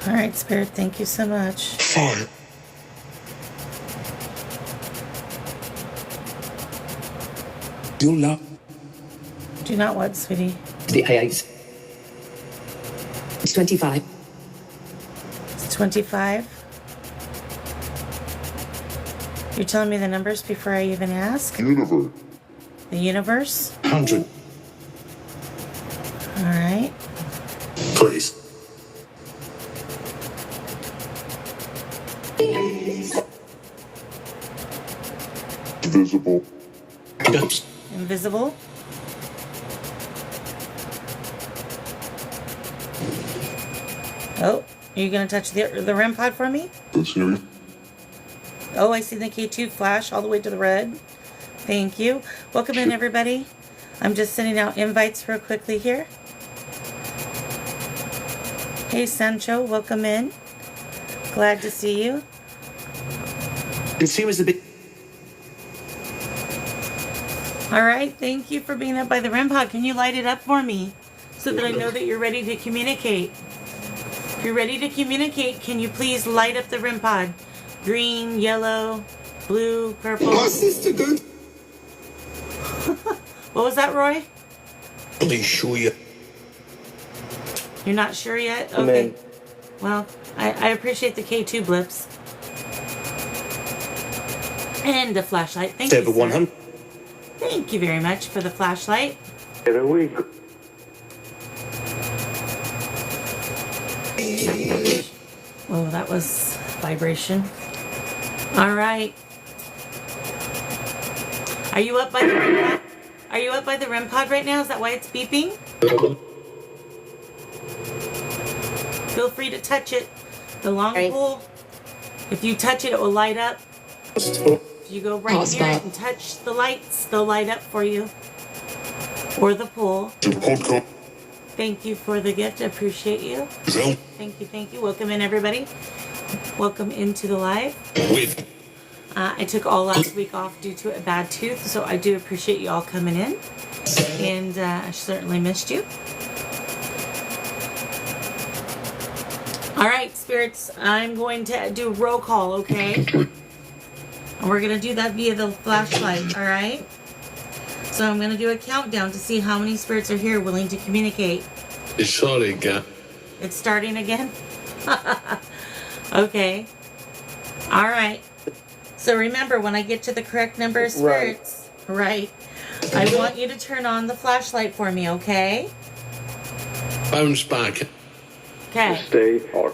All right, Spirit, thank you so much. Fine. Do not. Do not what, sweetie? The A8. It's 25. It's 25. You're telling me the numbers before I even ask? Universe. The universe? 100. All right. Please. Invisible. Yes. Invisible? Oh, are you going to touch the REM pod for me? That's here. Oh, I see the K2 flash all the way to the red. Thank you. Welcome in, everybody. I'm just sending out invites real quickly here. Hey, Sancho, welcome in. Glad to see you. It seems a bit. All right, thank you for being up by the REM pod. Can you light it up for me so that I know that you're ready to communicate? If you're ready to communicate, can you please light up the REM pod? Green, yellow, blue, purple. My sister good. What was that, Roy? Please show you. You're not sure yet? Okay. Well, I appreciate the K2 blips. And the flashlight. Thank you, sir. Thank you very much for the flashlight. There we go. Whoa, that was vibration. All right. Are you up by the REM pod? Are you up by the REM pod right now? Is that why it's beeping? Feel free to touch it. The long pole. If you touch it, it will light up. If you go right near it and touch the lights, they'll light up for you. Or the pole. Thank you for the gift. I appreciate you. Thank you, thank you. Welcome in, everybody. Welcome into the live. I took all last week off due to a bad tooth, so I do appreciate you all coming in. And I certainly missed you. All right, spirits, I'm going to do roll call, okay? And we're going to do that via the flashlight, all right? So I'm going to do a countdown to see how many spirits are here willing to communicate. It's starting again. It's starting again? Okay. All right. So remember, when I get to the correct number of spirits, right, I want you to turn on the flashlight for me, okay? Bounce back. Okay. Stay hard.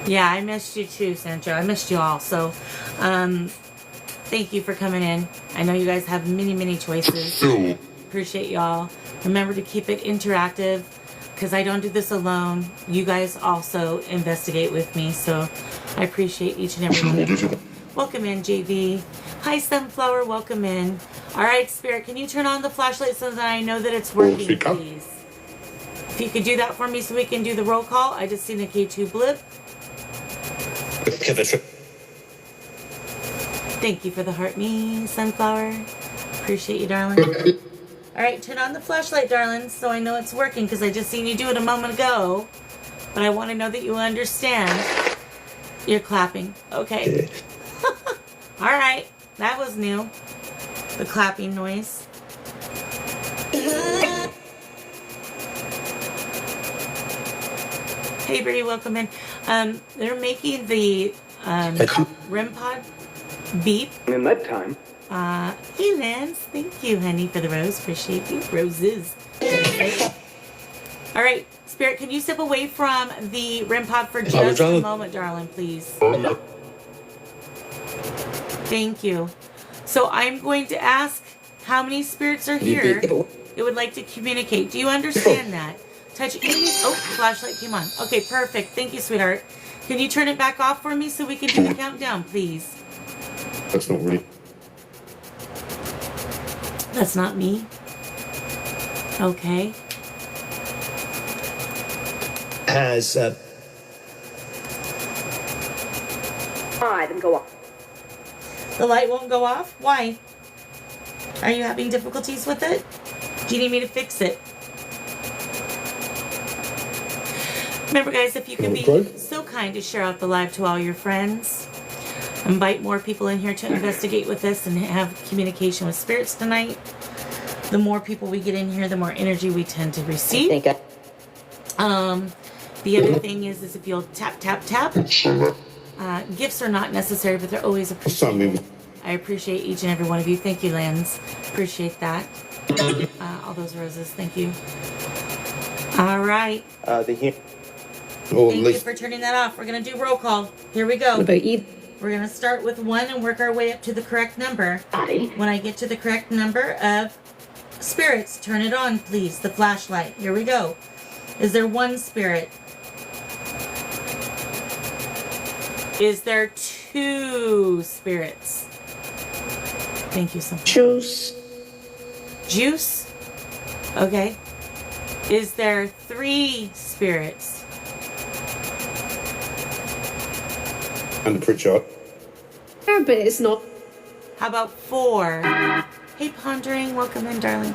Yeah, I missed you too, Sancho. I missed you all. So, thank you for coming in. I know you guys have many, many choices. Appreciate y'all. Remember to keep it interactive because I don't do this alone. You guys also investigate with me. So, I appreciate each and every one of you. Welcome in, JV. Hi, Sunflower. Welcome in. All right, Spirit, can you turn on the flashlight so that I know that it's working, please? If you could do that for me so we can do the roll call. I just seen a K2 blip. Thank you for the heart me, Sunflower. Appreciate you, darling. All right, turn on the flashlight, darling, so I know it's working because I just seen you do it a moment ago. But I want to know that you understand. You're clapping. Okay. All right. That was new. The clapping noise. Hey, Brady, welcome in. They're making the REM pod beep. In that time. Hey, Lance. Thank you, honey, for the rose. Appreciate you. Roses. All right, Spirit, can you step away from the REM pod for just a moment, darling, please? Thank you. So I'm going to ask how many spirits are here that would like to communicate. Do you understand that? Touch any... Oh, flashlight came on. Okay, perfect. Thank you, sweetheart. Can you turn it back off for me so we can do the countdown, please? That's not really. That's not me. Okay. Has and go off. The light won't go off? Why? Are you having difficulties with it? Do you need me to fix it? Remember, guys, if you could be Okay. so kind to share out the live to all your friends. Invite more people in here to investigate with us and have communication with spirits tonight. The more people we get in here, the more energy we tend to receive. The other thing is if you'll tap, tap, tap. Gifts are not necessary, but they're always appreciated. I appreciate each and every one of you. Thank you, Lens. Appreciate that. All those roses. Thank you. All right. Thank you for turning that off. We're going to do roll call. Here we go. What about you? We're going to start with 1 and work our way up to the correct number. When I get to the correct number of spirits, turn it on, please. The flashlight. Here we go. Is there 1 spirit? Is there 2 spirits? Thank you so much. Juice. Juice? Okay. Is there 3 spirits? And Pritchard. Yeah, but it's not. How about 4? Hey, Pondering, welcome in, darling.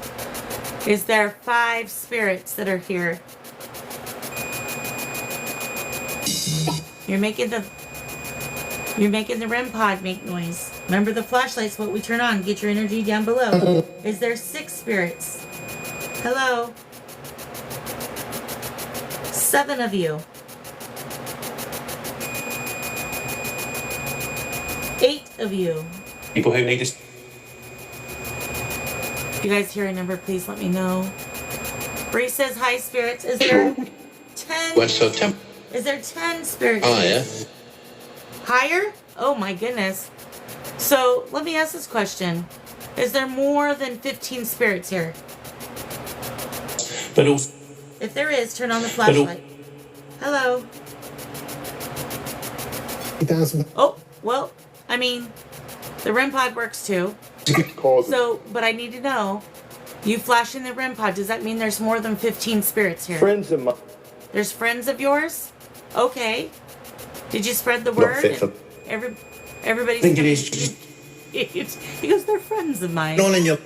Is there 5 spirits that are here? You're making the REM pod make noise. Remember, the flashlight's what we turn on. Get your energy down below. Is there 6 spirits? Hello? 7 of you. 8 of you. People who need us. If you guys hear a number, please let me know. Bree says, hi, spirits. Is there 10? West September. Is there 10 spirits? Oh, yeah. Higher? Oh my goodness. So let me ask this question. Is there more than 15 spirits here? But also, If there is, turn on the flashlight. Hello. 2000. Oh, well, I mean, the REM pod works too. So, but I need to know, you flashing the REM pod, does that mean there's more than 15 spirits here? Friends of mine. There's friends of yours? Okay. Did you spread the word? fit for- Everybody's I think it is. He goes, they're friends of mine. Not in your.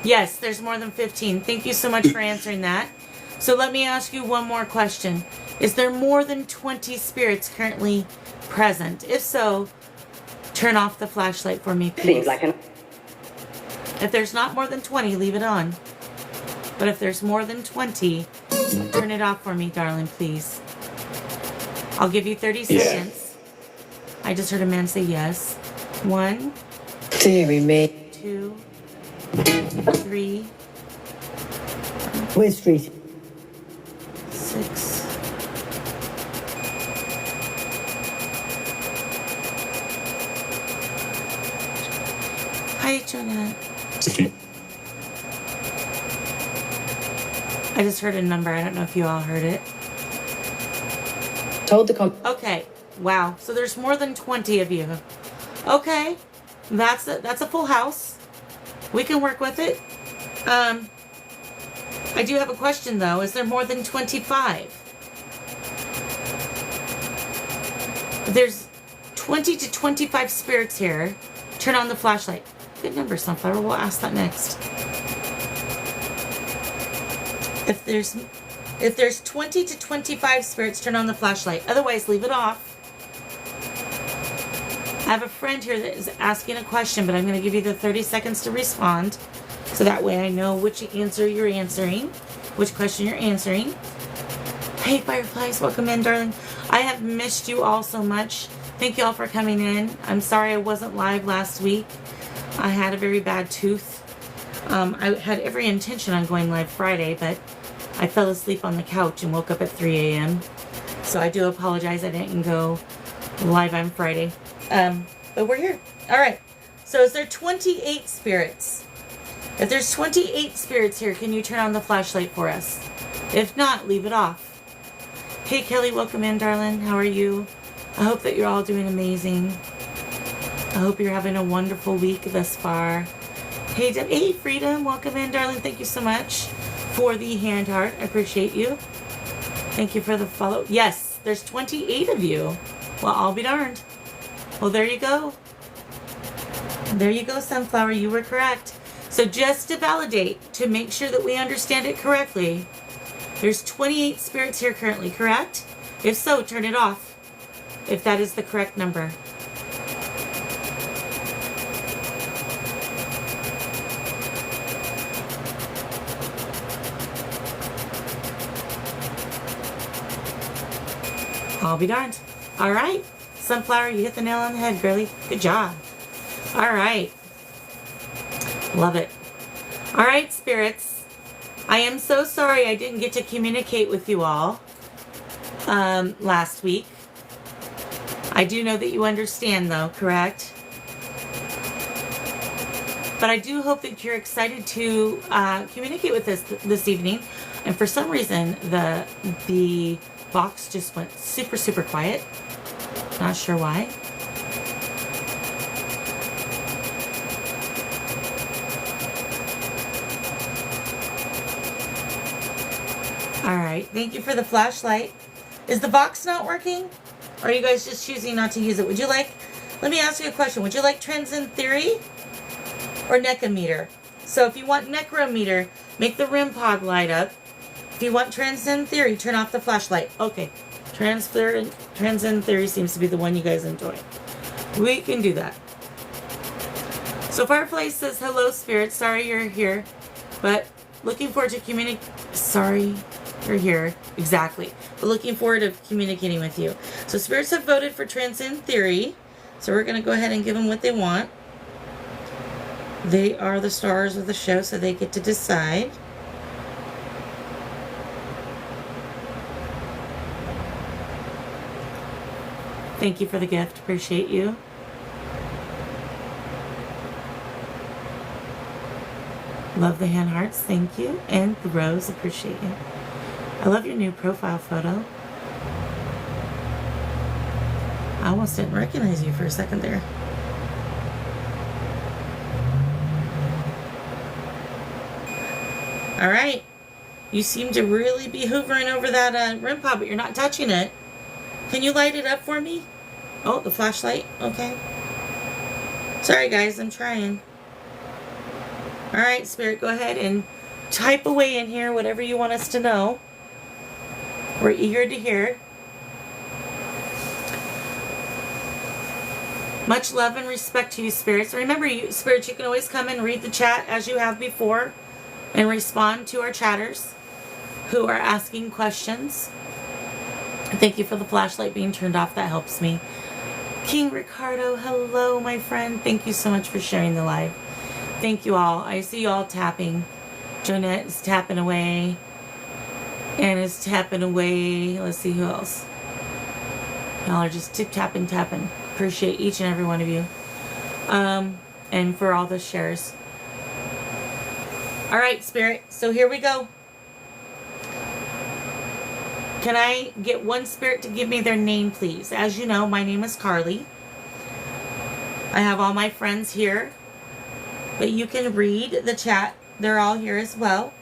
Yes, there's more than 15. Thank you so much for answering that. So let me ask you one more question. Is there more than 20 spirits currently present? If so, turn off the flashlight for me, please. If there's not more than 20, leave it on. But if there's more than 20, turn it off for me, darling, please. I'll give you 30 seconds. I just heard a man say yes. 1, Deary me. 2, 3, Where's Street? 6. Hi, Jonah. I just heard a number. I don't know if you all heard it. Told the Okay. Wow. So there's more than 20 of you. Okay. That's a full house. We can work with it. I do have a question though. Is there more than 25? If there's 20 to 25 spirits here, turn on the flashlight. Good number, Sunflower. We'll ask that next. If there's 20 to 25 spirits, turn on the flashlight. Otherwise, leave it off. I have a friend here that is asking a question, but I'm going to give you the 30 seconds to respond. So that way I know which answer you're answering, which question you're answering. Hey, Fireflies, welcome in, darling. I have missed you all so much. Thank you all for coming in. I'm sorry I wasn't live last week. I had a very bad tooth. I had every intention on going live Friday, but I fell asleep on the couch and woke up at 3 a.m. So I do apologize I didn't go live on Friday. But we're here. All right. So is there 28 spirits? If there's 28 spirits here, can you turn on the flashlight for us? If not, leave it off. Hey, Kelly, welcome in, darling. How are you? I hope that you're all doing amazing. I hope you're having a wonderful week thus far. Hey, hey, Freedom, welcome in, darling. Thank you so much for the hand heart. I appreciate you. Thank you for the follow. Yes, there's 28 of you. Well, I'll be darned. Well, there you go. There you go, Sunflower. You were correct. So just to validate, to make sure that we understand it correctly, There's 28 spirits here currently, correct? If so, turn it off. If that is the correct number. I'll be darned. All right. Sunflower, you hit the nail on the head, girlie. Good job. All right. Love it. All right, spirits. I am so sorry I didn't get to communicate with you all last week. I do know that you understand, though, correct? But I do hope that you're excited to communicate with us this evening. And for some reason, the box just went super, super quiet. Not sure why. All right, thank you for the flashlight. Is the box not working? Or are you guys just choosing not to use it? Would you like, let me ask you a question. Would you like Transcend Theory or Necrometer? So if you want Necrometer, make the REM pod light up. If you want Transcend Theory, turn off the flashlight. Okay, Transcend Theory seems to be the one you guys enjoy. We can do that. So Firefly says, hello, Spirit. Sorry you're here, but looking forward to communicating. Sorry you're here. Exactly. But looking forward to communicating with you. So Spirits have voted for Transcend Theory. So we're going to go ahead and give them what they want. They are the stars of the show, so they get to decide. Thank you for the gift. Appreciate you. Love the hand hearts. Thank you. And the rose. Appreciate you. I love your new profile photo. I almost didn't recognize you for a second there. All right. You seem to really be hovering over that REM pod, but you're not touching it. Can you light it up for me? Oh, the flashlight. Okay. Sorry, guys. I'm trying. All right, Spirit, go ahead and type away in here whatever you want us to know. We're eager to hear. Much love and respect to you, Spirits. Remember, you Spirits, you can always come and read the chat as you have before and respond to our chatters who are asking questions. Thank you for the flashlight being turned off. That helps me. King Ricardo, hello, my friend. Thank you so much for sharing the live. Thank you all. I see you all tapping. Jonette is tapping away. Anna's tapping away. Let's see who else. Y'all are just tapping. Appreciate each and every one of you. And for all the shares. All right, Spirit. So here we go. Can I get one Spirit to give me their name, please? As you know, my name is Carly. I have all my friends here. But you can read the chat. They're all here as well.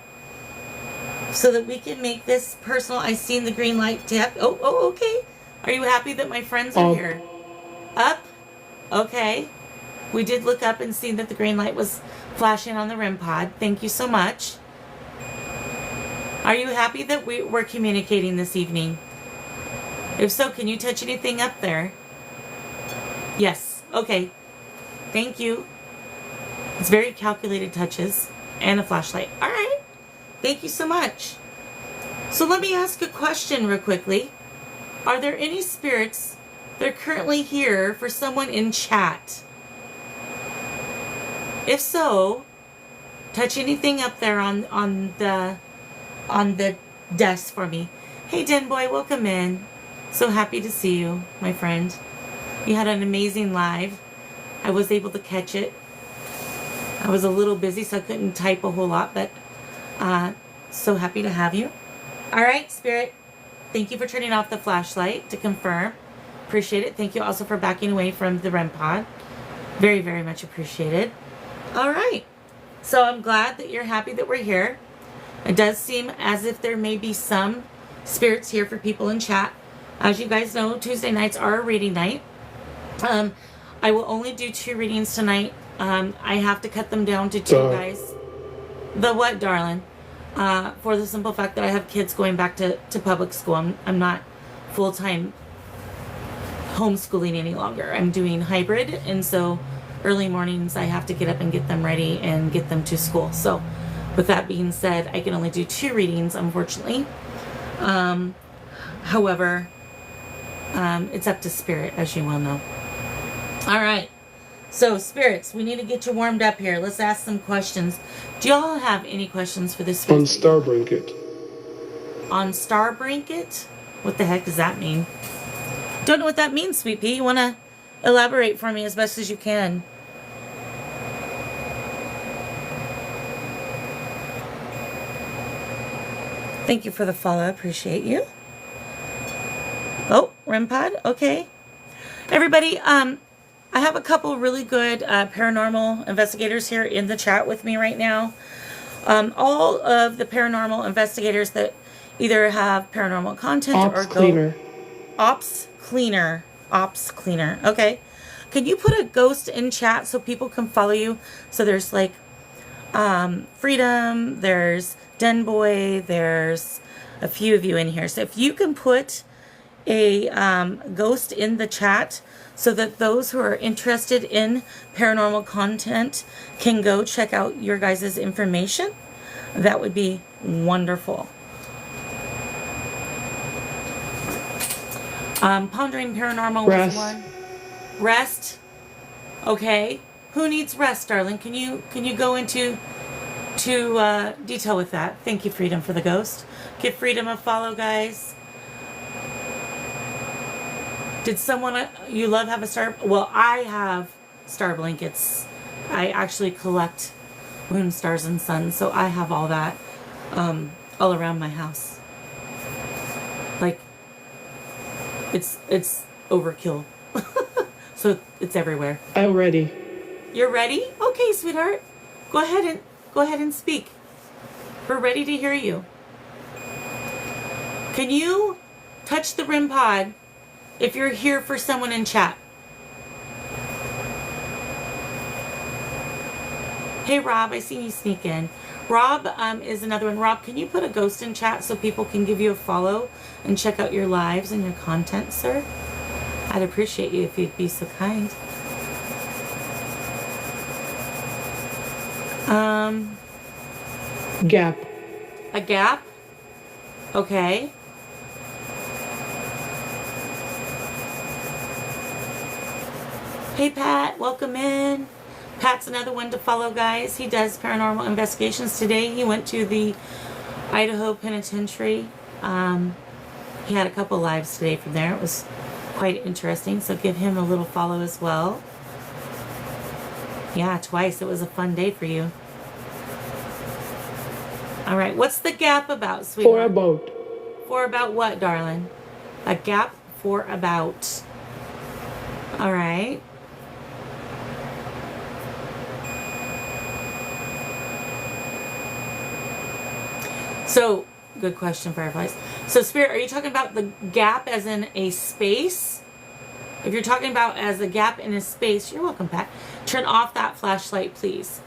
So that we can make this personal. I seen the green light tap. Oh, okay. Are you happy that my friends are here? Up? Okay. We did look up and see that the green light was flashing on the REM pod. Thank you so much. Are you happy that we're communicating this evening? If so, can you touch anything up there? Yes. Okay. Thank you. It's very calculated touches and a flashlight. All right. Thank you so much. So let me ask a question real quickly. Are there any spirits that are currently here for someone in chat? If so, touch anything up there on the desk for me. Hey, Den Boy, welcome in. So happy to see you, my friend. You had an amazing live. I was able to catch it. I was a little busy, so I couldn't type a whole lot, but so happy to have you. All right, Spirit. Thank you for turning off the flashlight to confirm. Appreciate it. Thank you also for backing away from the REM pod. Very, very much appreciated. All right. So I'm glad that you're happy that we're here. It does seem as if there may be some spirits here for people in chat. As you guys know, Tuesday nights are a reading night. I will only do 2 readings tonight. I have to cut them down to 2, guys. The what, darling? for the simple fact that I have kids going back to public school. I'm not full-time homeschooling any longer. I'm doing hybrid, and so early mornings I have to get up and get them ready and get them to school. So with that being said, I can only do 2 readings, unfortunately. However, it's up to Spirit, as you well know. All right. So, spirits, we need to get you warmed up here. Let's ask some questions. Do y'all have any questions for this? On Star Brinket. On Star Brinket? What the heck does that mean? Don't know what that means, Sweet Pea. You want to elaborate for me as best as you can? Thank you for the follow. I appreciate you. Oh, REM pod. Okay. Everybody, I have a couple really good paranormal investigators here in the chat with me right now. All of the paranormal investigators that either have paranormal content Ops or cleaner. Ops cleaner. Ops cleaner. Okay. Can you put a ghost in chat so people can follow you? So there's like Freedom, there's Den Boy, there's a few of you in here. So if you can put a ghost in the chat so that those who are interested in paranormal content can go check out your guys' information, that would be wonderful. Pondering Paranormal was one. Rest. Okay. Who needs rest, darling? Can you go into detail with that? Thank you, Freedom, for the ghost. Give Freedom a follow, guys. Did someone you love have a star? Well, I have star blankets. I actually collect moon, stars, and suns, so I have all that all around my house. Like, it's overkill. So it's everywhere. I'm ready. You're ready? Okay, sweetheart. Go ahead and speak. We're ready to hear you. Can you touch the REM pod if you're here for someone in chat? Hey, Rob, I seen you sneak in. Rob is another one. Rob, can you put a ghost in chat so people can give you a follow and check out your lives and your content, sir? I'd appreciate you if you'd be so kind. Gap. A gap? Okay. Hey, Pat, welcome in. Pat's another one to follow, guys. He does paranormal investigations. Today he went to the Idaho Penitentiary. He had a couple lives today from there. It was quite interesting, so give him a little follow as well. Yeah, twice. It was a fun day for you. All right, what's the gap about, sweetheart? For about. For about what, darling? A gap for about. All right. So, good question, Fireflies. So, Spirit, are you talking about the gap as in a space? If you're talking about as a gap in a space, you're welcome, Pat. Turn off that flashlight, please.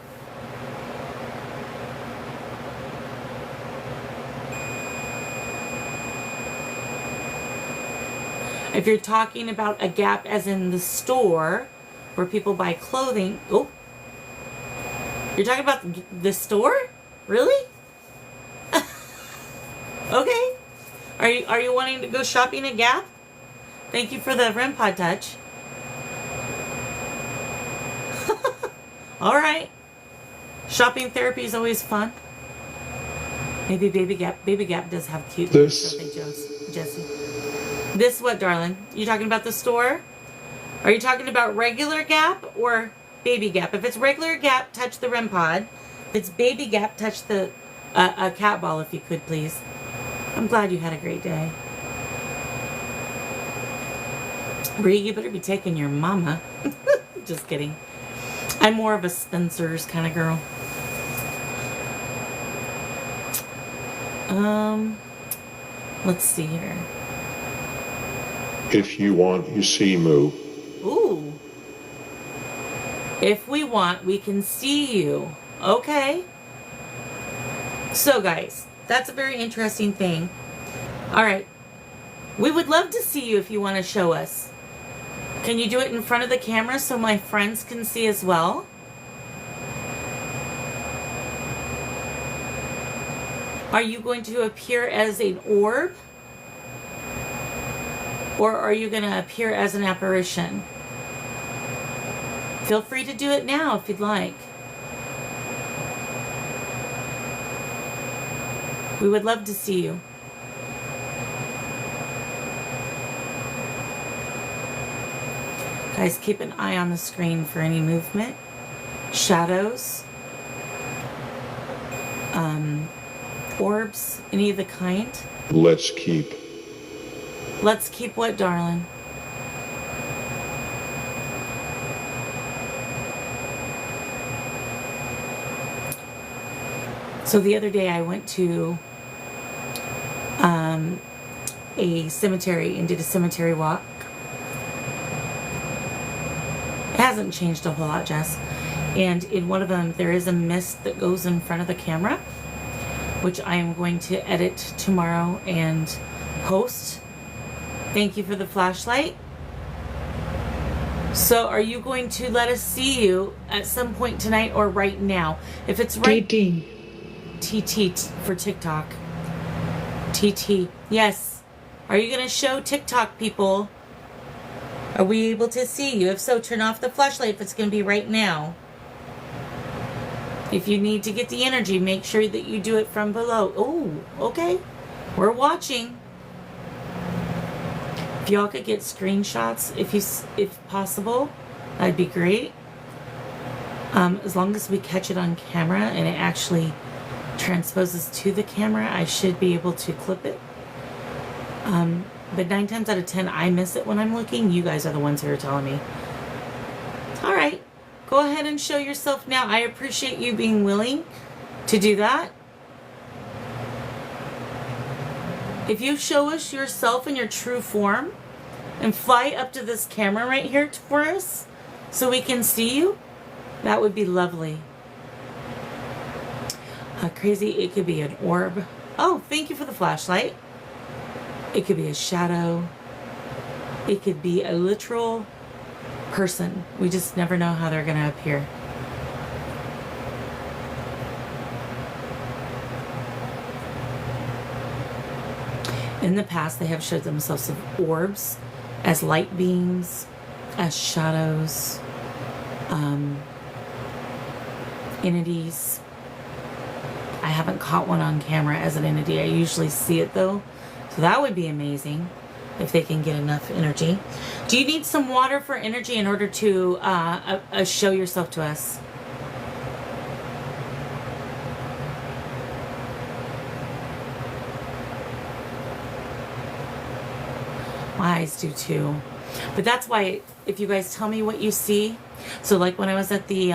If you're talking about a gap as in the store where people buy clothing, oh, you're talking about the store? Really? Okay. Are you wanting to go shopping at Gap? Thank you for the REM pod touch. All right. Shopping therapy is always fun. Maybe Baby Gap does have cute things, don't they, Jesse? This what, darling? You talking about the store? Are you talking about regular Gap or Baby Gap? If it's regular Gap, touch the REM pod. If it's Baby Gap, touch the a cat ball, if you could, please. I'm glad you had a great day. Bree, you better be taking your mama. Just kidding. I'm more of a Spencer's kind of girl. Let's see here. If you want, you see Moo. Ooh. If we want, we can see you. Okay. So guys, that's a very interesting thing. All right. We would love to see you if you want to show us. Can you do it in front of the camera so my friends can see as well? Are you going to appear as an orb? Or are you going to appear as an apparition? Feel free to do it now if you'd like. We would love to see you. Guys, keep an eye on the screen for any movement, shadows, orbs, any of the kind. Let's keep. Let's keep what, darling? So the other day I went to a cemetery and did a cemetery walk. It hasn't changed a whole lot, Jess. And in one of them, there is a mist that goes in front of the camera, which I am going to edit tomorrow and post. Thank you for the flashlight. So are you going to let us see you at some point tonight or right now? If it's right... TT for TikTok. TT. Yes. Are you going to show TikTok people? Are we able to see you? If so, turn off the flashlight if it's going to be right now. If you need to get the energy, make sure that you do it from below. Oh, okay. We're watching. If y'all could get screenshots, if possible, that'd be great. As long as we catch it on camera and it actually transposes to the camera, I should be able to clip it. But 9 times out of 10, I miss it when I'm looking. You guys are the ones who are telling me. All right. Go ahead and show yourself now. I appreciate you being willing to do that. If you show us yourself in your true form and fly up to this camera right here for us so we can see you, that would be lovely. Crazy, it could be an orb. Oh, thank you for the flashlight. It could be a shadow. It could be a literal person. We just never know how they're going to appear. In the past, they have showed themselves as orbs, as light beams, as shadows, entities. I haven't caught one on camera as an entity. I usually see it though. So that would be amazing if they can get enough energy. Do you need some water for energy in order to show yourself to us? My eyes do too. But that's why, if you guys tell me what you see. So like when I was at the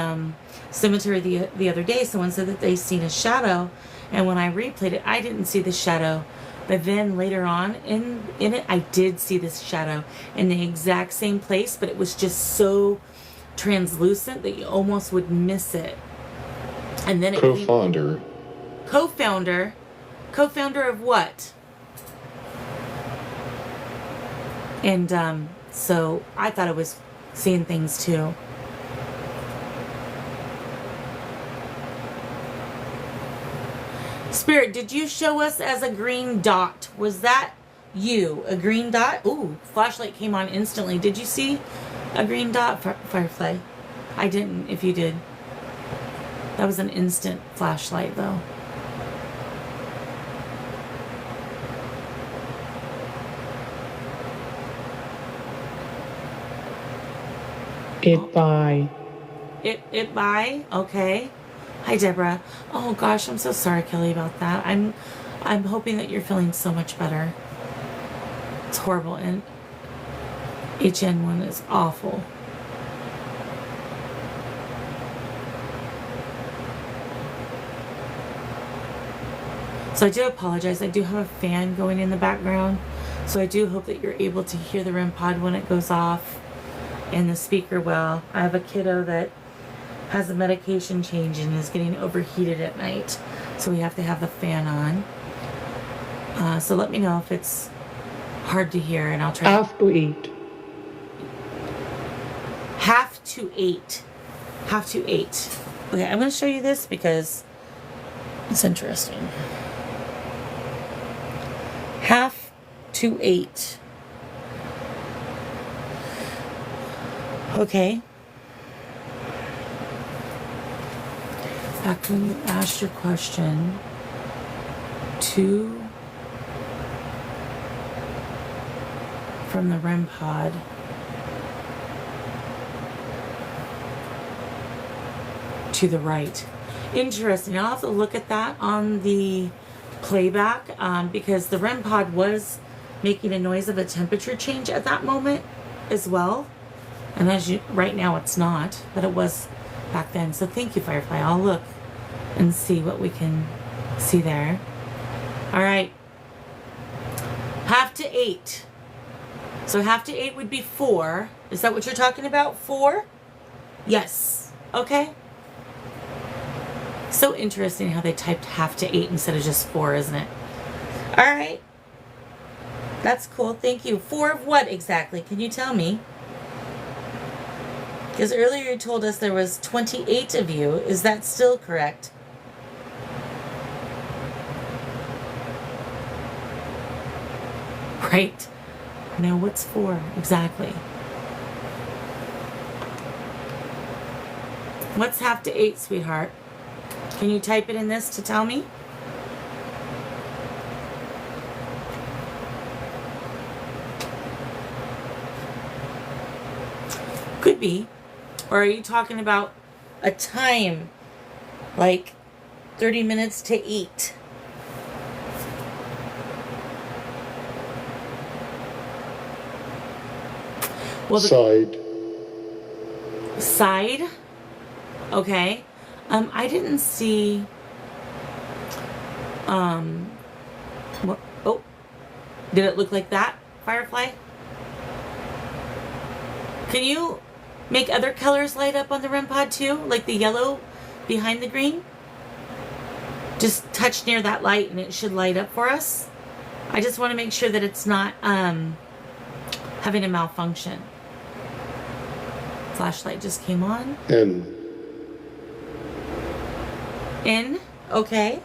cemetery the other day, someone said that they seen a shadow. And when I replayed it, I didn't see the shadow. But then later on in it, I did see this shadow in the exact same place. But it was just so translucent that you almost would miss it. And then it Co-founder. Co-founder? Co-founder of what? And so I thought I was seeing things too. Spirit, did you show us as a green dot? Was that you? A green dot? Ooh, flashlight came on instantly. Did you see a green dot, Firefly? I didn't, if you did. That was an instant flashlight though. It by. It by? Okay. Hi, Deborah. Oh gosh, I'm so sorry, Kelly, about that. I'm hoping that you're feeling so much better. It's horrible, and HN1 is awful. So I do apologize. I do have a fan going in the background, so I do hope that you're able to hear the REM pod when it goes off and the speaker well. I have a kiddo that has a medication change and is getting overheated at night. So we have to have the fan on. So let me know if it's hard to hear, and I'll try. Half to 8. Half to 8. Half to 8. Okay, I'm going to show you this because it's interesting. Half to 8. Okay. Back when you asked your question, 2 from the REM pod. To the right. Interesting. I'll have to look at that on the playback because the REM pod was making a noise of a temperature change at that moment as well. And as you, right now it's not, but it was back then. So thank you, Firefly. I'll look and see what we can see there. All right. Half to 8. So half to 8 would be 4. Is that what you're talking about? 4? Yes. Okay. So interesting how they typed half to 8 instead of just 4, isn't it? All right. That's cool. Thank you. 4 of what exactly? Can you tell me? Because earlier you told us there was 28 of you. Is that still correct? Right. Now what's 4 exactly? What's half to 8, sweetheart? Can you type it in this to tell me? Could be. Or are you talking about a time like 30 minutes to 8? Well, Side. Side? Okay. I didn't see, what, oh, did it look like that, Firefly? Can you make other colors light up on the REM pod too? Like the yellow behind the green? Just touch near that light and it should light up for us. I just want to make sure that it's not, having a malfunction. Flashlight just came on. N. In, okay.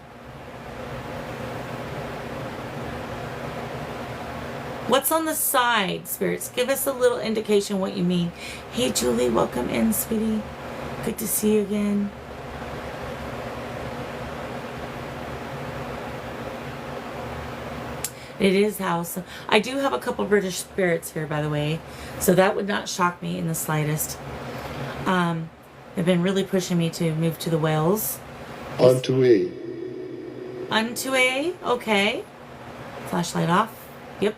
What's on the side, spirits? Give us a little indication what you mean. Hey, Julie, welcome in, sweetie. Good to see you again. It is house. I do have a couple British spirits here, by the way, so that would not shock me in the slightest. They've been really pushing me to move to the Wales. Onto A. Unto A, okay. Flashlight off. Yep.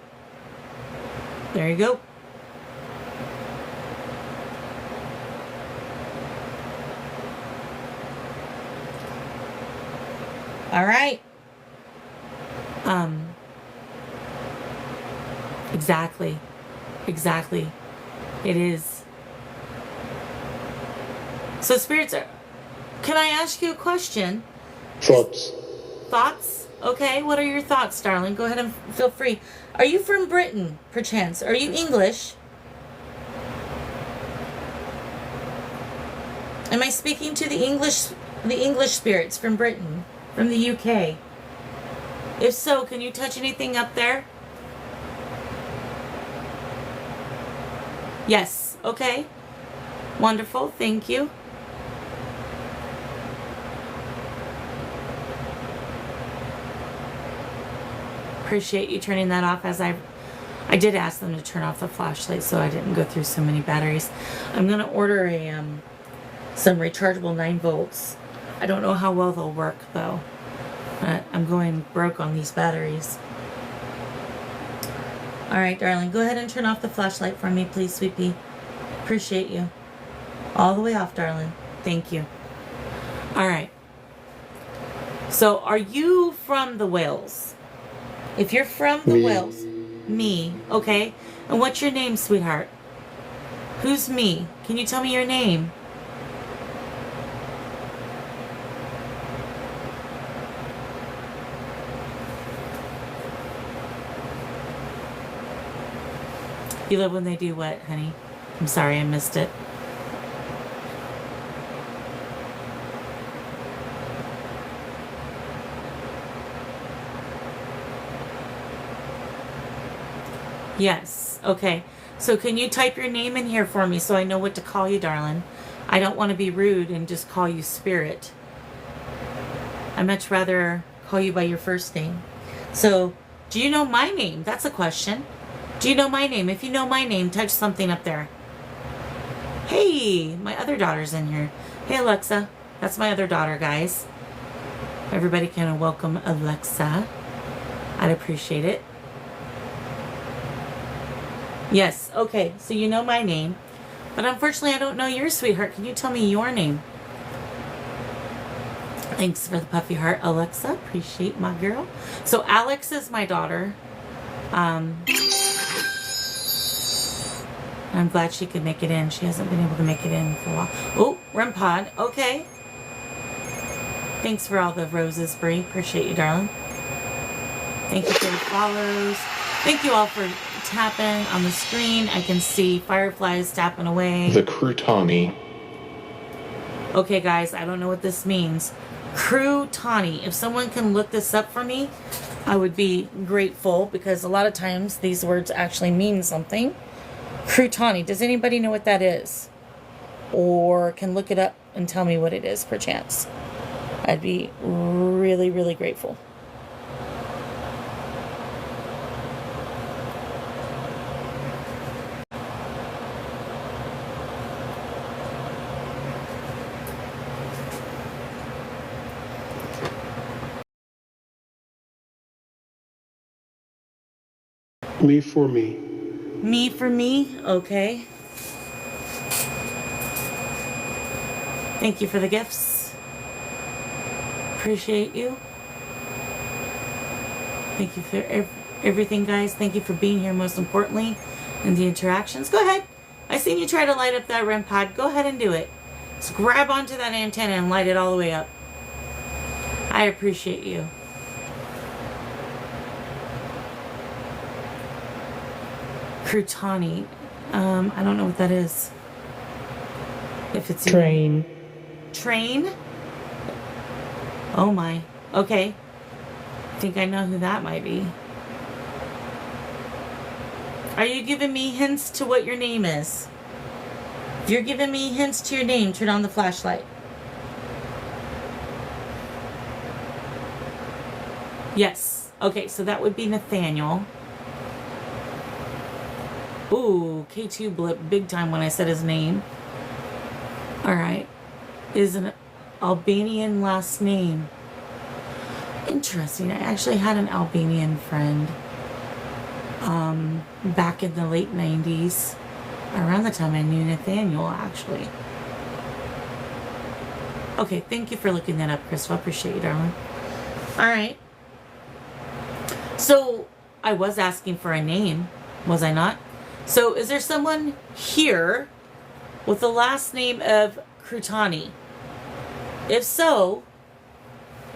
There you go. All right. Exactly. Exactly. It is. So spirits are... Can I ask you a question? Thoughts. Thoughts? Okay, what are your thoughts, darling? Go ahead and feel free. Are you from Britain, perchance? Are you English? Am I speaking to the English spirits from Britain, from the UK? If so, can you touch anything up there? Yes. Okay. Wonderful. Thank you. Appreciate you turning that off, as I did ask them to turn off the flashlight so I didn't go through so many batteries. I'm going to order some rechargeable 9 volts. I don't know how well they'll work though. I'm going broke on these batteries. Alright, darling, go ahead and turn off the flashlight for me, please, sweet pea. Appreciate you. All the way off, darling. Thank you. Alright. So, are you from the Wales? If you're from the Wales, me, okay. And what's your name, sweetheart? Who's me? Can you tell me your name? You love when they do what, honey? I'm sorry, I missed it. Yes. Okay. So can you type your name in here for me so I know what to call you, darling? I don't want to be rude and just call you Spirit. I'd much rather call you by your first name. So, do you know my name? That's a question. Do you know my name? If you know my name, touch something up there. Hey, my other daughter's in here. Hey, Alexa. That's my other daughter, guys. Everybody can welcome Alexa. I'd appreciate it. Yes, okay, so you know my name. But unfortunately, I don't know yours, sweetheart. Can you tell me your name? Thanks for the puffy heart, Alexa. Appreciate my girl. So Alex is my daughter. I'm glad she could make it in. She hasn't been able to make it in for a while. Oh, REM pod. Okay. Thanks for all the roses, Bree. Appreciate you, darling. Thank you for the follows. Thank you all for tapping on the screen. I can see fireflies tapping away. The Croutani. Okay, guys, I don't know what this means. Croutani. If someone can look this up for me, I would be grateful because a lot of times these words actually mean something. Croutani. Does anybody know what that is? Or can look it up and tell me what it is, perchance? I'd be really, really grateful. Me for me. Me for me? Okay. Thank you for the gifts. Appreciate you. Thank you for everything, guys. Thank you for being here, most importantly, and the interactions. Go ahead. I seen you try to light up that REM pod. Go ahead and do it. Just grab onto that antenna and light it all the way up. I appreciate you. Croutani. I don't know what that is. If it's Train. Train? Oh my. Okay. I think I know who that might be. Are you giving me hints to what your name is? If you're giving me hints to your name, turn on the flashlight. Yes. Okay, so that would be Nathaniel. Ooh, K2 blip big time when I said his name. Alright. Is an Albanian last name. Interesting. I actually had an Albanian friend back in the late 90s. Around the time I knew Nathaniel, actually. Okay, thank you for looking that up, Crystal. I appreciate you, darling. Alright. So, I was asking for a name, was I not? So, is there someone here with the last name of Croutani? If so,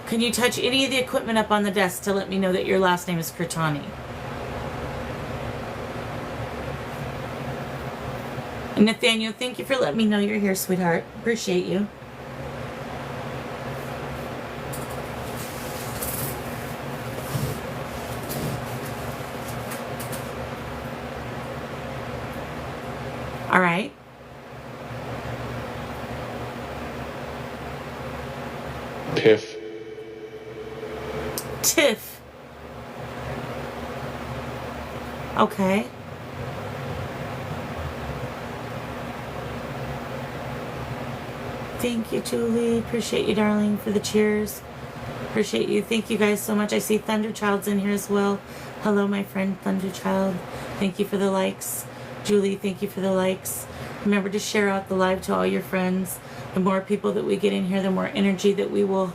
can you touch any of the equipment up on the desk to let me know that your last name is Croutani? And Nathaniel, thank you for letting me know you're here, sweetheart. Appreciate you. All right. Tiff. Tiff. Okay. Thank you, Julie. Appreciate you, darling, for the cheers. Appreciate you. Thank you guys so much. I see Thunderchild's in here as well. Hello, my friend Thunderchild. Thank you for the likes. Julie, thank you for the likes. Remember to share out the live to all your friends. The more people that we get in here, the more energy that we will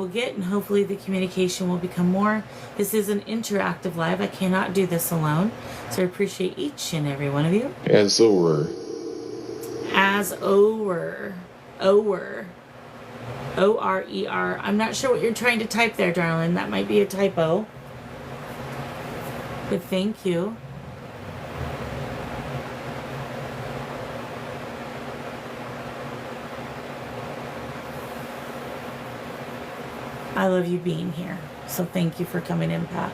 get, and hopefully the communication will become more. This is an interactive live. I cannot do this alone. So I appreciate each and every one of you. As over. As over. Over. O-R-E-R. I'm not sure what you're trying to type there, darling. That might be a typo. But thank you. I love you being here. So thank you for coming in, Pat.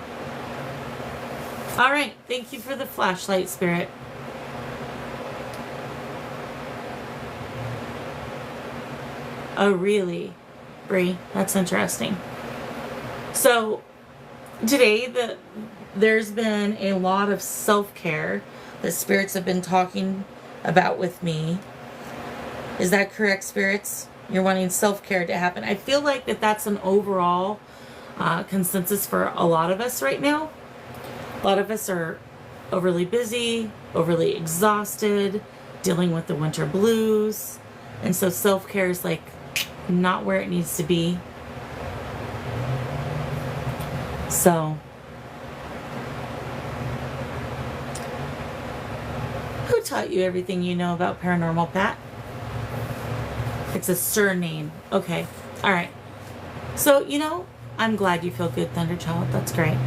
All right. Thank you for the flashlight, Spirit. Oh, really? Bree, that's interesting. So today there's been a lot of self-care that spirits have been talking about with me. Is that correct, spirits? You're wanting self-care to happen. I feel like that's an overall consensus for a lot of us right now. A lot of us are overly busy, overly exhausted, dealing with the winter blues. And so self-care is like not where it needs to be. So, who taught you everything you know about paranormal, Pat? It's a surname. Okay. All right. So, I'm glad you feel good, Thunderchild. That's great.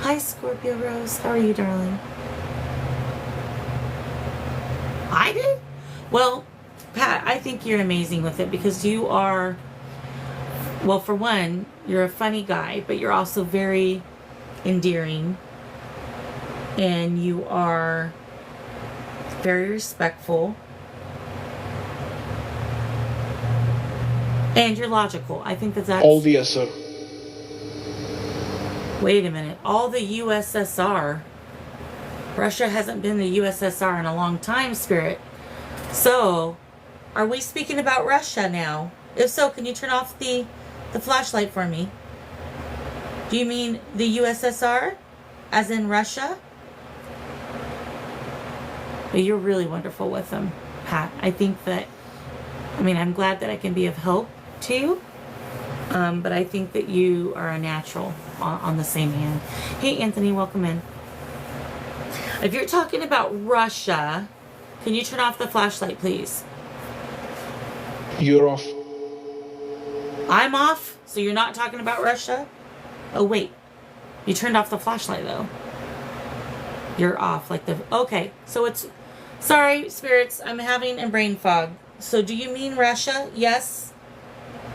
Hi, Scorpio Rose. How are you, darling? I did? Well, Pat, I think you're amazing with it because you are, well, for one, you're a funny guy, but you're also very endearing. And you are very respectful. And you're logical. I think that's... All the SO. Wait a minute. All the USSR. Russia hasn't been the USSR in a long time, Spirit. So, are we speaking about Russia now? If so, can you turn off the flashlight for me? Do you mean the USSR? As in Russia? But you're really wonderful with them, Pat. I think that... I'm glad that I can be of help to you. But I think that you are a natural on the same hand. Hey, Anthony, welcome in. If you're talking about Russia, can you turn off the flashlight, please? You're off. I'm off? So you're not talking about Russia? Oh, wait. You turned off the flashlight, though. You're off. Okay. So it's... Sorry, spirits. I'm having a brain fog. So do you mean Russia? Yes?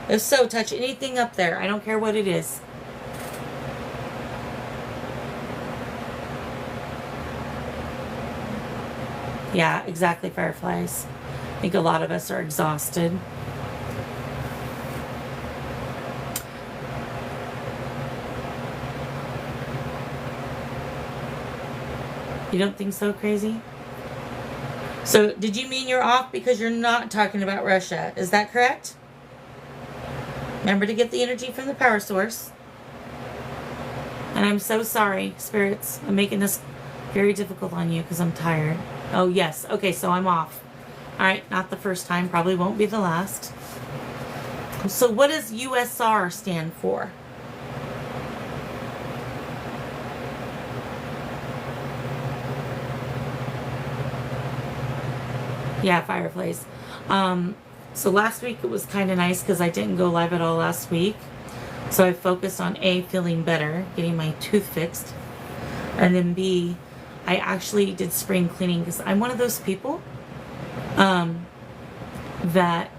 If so, touch anything up there. I don't care what it is. Yeah, exactly, Fireflies. I think a lot of us are exhausted. You don't think so, Crazy? So, did you mean you're off because you're not talking about Russia? Is that correct? Remember to get the energy from the power source. And I'm so sorry, spirits. I'm making this very difficult on you because I'm tired. Oh, yes. Okay, so I'm off. All right, not the first time. Probably won't be the last. So what does USR stand for? Yeah, Fireflies. So last week it was kind of nice because I didn't go live at all last week. So I focused on A, feeling better, getting my tooth fixed. And then B, I actually did spring cleaning because I'm one of those people that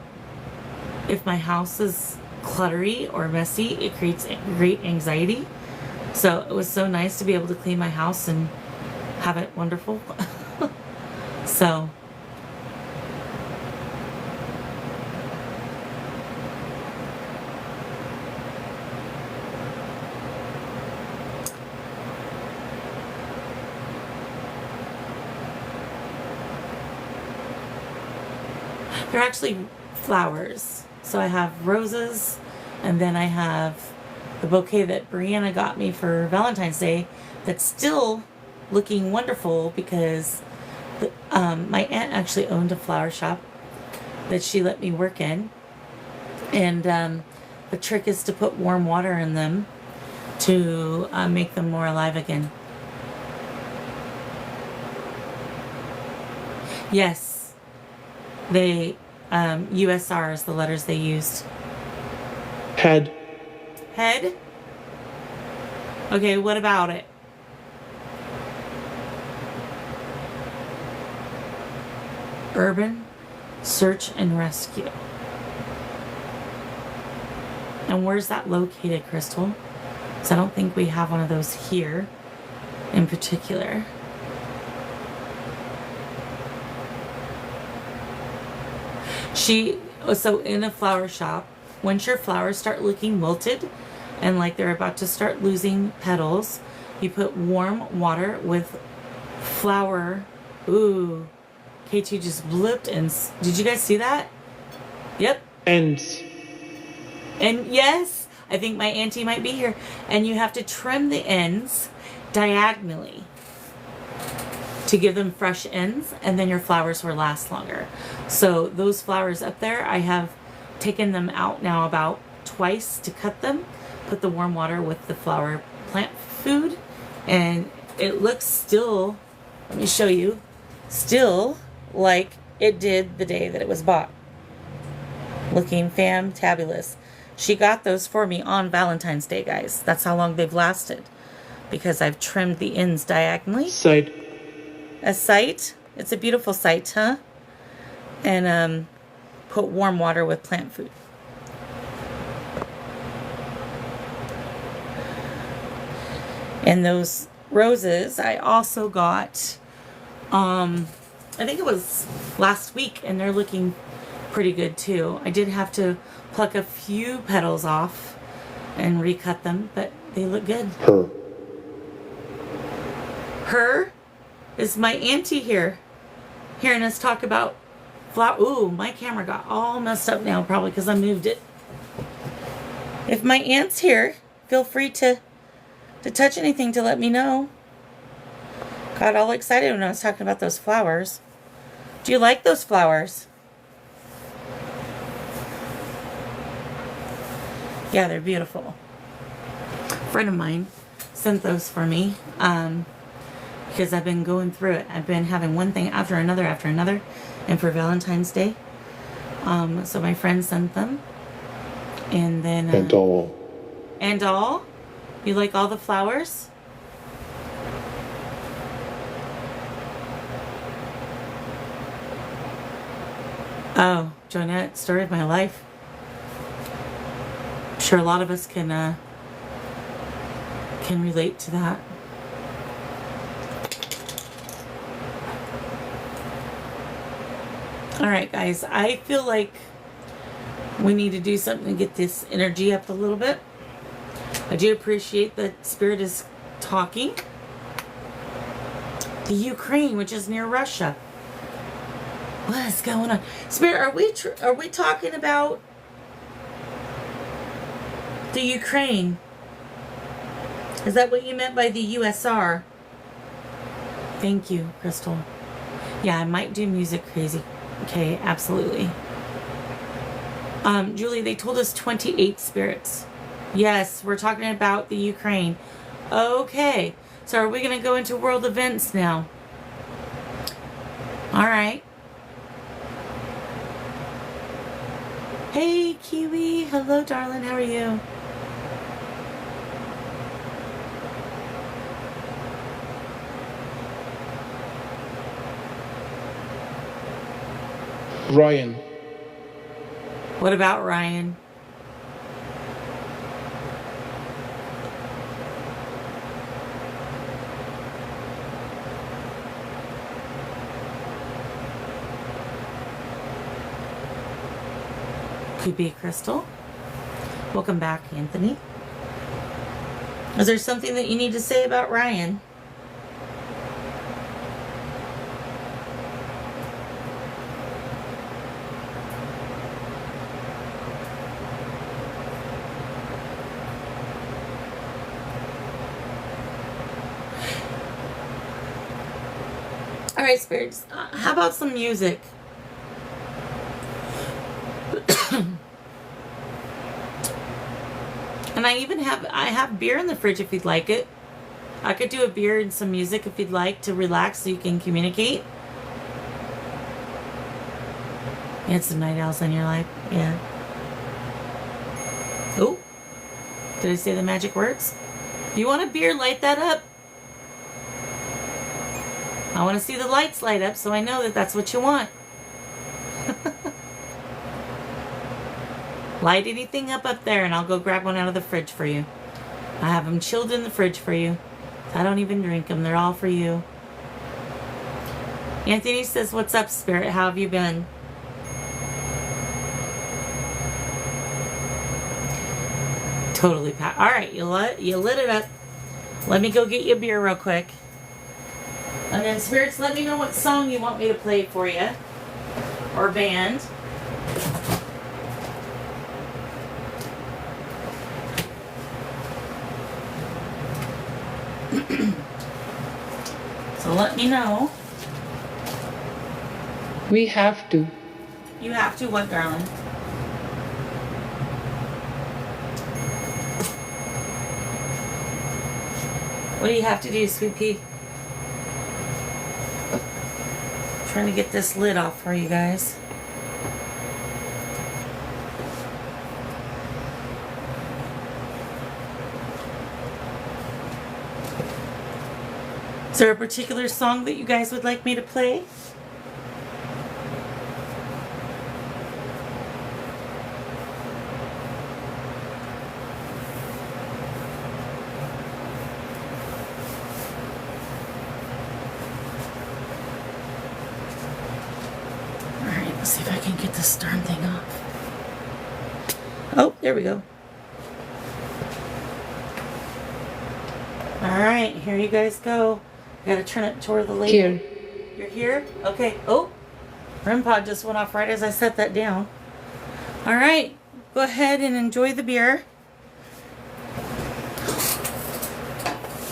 if my house is cluttery or messy, it creates great anxiety. So it was so nice to be able to clean my house and have it wonderful. So... They're actually flowers. So I have roses, and then I have the bouquet that Brianna got me for Valentine's Day that's still looking wonderful because my aunt actually owned a flower shop that she let me work in. And the trick is to put warm water in them to make them more alive again. Yes. They, USR is the letters they used. Head. Head? Okay, what about it? Urban Search and Rescue. And where's that located, Crystal? Because I don't think we have one of those here in particular. So in a flower shop, once your flowers start looking wilted and like they're about to start losing petals, you put warm water with flower. Ooh, K2 just blipped and did you guys see that? Yep. ends, And yes, I think my auntie might be here. And you have to trim the ends diagonally to give them fresh ends, and then your flowers will last longer. So those flowers up there, I have taken them out now about twice to cut them, put the warm water with the flower plant food, and it looks still, let me show you, still like it did the day that it was bought. Looking fantabulous. She got those for me on Valentine's Day, guys. That's how long they've lasted, because I've trimmed the ends diagonally. site, A site. It's a beautiful site, huh? And put warm water with plant food. And those roses I also got, I think it was last week, and they're looking pretty good too. I did have to pluck a few petals off and recut them, but they look good. Her is my auntie here, hearing us talk about flower. Ooh, my camera got all messed up now, probably because I moved it. If my aunt's here, feel free to touch anything to let me know. Got all excited when I was talking about those flowers. Do you like those flowers? Yeah, they're beautiful. A friend of mine sent those for me. Because I've been going through it. I've been having one thing after another, and for Valentine's Day, so my friend sent them, and then And all. and all. You like all the flowers? Oh, Jonette, story of my life. I'm sure a lot of us can relate to that. All right, guys, I feel like we need to do something to get this energy up a little bit. I do appreciate that Spirit is talking. The Ukraine, which is near Russia. What is going on? Spirit, are we talking about the Ukraine? Is that what you meant by the USR? Thank you, Crystal. Yeah, I might do music crazy. Okay, absolutely. Julie, they told us 28 spirits. Yes, we're talking about the Ukraine. Okay, so are we going to go into world events now? All right. Hey, Kiwi. Hello, darling. How are you? Ryan, What about Ryan? Could be Crystal. Welcome back, Anthony. Is there something that you need to say about Ryan? All right, spirits. How about some music? And I have beer in the fridge if you'd like it. I could do a beer and some music if you'd like to relax so you can communicate. You had some night owls in your life, yeah. Oh, did I say the magic words? If you want a beer, light that up. I want to see the lights light up so I know that that's what you want. Light anything up there and I'll go grab one out of the fridge for you. I have them chilled in the fridge for you. I don't even drink them. They're all for you. Anthony says, what's up, Spirit? How have you been? Totally, Pat. All right, you lit it up. Let me go get you a beer real quick. And then, Spirits, let me know what song you want me to play for you. Or band. So let me know. We have to. You have to what, darling? What do you have to do, Sweet Pea? Trying to get this lid off for you guys. Is there a particular song that you guys would like me to play? Alright, let's see if I can get this darn thing off. Oh, there we go. Alright, here you guys go. I gotta turn it toward the label. Here. You're here? Okay. Oh, REM pod just went off right as I set that down. Alright, go ahead and enjoy the beer.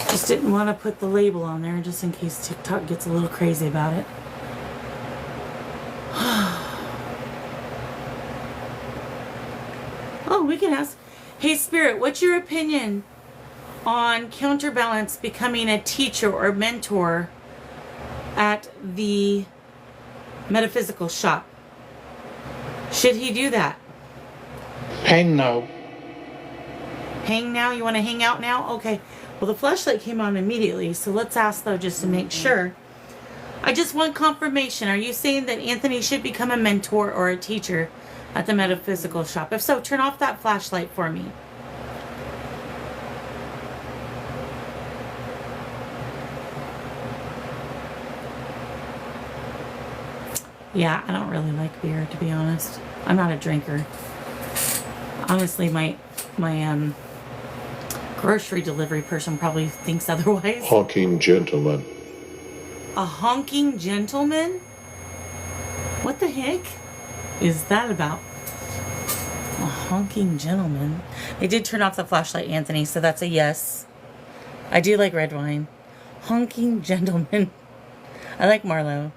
Just didn't want to put the label on there just in case TikTok gets a little crazy about it. Oh, we can ask. Hey, Spirit, what's your opinion on Counterbalance becoming a teacher or mentor at the metaphysical shop? Should he do that? Hang now. Hang now? You want to hang out now? Okay. Well, the flashlight came on immediately, so let's ask, though, just to make sure. I just want confirmation. Are you saying that Anthony should become a mentor or a teacher at the metaphysical shop? If so, turn off that flashlight for me. Yeah, I don't really like beer, to be honest. I'm not a drinker. Honestly, my grocery delivery person probably thinks otherwise. Honking gentleman. A honking gentleman? What the heck is that about? A honking gentleman. They did turn off the flashlight, Anthony, so that's a yes. I do like red wine. Honking gentleman. I like Marlowe.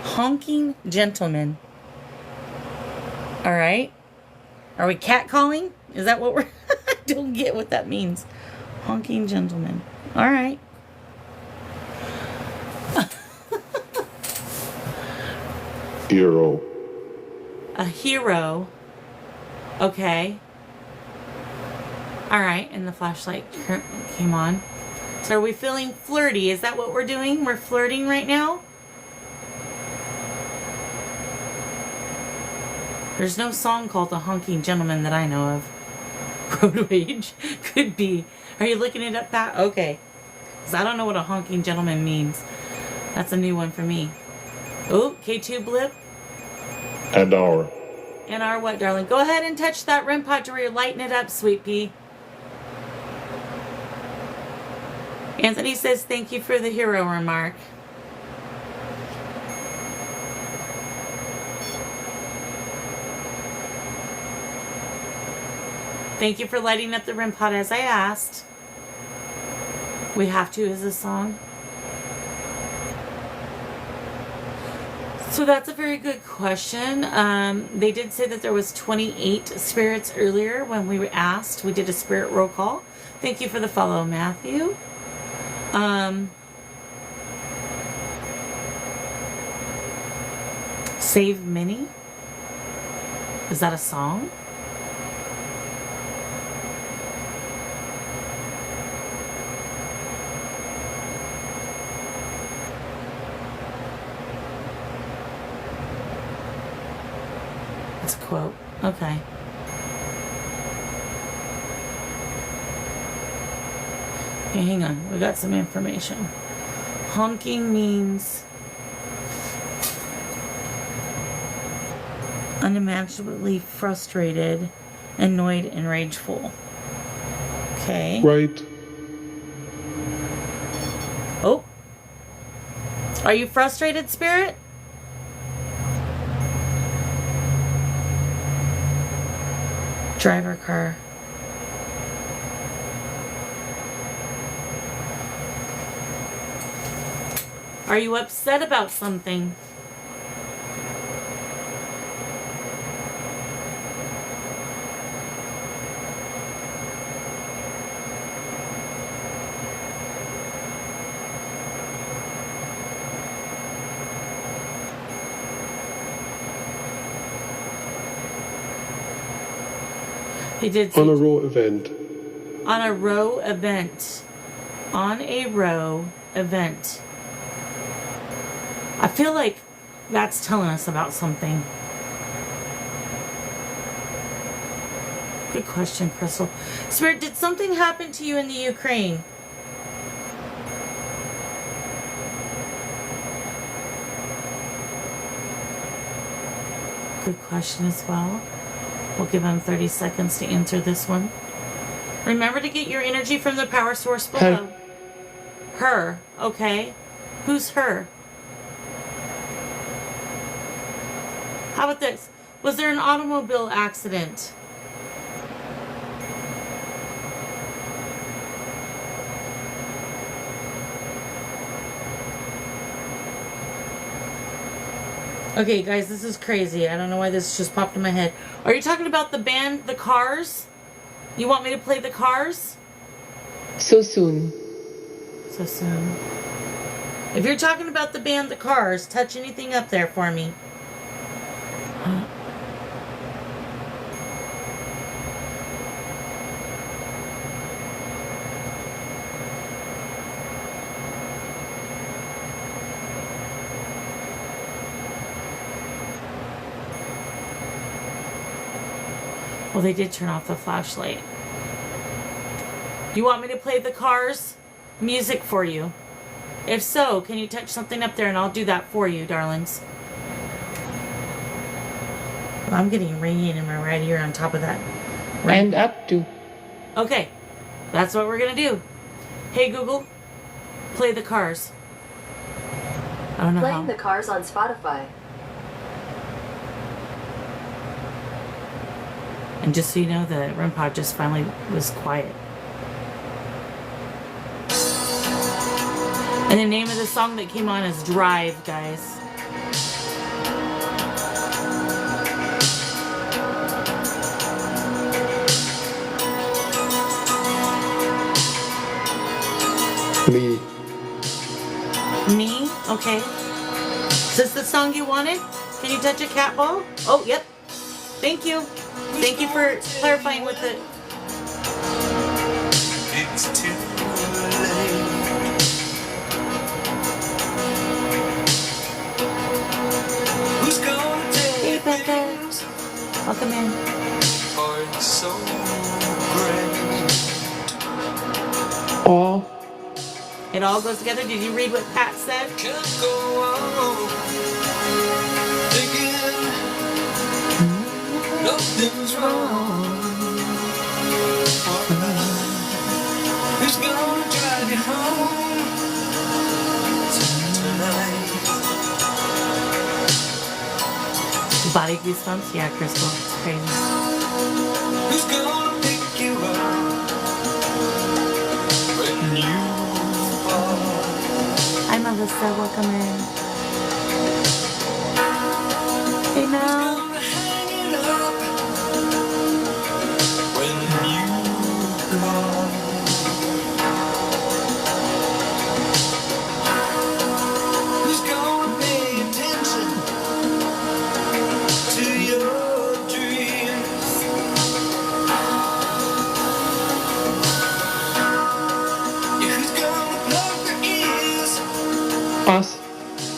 Honking gentleman. All right. Are we catcalling? Is that what we're... I don't get what that means. Honking gentleman. All right. Hero. A hero. Okay. All right. And the flashlight came on. So are we feeling flirty? Is that what we're doing? We're flirting right now? There's no song called The Honking Gentleman that I know of. Road Rage. Could be. Are you looking it up, Pat? Okay. Because I don't know what a honking gentleman means. That's a new one for me. Oh, K2 blip. And our. And our what, darling? Go ahead and touch that REM pod to where you're lighting it up, Sweet Pea. Anthony says thank you for the hero remark. Thank you for lighting up the REM pod as I asked. We have to is a song. So that's a very good question. They did say that there was 28 spirits earlier when we asked. We did a spirit roll call. Thank you for the follow, Matthew. Save Minnie? Is that a song? It's a quote. Okay. Okay, hang on. We got some information. Honking means unimaginably frustrated, annoyed, and rageful. Okay. Right. Oh. Are you frustrated, Spirit? Driver car. Are you upset about something? He did say On a row event. on a row event. On a row event. I feel like that's telling us about something. Good question, Crystal. Spirit, did something happen to you in the Ukraine? Good question as well. We'll give him 30 seconds to answer this one. Remember to get your energy from the power source below. Her. Okay. Who's her? How about this? Was there an automobile accident? Okay, guys, this is crazy. I don't know why this just popped in my head. Are you talking about the band, The Cars? You want me to play The Cars? So soon. So soon. If you're talking about the band, The Cars, touch anything up there for me. Well, they did turn off the flashlight. You want me to play The Cars music for you? If so, can you touch something up there and I'll do that for you, darlings. Well, I'm getting ringing in my right ear on top of that. And up to. Okay, that's what we're gonna do. Hey Google, play The Cars. I don't know Playing how. The Cars on Spotify. And just so you know, the REM pod just finally was quiet. And the name of the song that came on is Drive, guys. Me. Me? Okay. Is this the song you wanted? Can you touch a cat ball? Oh, yep. Thank you. Thank you for clarifying with it. It's too late. Who's gonna Hey, take Becca. Welcome in. are so great? Or It all goes together. Did you read what Pat said? Can't go on thinking nothing's wrong. Who's gonna drive you home tonight? Body goosebumps? Yeah, Crystal. It's crazy. Who's gonna pick you up when you fall? Hi, Melissa. Welcome in. Hey, Mel. Gonna hang it up when you call. Who's gonna pay attention to your dreams? Yeah, who's gonna plug their ears us.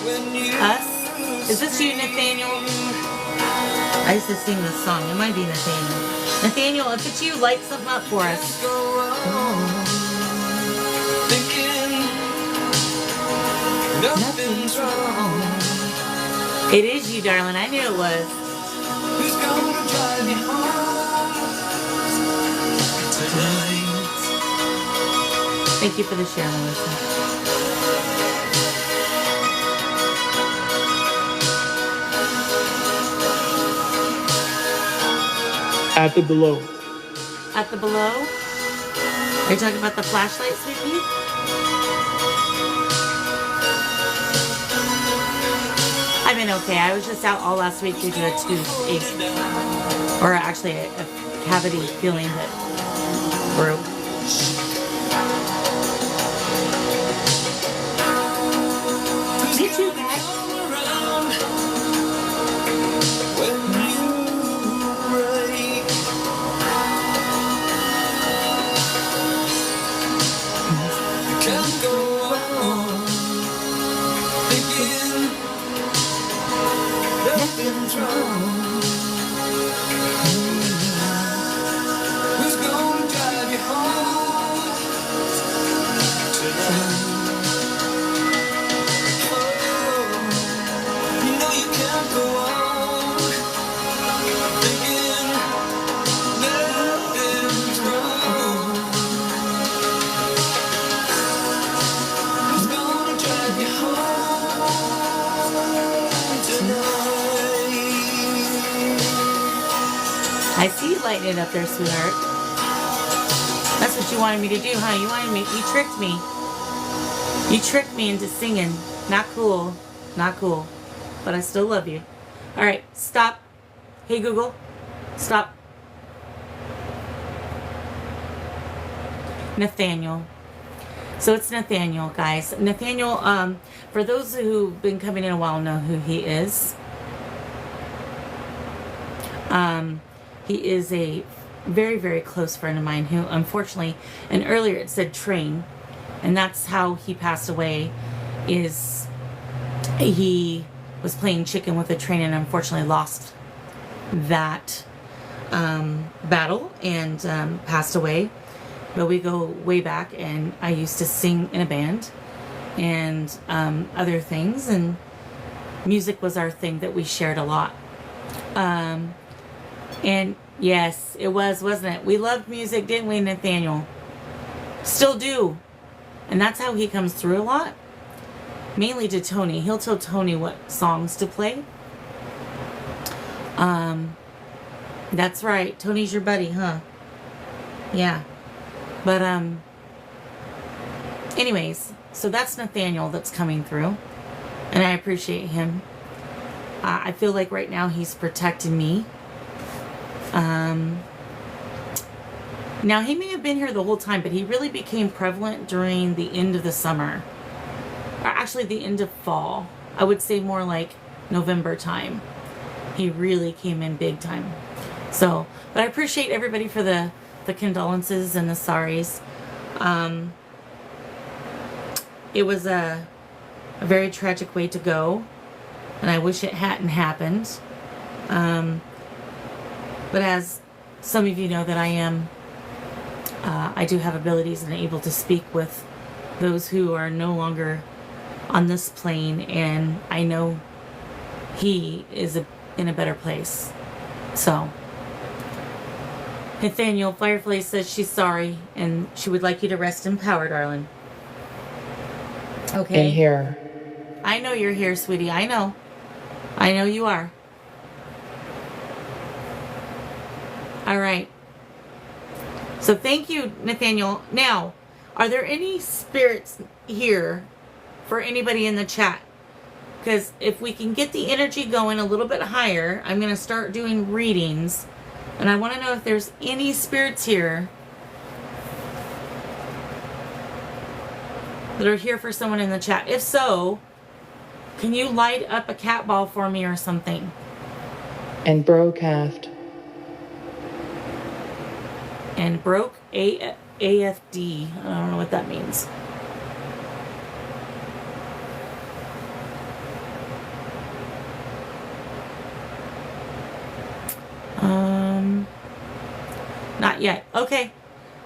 when you Us? Is this you, Nathaniel? I I used to sing this song. It might be Nathaniel. Nathaniel, if it's you, light something up for us. Thinking nothing's wrong. It is you, darling. I knew it was. Who's gonna drive me home tonight? Thank you for the share, Melissa. At the below. At the below? Are you talking about the flashlight, sweetie? I've been okay. I was just out all last week due to a toothache. Or actually a cavity feeling that broke. Me too, Pat. Nothing's wrong. Who's gonna drive you home tonight? Oh, you know you can't go on thinking nothing's wrong. Who's gonna drive you home tonight? I see you lighting it up there, sweetheart. That's what you wanted me to do, huh? You tricked me. You tricked me into singing. Not cool. Not cool. But I still love you. All right, stop. Hey, Google. Stop. Nathaniel. So it's Nathaniel, guys. Nathaniel, for those who've been coming in a while know who he is. He is a very, very close friend of mine who, unfortunately, and earlier it said train, and that's how he passed away, is he was playing chicken with a train and unfortunately lost that battle and passed away. But we go way back, and I used to sing in a band and other things, and music was our thing that we shared a lot. And yes, it was, wasn't it? We loved music, didn't we, Nathaniel? Still do. And that's how he comes through a lot. Mainly to Tony. He'll tell Tony what songs to play. That's right. Tony's your buddy, huh? Yeah. But, anyways, so that's Nathaniel that's coming through. And I appreciate him. I feel like right now he's protecting me. Now he may have been here the whole time, but he really became prevalent during the end of the summer, or actually the end of fall. I would say more like November time. He really came in big time. So, but I appreciate everybody for the condolences and the sorries. It was a very tragic way to go, and I wish it hadn't happened. But as some of you know that I do have abilities and able to speak with those who are no longer on this plane, and I know he is in a better place. So, Nathaniel, Firefly says she's sorry and she would like you to rest in power, darling. Okay. In here. I know you're here, sweetie. I know you are. All right. So thank you, Nathaniel. Now, are there any spirits here for anybody in the chat? Because if we can get the energy going a little bit higher, I'm going to start doing readings. And I want to know if there's any spirits here that are here for someone in the chat. If so, can you light up a cat ball for me or something? And broadcast. And broke AFD. I don't know what that means. yet. Okay.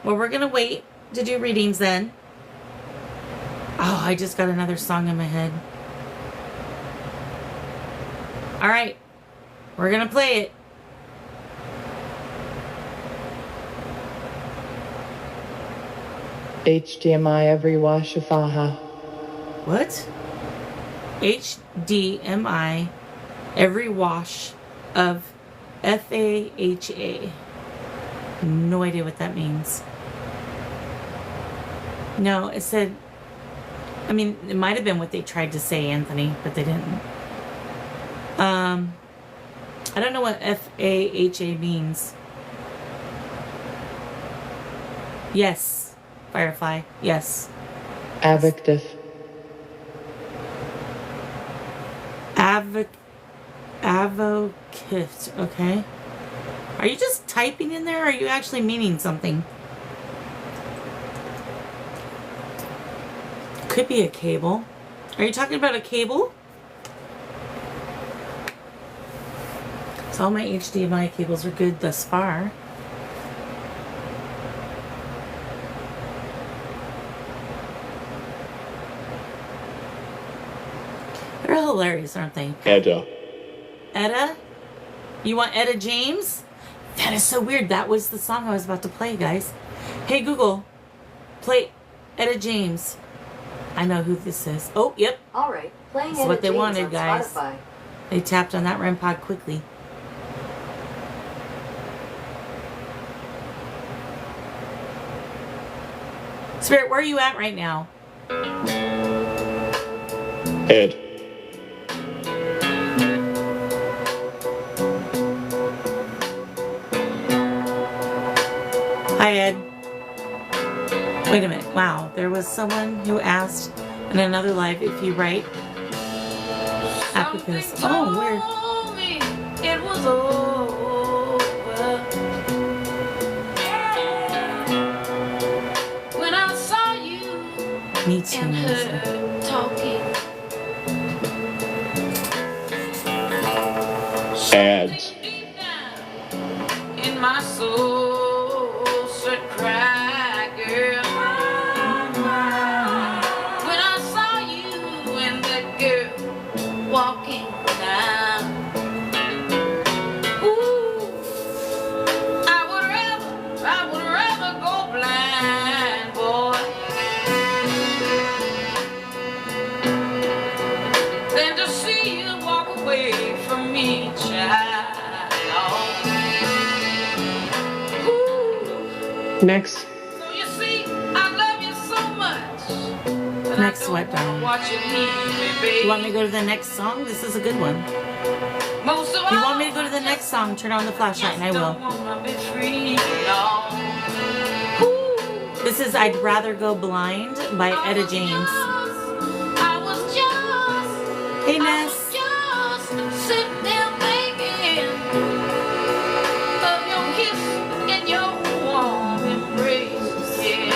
Well, we're going to wait to do readings then. Oh, I just got another song in my head. All right. We're going to play it. HDMI every wash of faha. What? HDMI every wash of FAHA. No idea what that means. No, it said, I mean, it might have been what they tried to say, Anthony, but they didn't. I don't know what FAHA means. Yes, Firefly, yes. Avictive. Avocate, okay. Are you just typing in there, or are you actually meaning something? Could be a cable. Are you talking about a cable? So all my HDMI cables are good thus far. They're hilarious, aren't they? Edda. Etta? You want Etta James? That is so weird. That was the song I was about to play, guys. Hey, Google, play Etta James. I know who this is. Oh, yep. All right, playing That's what they James wanted, on guys. Spotify. They tapped on that REM pod quickly. Spirit, where are you at right now? Ed. Hi, Ed. Wait a minute. Wow, there was someone who asked in another live if you write applicants. Oh, weird. It was over when I saw you Me too. and Melissa. her talking. Ads. Deep down in my soul, said cry, girl. When I saw you and that girl walking down, ooh, I would rather go blind, boy, than to see you walk away from me, child. Ooh. Next. So you see, I love you so much. But Next I don't what, wanna darling? watch you leave me, babe. You want me to go to the next song? This is a good one. Most of If you all, want me to go to the next song, turn on the flashlight and I don't will. wanna be free, y'all. Ooh. This is I'd Rather Go Blind by Etta James. I was just Hey, Ness. sitting there thinking of your kiss and your warm embrace, yeah.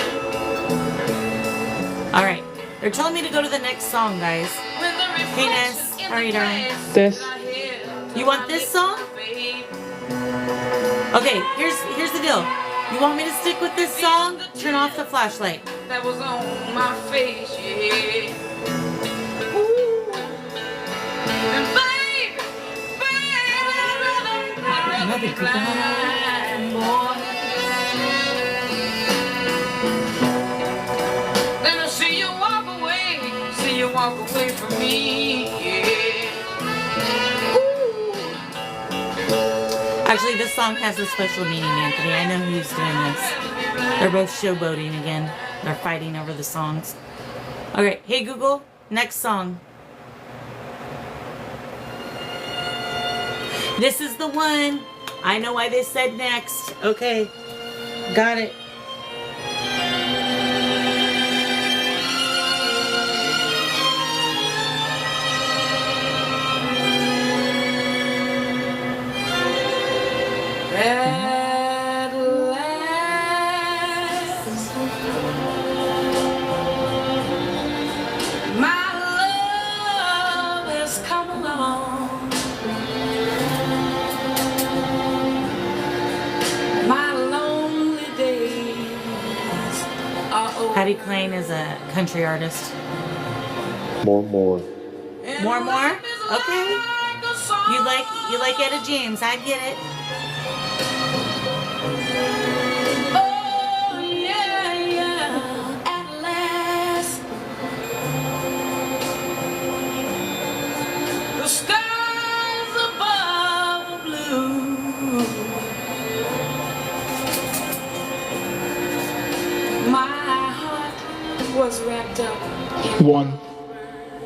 All right. They're telling me to go to the next song, guys. With the Hey, Ness. reflection in How are you the doing? glass This. that I held You want to this my song? lips, babe. Okay, here's the deal. You want me to stick with this song? Turn off the flashlight. That was on my face, yeah. Ooh. And baby, I'd rather be blind, boy, than to see you walk away from me, yeah. Ooh. Actually, this song has a special meaning, Anthony. I know who's doing this. They're both showboating again. They're fighting over the songs. Okay, hey Google, next song. This is the one. I know why they said next. Okay, got it. At last, my love has come along. My lonely Patty Klein is a country artist. More. More? Okay. You like Etta James, I get it. Oh, yeah, yeah, at last. The skies above are blue. My heart was wrapped up in One.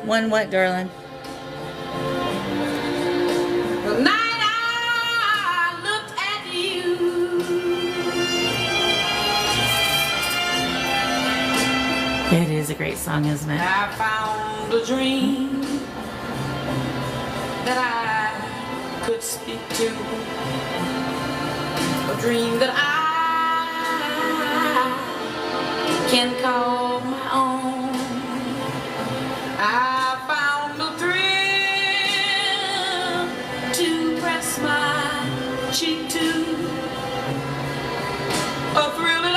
One what, darling? the night I looked at you. It is a great song, isn't it? I found a dream that I could speak to. A dream that I can call my own. I found a thrill to press my cheek to. A thrill that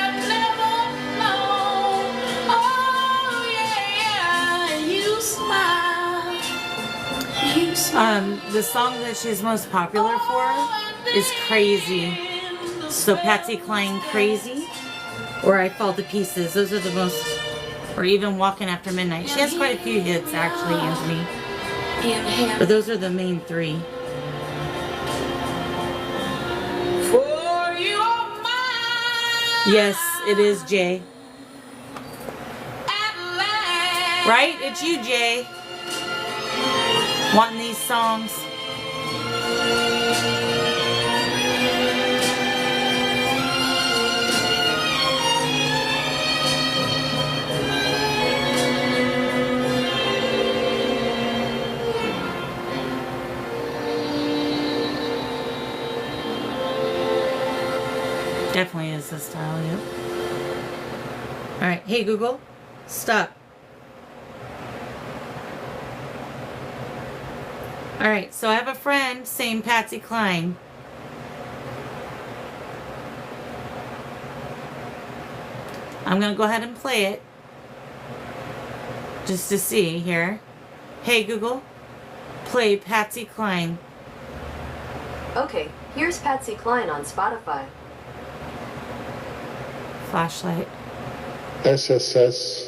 I've never known. Oh yeah, you smile. You smile. The song that she's most popular for is Crazy. So Patsy Cline, Crazy, or I Fall to Pieces. Those are the most, or even Walking After Midnight. She has quite a few hits, actually, Anthony. But those are the main three. For you are mine. Yes, it is Jay. At last. Right? It's you, Jay. Wanting these songs. Definitely is the style, yep. Alright, hey Google, stop. Alright, so I have a friend saying Patsy Cline. I'm gonna go ahead and play it. Just to see here. Hey Google, play Patsy Cline. Okay, here's Patsy Cline on Spotify. Flashlight. SSS.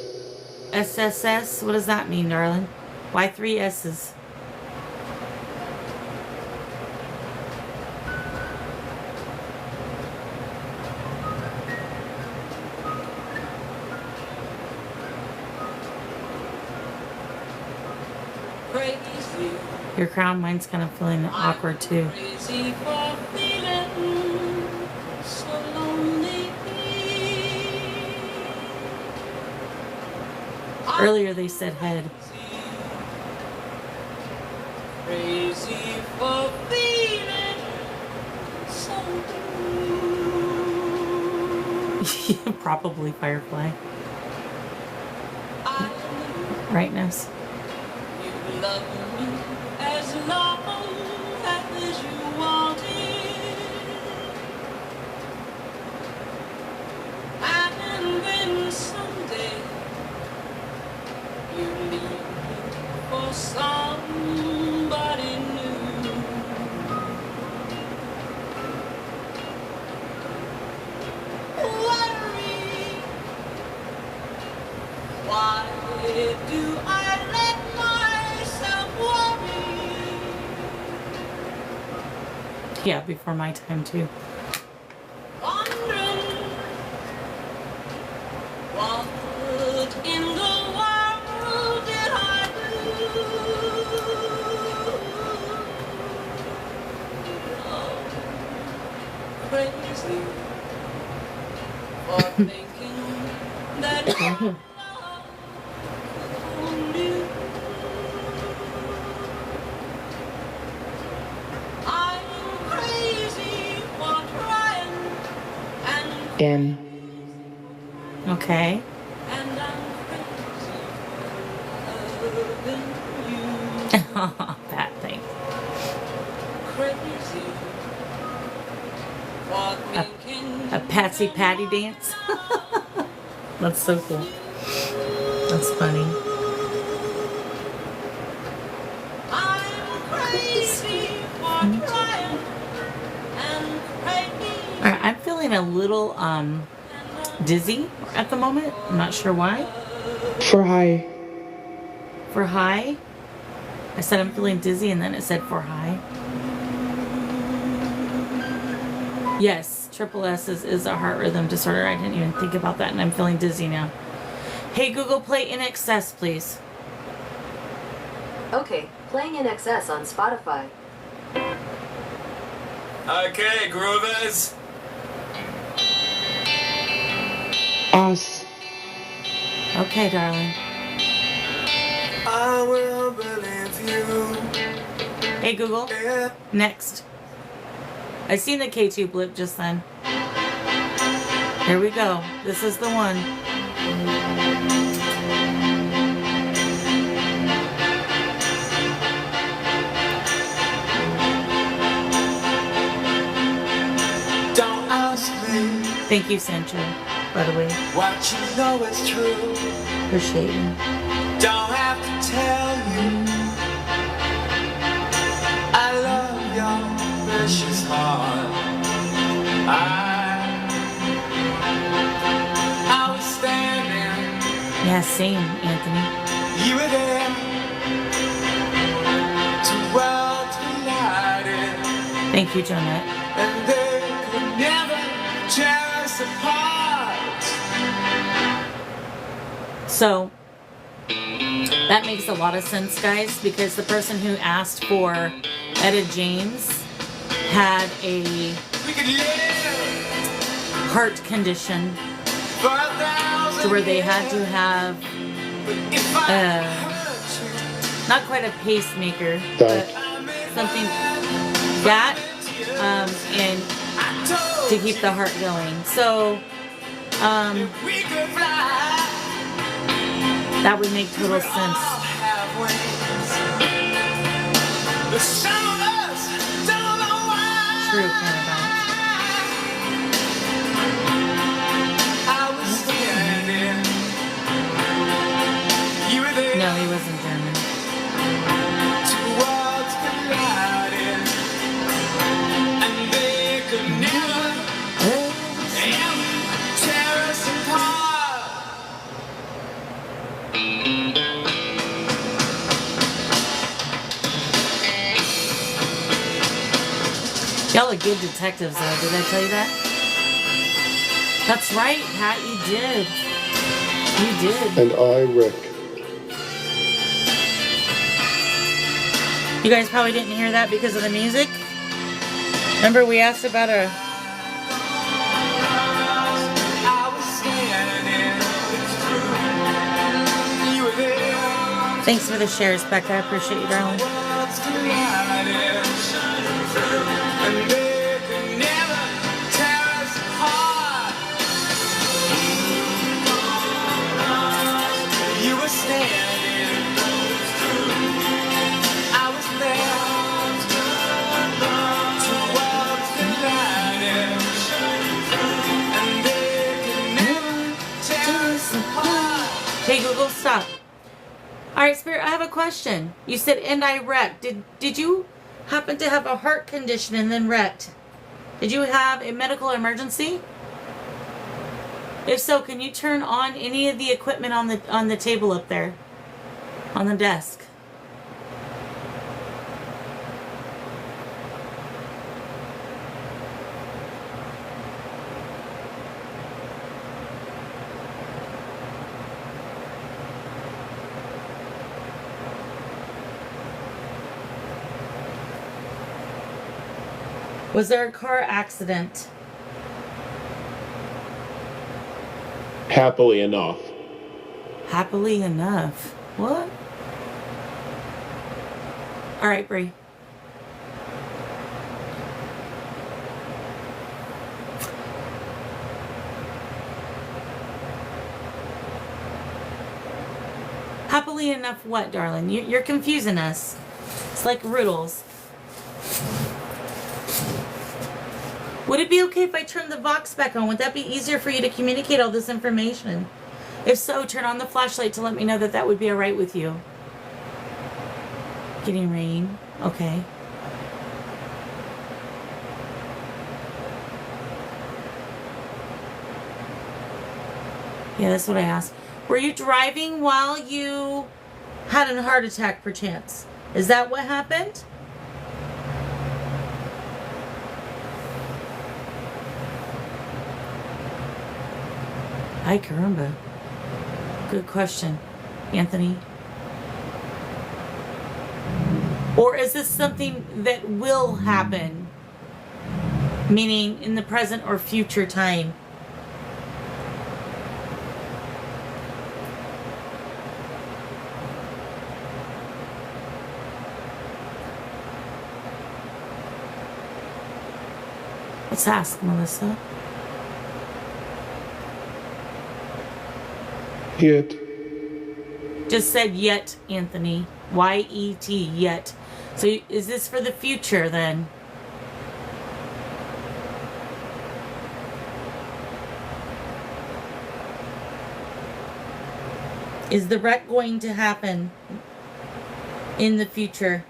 SSS? What does that mean, darling? Why 3 S's? Crazy, Your crown, mine's kind of feeling awkward too. crazy for feeling so lonely. Earlier they said head. Crazy for feeling so blue. Probably Firefly. I Rightness. knew you loved me as long as you wanted. And then someday you leave me for somebody new. Worry, why do I let myself worry? Yeah, before my time too. Wondering what in the world did I do? Oh, crazy for thinking that love could you. I'm crazy for trying and In. Okay. And I'm crazy loving you. That thing. Crazy A Patsy Patty dance. That's so cool. That's funny. Alright, I'm feeling a little dizzy at the moment. I'm not sure why. For high. For high, I said I'm feeling dizzy and then it said for high. Yes, triple S is a heart rhythm disorder. I didn't even think about that and I'm feeling dizzy now. Hey Google, play In Excess, please. Okay, playing in excess on Spotify. Okay, groovers. Us. Okay, darling. I will believe you. Hey Google, next. I seen the K2 blip just then. Here we go. This is the one. Don't ask me Thank you, Sancho, by the way. what you know is true. Appreciate you. Don't have to tell you. I love your precious heart. I was standing. Yeah, same, Anthony. You were there. Two worlds collided, Thank you, Jonette. and they could never tear us apart. So, that makes a lot of sense, guys, because the person who asked for Etta James had a We could live heart condition for 1,000 to where they had to have if I hurt you. not quite a pacemaker, That. but something that and I told to keep the heart going. So we could fly. that would make total All sense. have wings. But some of us don't know why. True, Canada. I was standing. You were there. No, he wasn't German. Two worlds collided, and they could never, ever tear us apart. Y'all are good detectives, though. Did I tell you that? That's right, Pat. You did. You did. And I, Rick. You guys probably didn't hear that because of the music. Remember, we asked about a. I was standing. You were there. Thanks for the shares, Becca. I appreciate you, darling. Worlds collided, and they could never tear us apart. You were standing. I was there. Two worlds collided, and they could never tear us apart. Hey, Google, stop. All right, Spirit, I have a question. You said, and I wrecked. Did you happen to have a heart condition and then wrecked? Did you have a medical emergency? If so, can you turn on any of the equipment on the table up there? On the desk? Was there a car accident? Happily enough. Happily enough. What? All right, Bree. Happily enough what, darling? You're confusing us. It's like riddles. Would it be okay if I turn the Vox back on? Would that be easier for you to communicate all this information? If so, turn on the flashlight to let me know that that would be all right with you. Getting rain. Okay. Yeah, that's what I asked. Were you driving while you had a heart attack, perchance? Is that what happened? Ay, caramba. Good question, Anthony. Or is this something that will happen? Meaning in the present or future time? Let's ask Melissa. Yet. Just said yet, Anthony. Y-E-T, yet. So is this for the future then? Is the wreck going to happen in the future?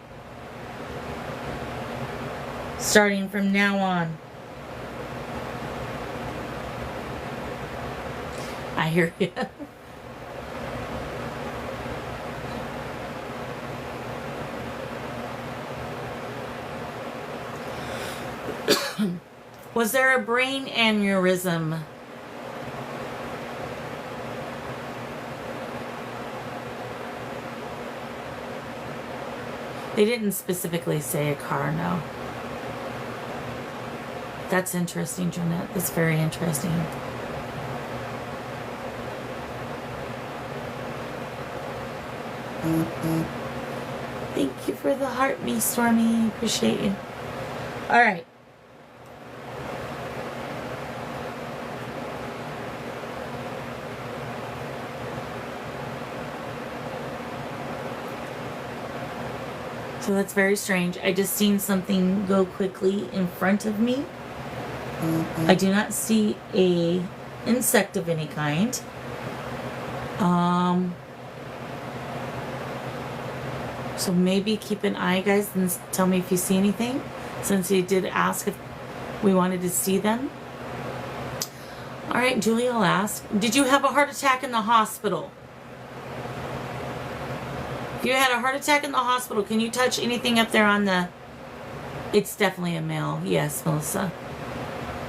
Starting from now on. I hear you. Was there a brain aneurysm? They didn't specifically say a car, no. That's interesting, Jeanette. That's very interesting. Thank you for the heart, me, Stormy. Appreciate you. All right. So that's very strange. I just seen something go quickly in front of me. I do not see a insect of any kind. So maybe keep an eye, guys, and tell me if you see anything, since you did ask if we wanted to see them. All right, Julie, I'll ask. Did you have a heart attack in the hospital? If you had a heart attack in the hospital, can you touch anything up there on the... It's definitely a male. Yes, Melissa.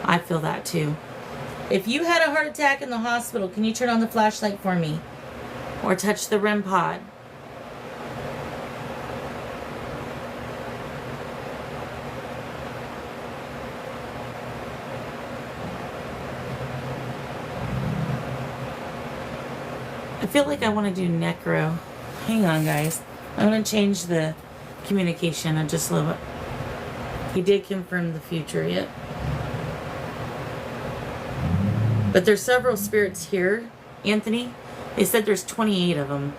I feel that too. If you had a heart attack in the hospital, can you turn on the flashlight for me? Or touch the REM pod? I feel like I want to do necro. Hang on, guys. I'm going to change the communication just a little bit. He did confirm the future yet. But there's several spirits here, Anthony. They said there's 28 of them.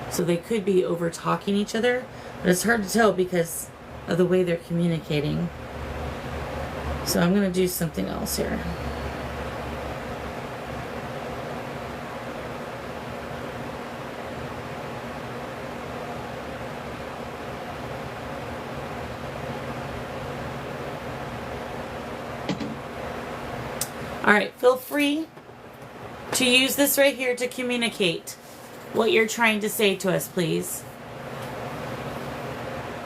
So they could be over talking each other. But it's hard to tell because of the way they're communicating. So I'm going to do something else here. All right, feel free to use this right here to communicate what you're trying to say to us, please.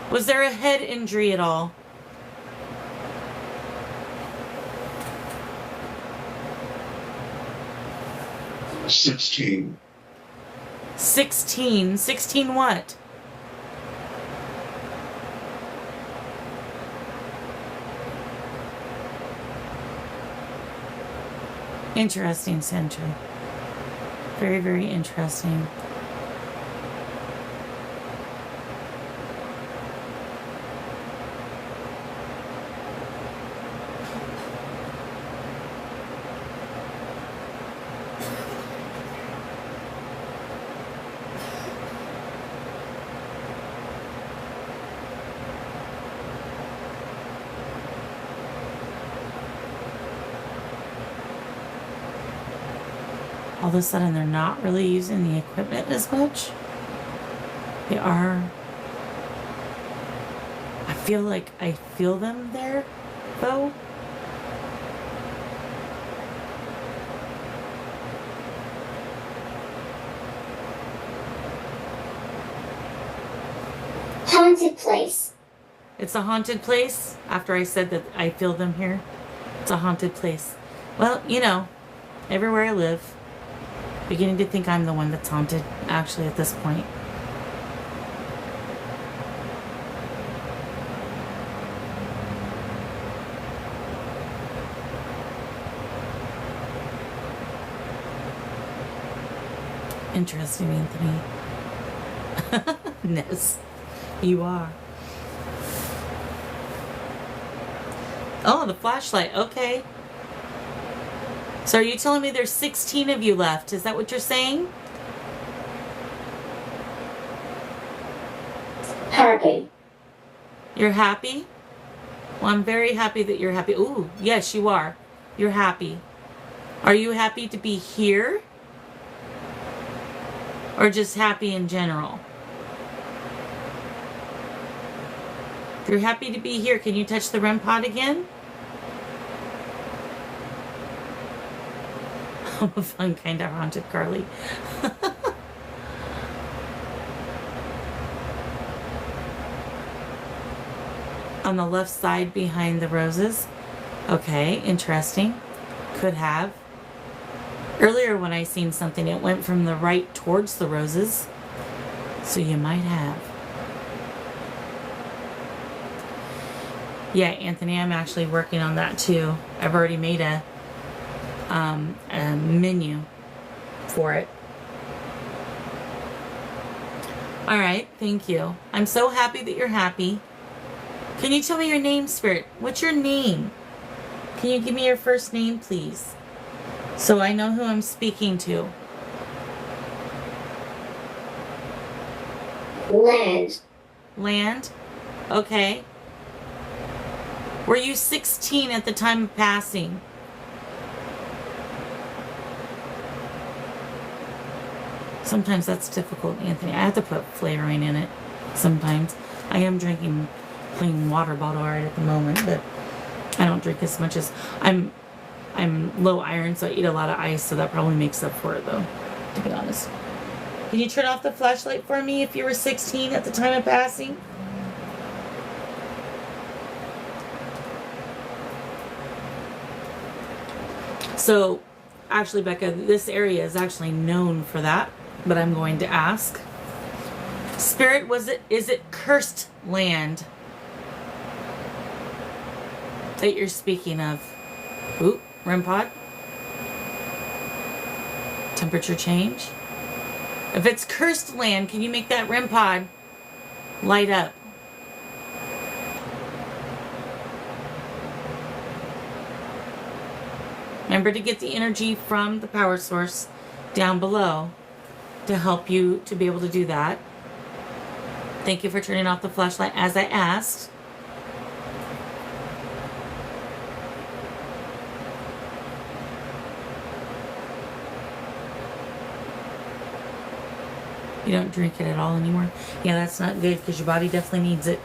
Was there a head injury at all? $16. 16. 16 what? Interesting, Sentry. Very, very interesting. all of a sudden they're not really using the equipment as much. They are. I feel like I feel them there, though. Haunted place. It's a haunted place. After I said that I feel them here, it's a haunted place. Well, you know, everywhere I live, beginning to think I'm the one that's haunted, actually, at this point. Interesting, Anthony. Yes, you are. Oh, the flashlight. Okay. So are you telling me there's 16 of you left? Is that what you're saying? Happy. You're happy? Well, I'm very happy that you're happy. Ooh, yes, you are. You're happy. Are you happy to be here? Or just happy in general? If you're happy to be here, can you touch the REM pod again? I'm a fun kind of haunted, Carly. On the left side behind the roses. Okay, interesting. Could have. Earlier when I seen something, it went from the right towards the roses. So you might have. Yeah, Anthony, I'm actually working on that too. I've already made a menu for it. All right, thank you. I'm so happy that you're happy. Can you tell me your name, Spirit? What's your name? Can you give me your first name, please? So I know who I'm speaking to. Land. Land? Okay. Were you 16 at the time of passing? Sometimes that's difficult, Anthony. I have to put flavoring in it sometimes. I am drinking plain water bottle right at the moment, but I don't drink as much as I'm low iron, so I eat a lot of ice, so that probably makes up for it, though, to be honest. Can you turn off the flashlight for me if you were 16 at the time of passing? So, actually, Becca, this area is actually known for that, but I'm going to ask. Spirit, is it cursed land that you're speaking of? Ooh, REM pod. Temperature change. If it's cursed land, can you make that REM pod light up? Remember to get the energy from the power source down below to help you to be able to do that. Thank you for turning off the flashlight as I asked. You don't drink it at all anymore? Yeah, that's not good because your body definitely needs it.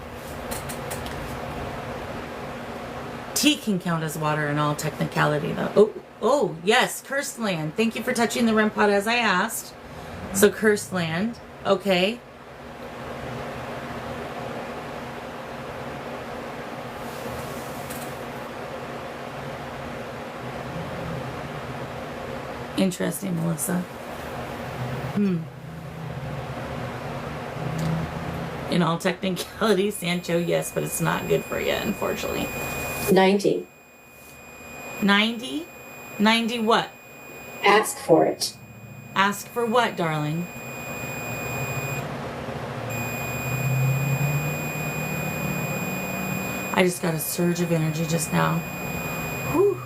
Tea can count as water in all technicality, though. Oh, yes, cursed land. Thank you for touching the REM pod as I asked. So, cursed land. Okay. Interesting, Melissa. In all technicality, Sancho, yes, but it's not good for you, unfortunately. 90. 90? 90 what? Ask for it. Ask for what, darling? I just got a surge of energy just now. Whew.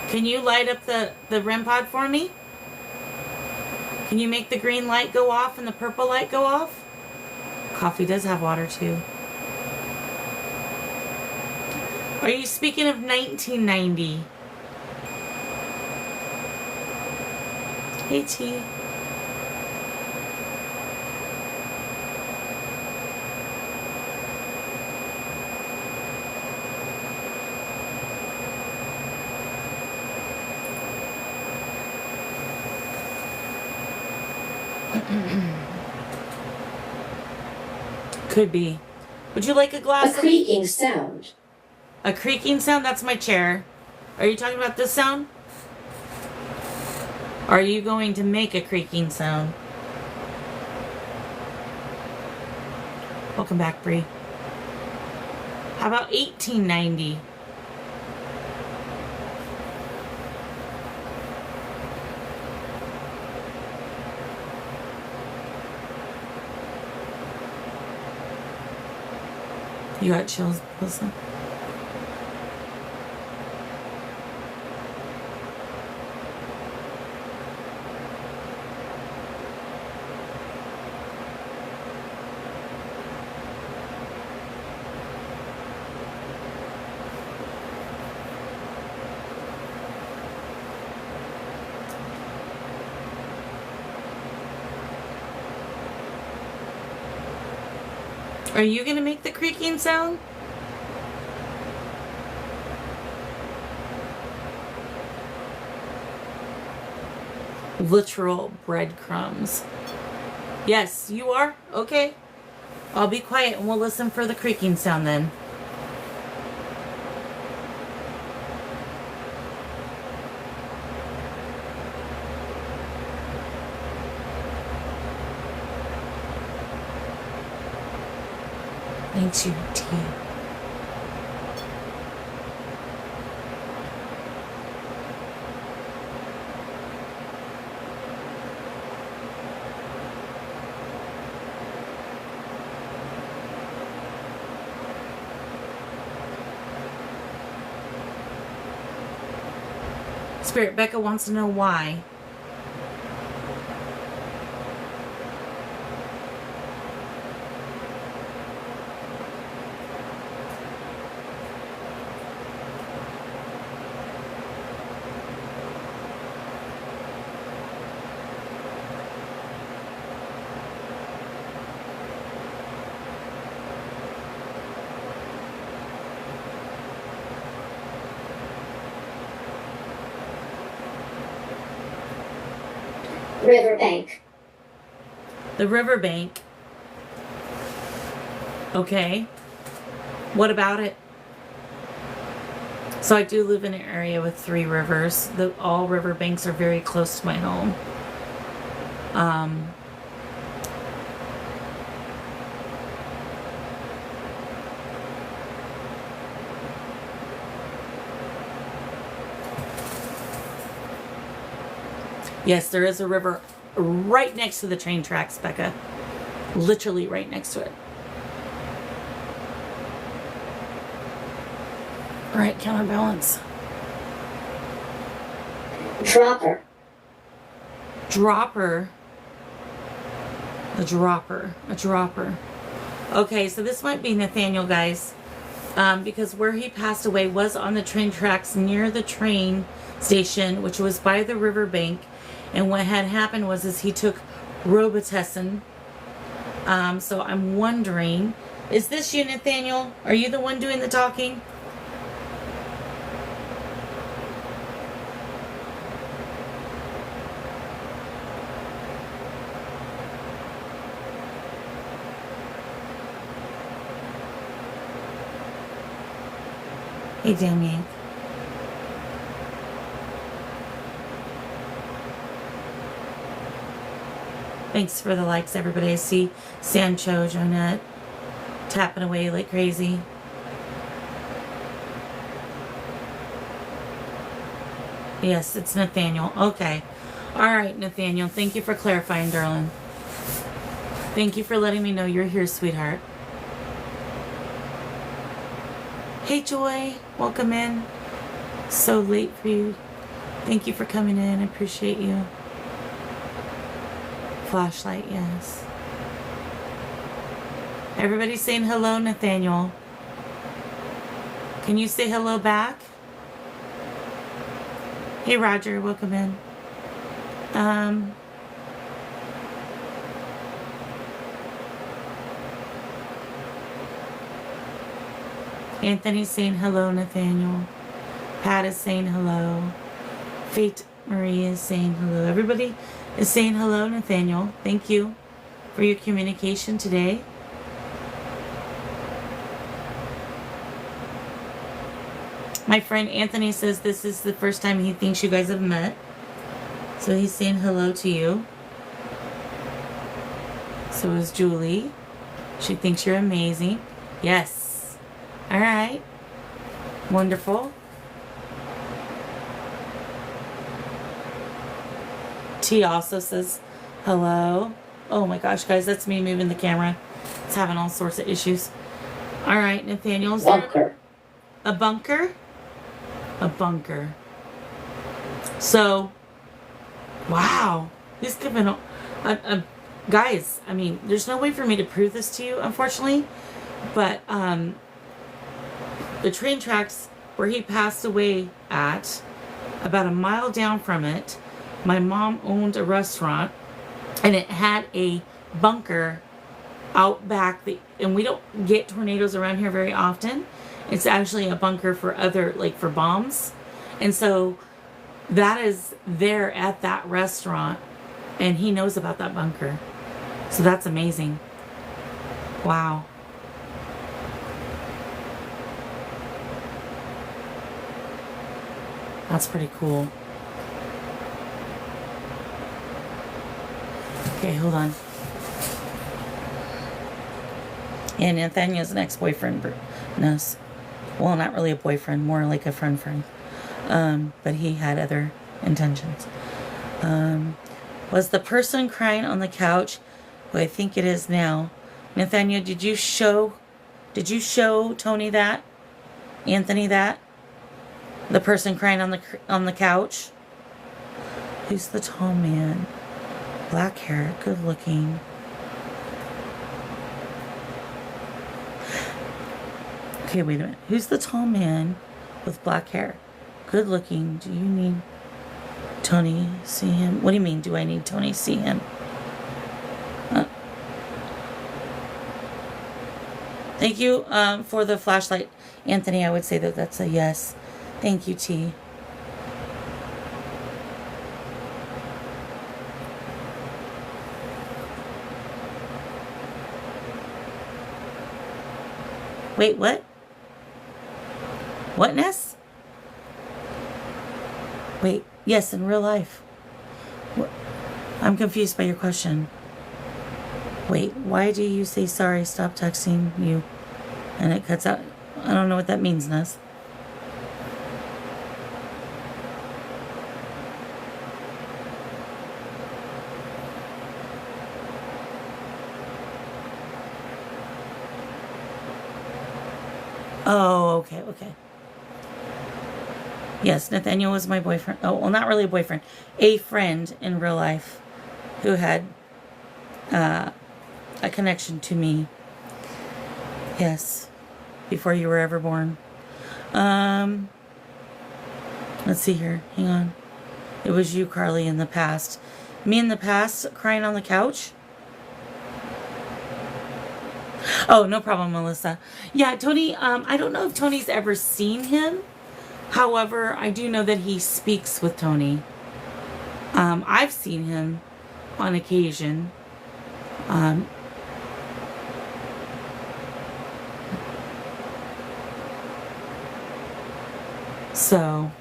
Can you light up the REM pod for me? Can you make the green light go off and the purple light go off? Coffee does have water too. Are you speaking of 1990? Hey, T. Could be. Would you like a A glass of... creaking sound. A creaking sound? That's my chair. Are you talking about this sound? Are you going to make a creaking sound? Welcome back, Bree. How about 1890? You got chills, listen. Are you gonna make the creaking sound? Literal breadcrumbs. Yes, you are? Okay. I'll be quiet and we'll listen for the creaking sound then. Thanks, you tea. Spirit Becca wants to know why. Riverbank. The riverbank. Okay. What about it? So I do live in an area with 3 rivers. All riverbanks are very close to my home. Yes, there is a river right next to the train tracks, Becca. Literally right next to it. All right, counterbalance. Dropper. Dropper. A dropper. A dropper. Okay, so this might be Nathaniel, guys. Because where he passed away was on the train tracks near the train station, which was by the riverbank. And what had happened was he took Robitussin. So I'm wondering, is this you, Nathaniel? Are you the one doing the talking? Hey, Damien. Thanks for the likes, everybody. I see Sancho, Jonette, tapping away like crazy. Yes, it's Nathaniel. Okay. All right, Nathaniel. Thank you for clarifying, darling. Thank you for letting me know you're here, sweetheart. Hey, Joy. Welcome in. So late for you. Thank you for coming in. I appreciate you. Flashlight, yes. Everybody saying hello, Nathaniel. Can you say hello back? Hey, Roger, welcome in. Anthony's saying hello, Nathaniel. Pat is saying hello. Fate Marie is saying hello. Everybody is saying hello, Nathaniel. Thank you for your communication today. My friend Anthony says this is the first time he thinks you guys have met. So he's saying hello to you. So is Julie. She thinks you're amazing. Yes. All right. Wonderful. T also says hello. Oh my gosh, guys, that's me moving the camera. It's having all sorts of issues. All right, Nathaniel. Bunker. A bunker? A bunker. So, wow. He's given a guys, I mean, there's no way for me to prove this to you, unfortunately. But the train tracks where he passed away at, about a mile down from it, my mom owned a restaurant, and it had a bunker out back. And we don't get tornadoes around here very often. It's actually a bunker for other, like for bombs. And so that is there at that restaurant, and he knows about that bunker. So that's amazing. Wow. That's pretty cool. Okay, hold on. And Nathaniel's an ex-boyfriend. Well, not really a boyfriend, more like a friend. But he had other intentions. Was the person crying on the couch who I think it is now? Nathaniel, did you show Tony that? Anthony that? The person crying on the couch? Who's the tall man? Black hair, good looking. Okay, wait a minute. Who's the tall man with black hair? Good looking. Do you need Tony see him? What do you mean, do I need Tony see him? Thank you for the flashlight, Anthony. I would say that that's a yes. Thank you, T. Wait, what? What, Ness? Wait, yes, in real life. What? I'm confused by your question. Wait, why do you say sorry, stop texting you? And it cuts out. I don't know what that means, Ness. Oh, okay. Yes, Nathaniel was my boyfriend. Oh, well, not really a boyfriend. A friend in real life who had a connection to me. Yes, before you were ever born. Let's see here. Hang on. It was you, Carly, in the past. Me in the past, crying on the couch? Oh, no problem, Melissa. Yeah, Tony, I don't know if Tony's ever seen him. However, I do know that he speaks with Tony. I've seen him on occasion. So...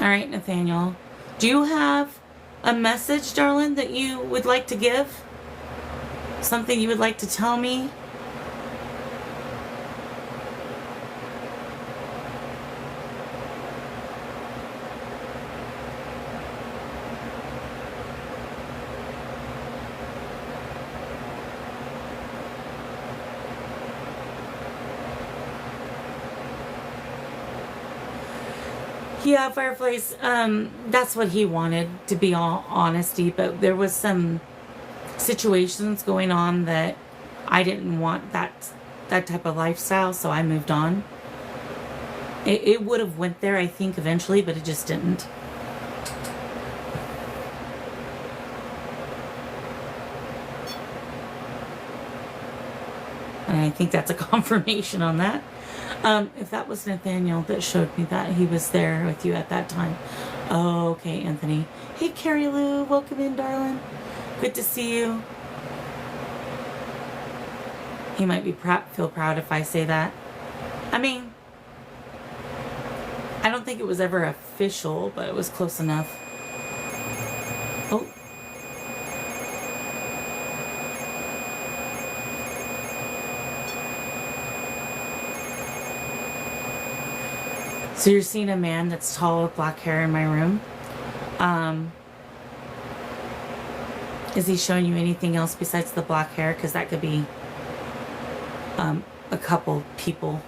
All right, Nathaniel. Do you have a message, darling, that you would like to give? Something you would like to tell me? Yeah, Fireflies, that's what he wanted, to be all honesty, but there was some situations going on that I didn't want that type of lifestyle, so I moved on. It would have went there, I think, eventually, but it just didn't. And I think that's a confirmation on that. If that was Nathaniel that showed me that, he was there with you at that time. Oh, okay, Anthony. Hey, Carrie Lou, welcome in, darling. Good to see you. He might be feel proud if I say that. I mean, I don't think it was ever official, but it was close enough. Oh. So you're seeing a man that's tall with black hair in my room. Is he showing you anything else besides the black hair? Because that could be a couple people.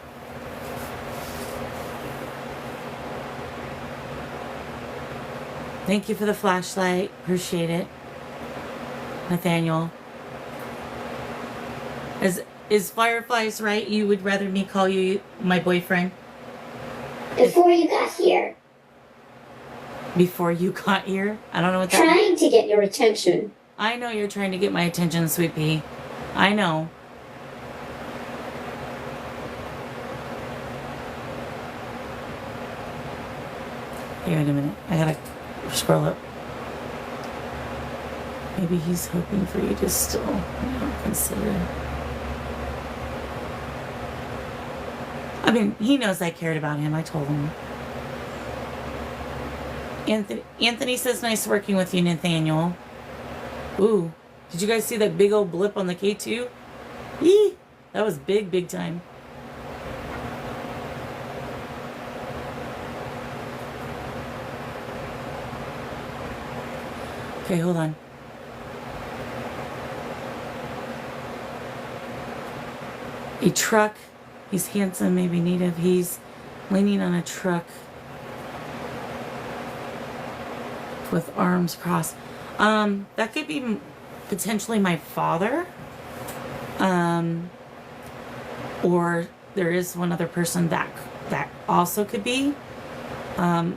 Thank you for the flashlight. Appreciate it. Nathaniel. Is Fireflies right? You would rather me call you my boyfriend? Before you got here. Before you got here? I don't know what that means. Trying to get your attention. I know you're trying to get my attention, Sweet Pea. I know. Hey, wait a minute. I gotta scroll up. Maybe he's hoping for you to still consider. I mean, he knows I cared about him. I told him. Anthony says, nice working with you, Nathaniel. Ooh, did you guys see that big old blip on the K2? Yee! That was big, big time. Okay, hold on. A truck. He's handsome, maybe native. He's leaning on a truck with arms crossed. That could be potentially my father. Or there is one other person that also could be. I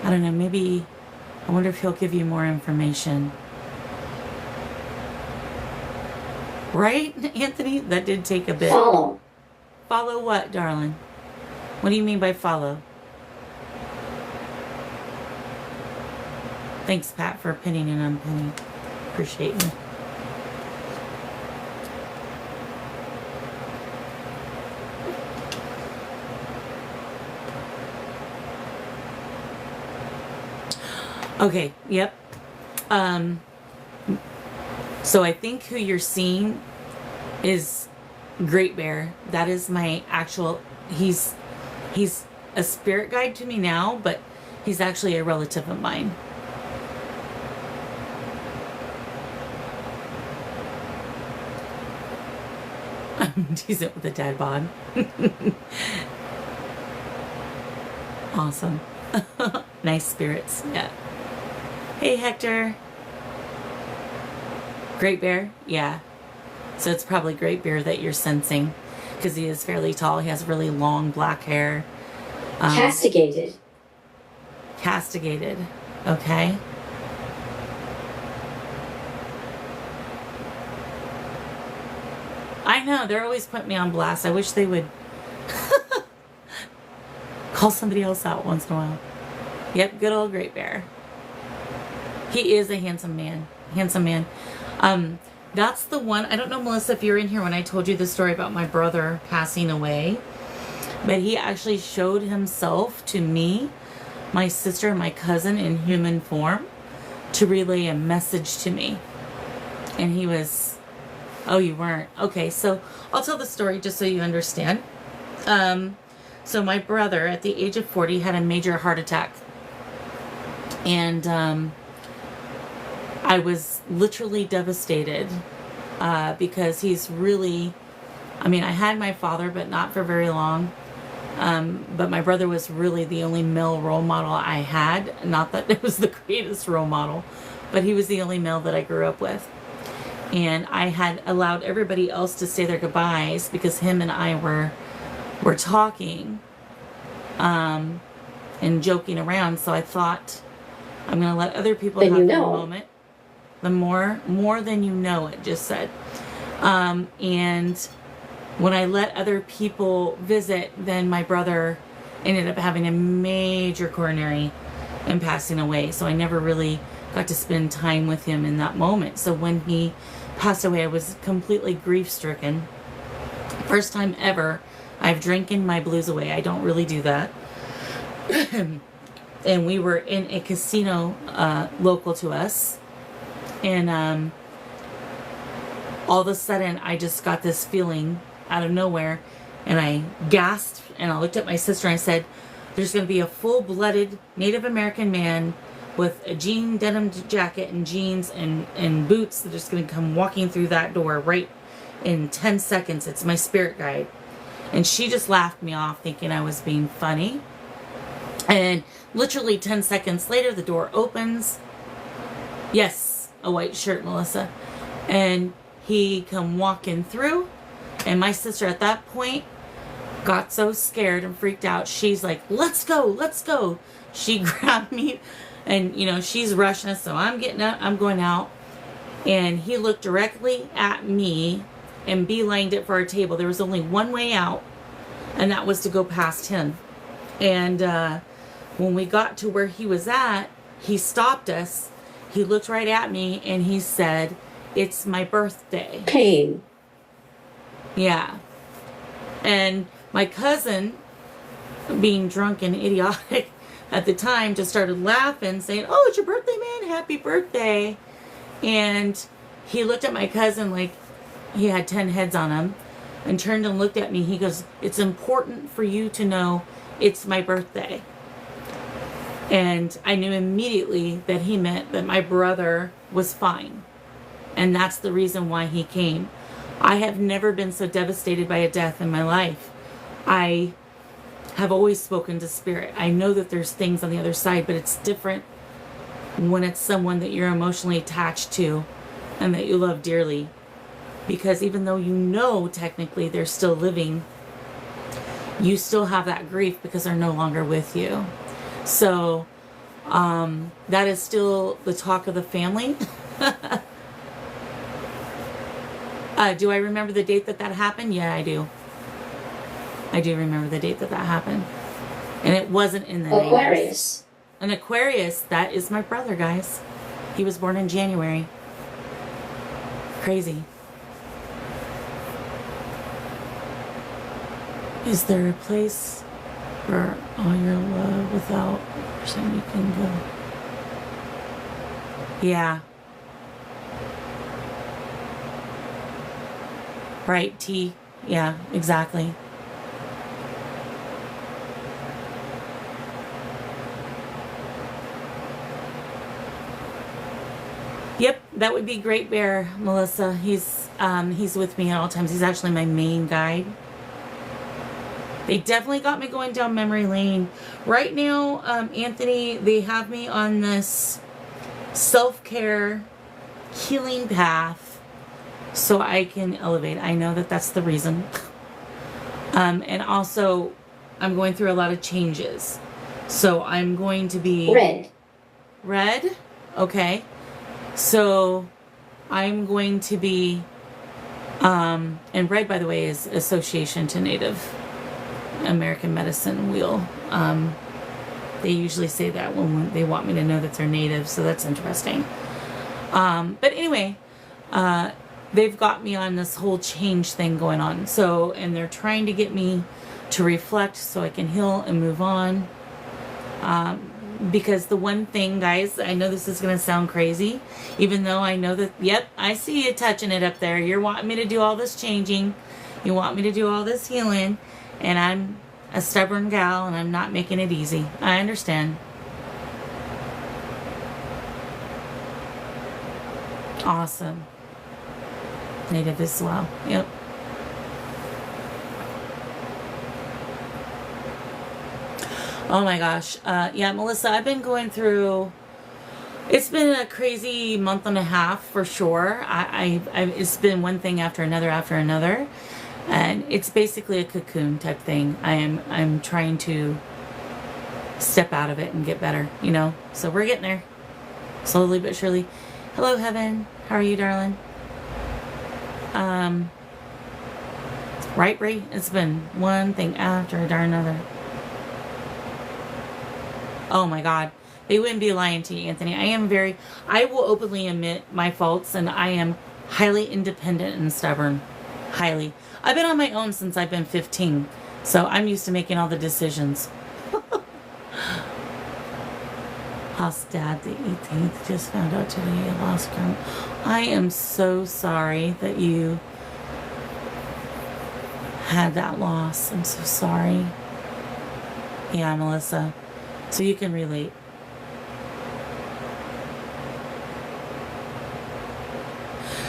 don't know, maybe, I wonder if he'll give you more information. Right, Anthony? That did take a bit. Follow. Follow what, darling? What do you mean by follow? Thanks, Pat, for pinning and unpinning. Appreciate you. Okay, yep. So I think who you're seeing is Great Bear. That is my actual, he's a spirit guide to me now, but he's actually a relative of mine. I'm decent with a dad bod. Awesome. Nice spirits, yeah. Hey, Hector. Great Bear? Yeah. So it's probably Great Bear that you're sensing, because he is fairly tall. He has really long black hair. Castigated. Castigated. Okay. I know, they're always putting me on blast. I wish they would call somebody else out once in a while. Yep, good old Great Bear. He is a handsome man. Handsome man. That's the one. I don't know, Melissa, if you're in here when I told you the story about my brother passing away. But he actually showed himself to me, my sister, and my cousin in human form to relay a message to me. And he was... Oh, you weren't. Okay, so I'll tell the story just so you understand. So my brother, at the age of 40, had a major heart attack. And I was literally devastated because he's really... I mean, I had my father, but not for very long. But my brother was really the only male role model I had. Not that it was the greatest role model, but he was the only male that I grew up with. And I had allowed everybody else to say their goodbyes because him and I were talking. and joking around. So I thought I'm going to let other people Then have you their know. moment. The more than you know, it just said. And when I let other people visit, then my brother ended up having a major coronary and passing away. So I never really got to spend time with him in that moment. So when he passed away, I was completely grief-stricken. First time ever I've drinking my blues away. I don't really do that. And we were in a casino local to us. And all of a sudden, I just got this feeling out of nowhere. And I gasped, and I looked at my sister and I said, there's going to be a full-blooded Native American man with a jean denim jacket and jeans and boots that are just going to come walking through that door right in 10 seconds. It's my spirit guide. And she just laughed me off, thinking I was being funny. And literally 10 seconds later, the door opens. Yes, a white shirt, Melissa. And he come walking through. And my sister at that point got so scared and freaked out. She's like, let's go, let's go. She grabbed me and, you know, she's rushing us. So I'm getting up, I'm going out. And he looked directly at me and beelined it for our table. There was only one way out, and that was to go past him. And when we got to where he was at, he stopped us. He looked right at me and he said, it's my birthday. Pain. Yeah. And my cousin, being drunk and idiotic at the time, just started laughing, saying, oh, it's your birthday, man. Happy birthday. And he looked at my cousin like he had 10 heads on him and turned and looked at me. He goes, it's important for you to know it's my birthday. And I knew immediately that he meant that my brother was fine. And that's the reason why he came. I have never been so devastated by a death in my life. I have always spoken to spirit. I know that there's things on the other side, but it's different when it's someone that you're emotionally attached to and that you love dearly. Because even though you know technically they're still living, you still have that grief because they're no longer with you. So that is still the talk of the family. Do I remember the date that happened? Yeah, I do. I do remember the date that happened. And it wasn't in the Aquarius. An Aquarius, that is my brother, guys. He was born in January. Crazy. Is there a place for all your love without a person you can go? Yeah. Right, T. Yeah, exactly. Yep, that would be Great Bear, Melissa. He's with me at all times. He's actually my main guide. They definitely got me going down memory lane. Right now, Anthony, they have me on this self-care healing path so I can elevate. I know that that's the reason. And also, I'm going through a lot of changes. So I'm going to be... Red. Red? Okay. So I'm going to be... and red, by the way, is Association to Native American Medicine Wheel. They usually say that when they want me to know that they're native, so that's interesting. But anyway, they've got me on this whole change thing going on. So, and they're trying to get me to reflect so I can heal and move on. Because the one thing, guys, I know this is going to sound crazy, even though I know that, yep, I see you touching it up there. You're wanting me to do all this changing. You want me to do all this healing. And I'm a stubborn gal and I'm not making it easy. I understand. Awesome. Native as well. Yep. Oh my gosh. Yeah, Melissa, I've been going through... It's been a crazy month and a half for sure. It's been one thing after another. And it's basically a cocoon type thing. I'm trying to step out of it and get better, you know? So we're getting there. Slowly but surely. Hello, Heaven. How are you, darling? Right, Brie? It's been one thing after another. Oh my God. They wouldn't be lying to you, Anthony. I will openly admit my faults, and I am highly independent and stubborn. Highly. I've been on my own since I've been 15, so I'm used to making all the decisions. Lost Dad the 18th. Just found out today I lost Grandma. I am so sorry that you had that loss. I'm so sorry. Yeah, Melissa. So you can relate.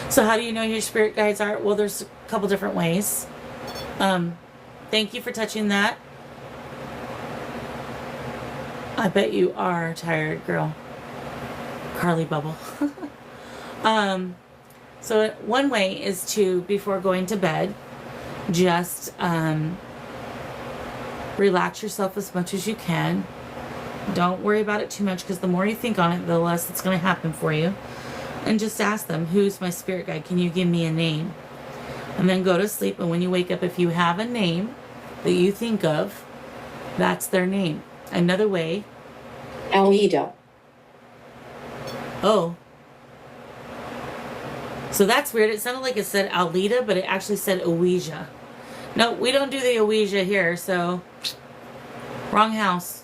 So how do you know who your spirit guides are? Well, there's a couple different ways. Thank you for touching that. I bet you are tired, girl. Carly Bubble. So one way is to, before going to bed, just relax yourself as much as you can. Don't worry about it too much, because the more you think on it, the less it's going to happen for you. And just ask them, who's my spirit guide? Can you give me a name? And then go to sleep, and when you wake up, if you have a name that you think of, that's their name. Another way. Alida. Oh. So that's weird. It sounded like it said Alida, but it actually said Ouija. No, we don't do the Ouija here, so wrong house.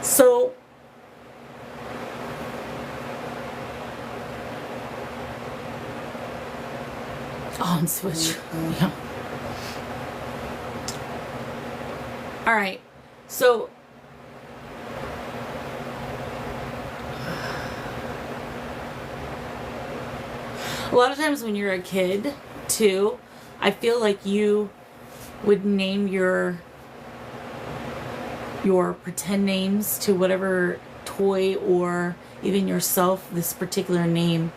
So on switch. Yeah. All right. So a lot of times when you're a kid too, I feel like you would name your pretend names to whatever toy or even yourself this particular name.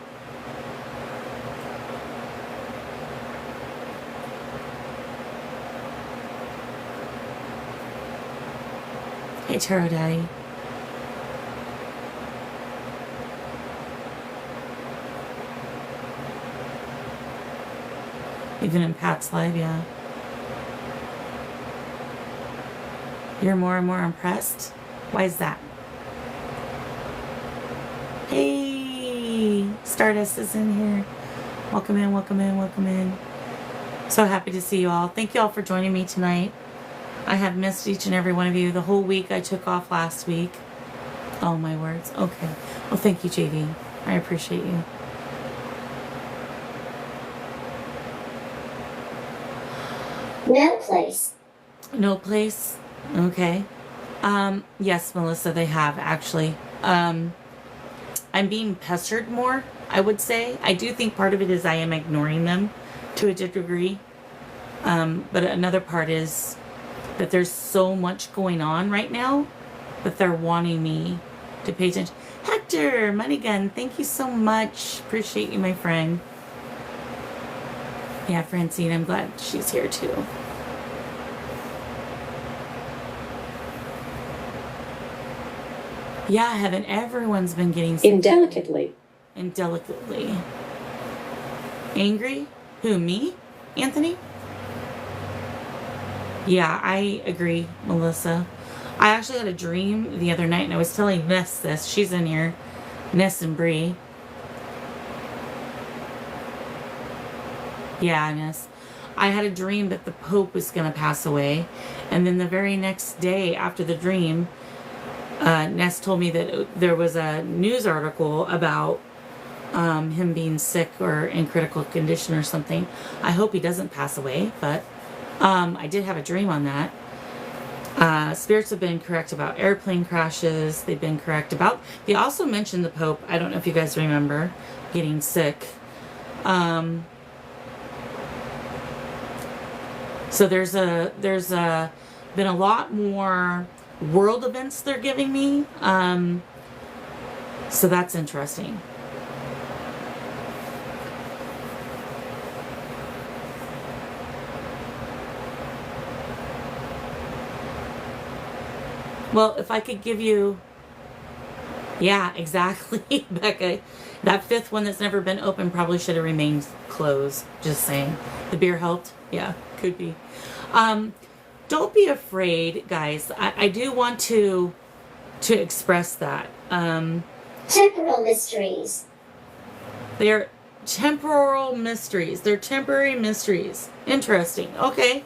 Hey, Tarot Daddy. Even in Pat's live, yeah. You're more and more impressed? Why is that? Hey, Stardust is in here. Welcome in, welcome in, welcome in. So happy to see you all. Thank you all for joining me tonight. I have missed each and every one of you. The whole week I took off last week. Oh, my words. Okay. Well, thank you, JV. I appreciate you. No place. No place? Okay. Yes, Melissa, they have, actually. I'm being pestered more, I would say. I do think part of it is I am ignoring them to a degree. But another part is that there's so much going on right now that they're wanting me to pay attention. Hector, Money Gun, thank you so much. Appreciate you, my friend. Yeah, Francine, I'm glad she's here too. Yeah, I haven't. Everyone's been getting sick. Indelicately. Indelicately. Angry? Who, me? Anthony? Yeah, I agree, Melissa. I actually had a dream the other night, and I was telling Ness this. She's in here. Ness and Bree. Yeah, Ness. I had a dream that the Pope was going to pass away. And then the very next day after the dream, Ness told me that there was a news article about him being sick or in critical condition or something. I hope he doesn't pass away, but I did have a dream on that. Spirits have been correct about airplane crashes. They've been correct about... They also mentioned the Pope. I don't know if you guys remember getting sick. So there's been a lot more world events they're giving me. So that's interesting. Well, if I could give you, yeah, exactly, Becca. That fifth one that's never been open probably should have remained closed. Just saying. The beer helped. Yeah, could be. Don't be afraid, guys. I do want to express that. Temporal mysteries. They're temporal mysteries. They're temporary mysteries. Interesting. Okay.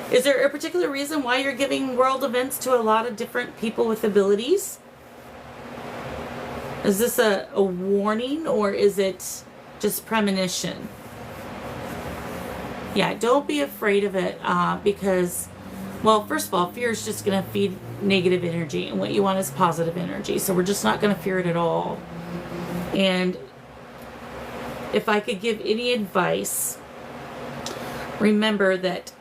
Is there a particular reason why you're giving world events to a lot of different people with abilities? Is this a warning, or is it just premonition? Yeah, don't be afraid of it, because, well, first of all, fear is just going to feed negative energy, and what you want is positive energy. So we're just not going to fear it at all. And if I could give any advice, remember that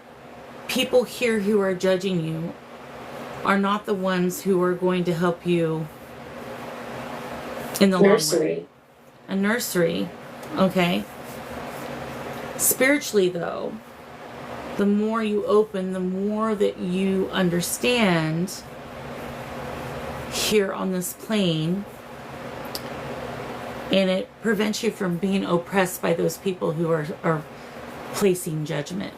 people here who are judging you are not the ones who are going to help you in the Nursery. long run. A nursery, okay. Spiritually, though, the more you open, the more that you understand here on this plane, and it prevents you from being oppressed by those people who are placing judgment.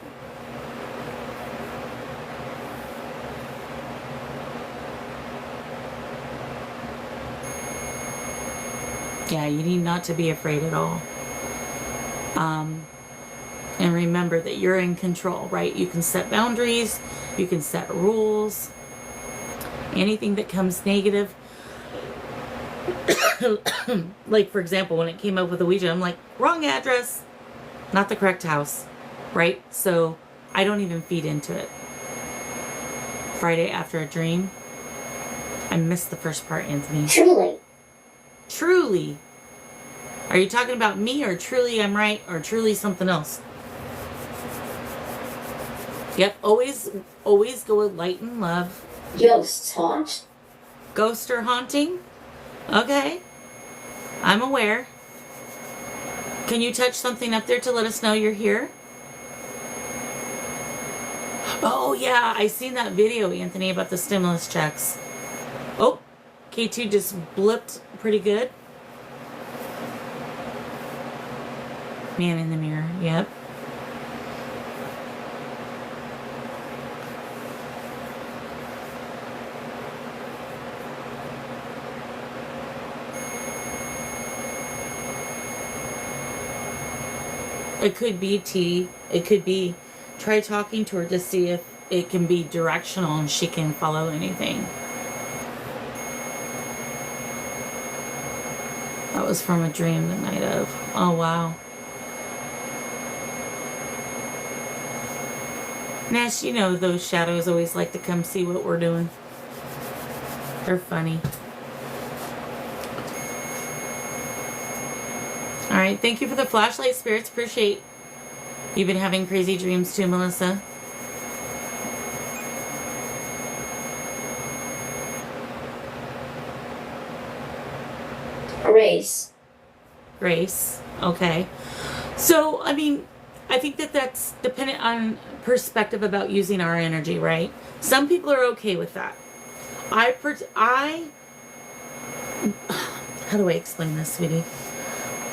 Yeah, you need not to be afraid at all. And remember that you're in control, right? You can set boundaries, you can set rules. Anything that comes negative, like for example, when it came up with the Ouija, I'm like, wrong address, not the correct house, right? So I don't even feed into it. Friday after a dream, I missed the first part, Anthony. Truly. Truly. Are you talking about me, or truly I'm right, or truly something else? Yep, always go with light and love. Ghosts haunt. Ghost or haunting? Okay. I'm aware. Can you touch something up there to let us know you're here? Oh yeah, I seen that video, Anthony, about the stimulus checks. Oh, K2 just blipped pretty good. Man in the mirror, yep. It could be T. It could be. Try talking to her to see if it can be directional and she can follow anything. That was from a dream the night of. Oh, wow. Nash, you know those shadows always like to come see what we're doing. They're funny. Alright, thank you for the flashlight, spirits. Appreciate you've been having crazy dreams too, Melissa. Grace. Grace. Okay. So, I mean, I think that that's dependent on perspective about using our energy, right? Some people are okay with that. How do I explain this, sweetie?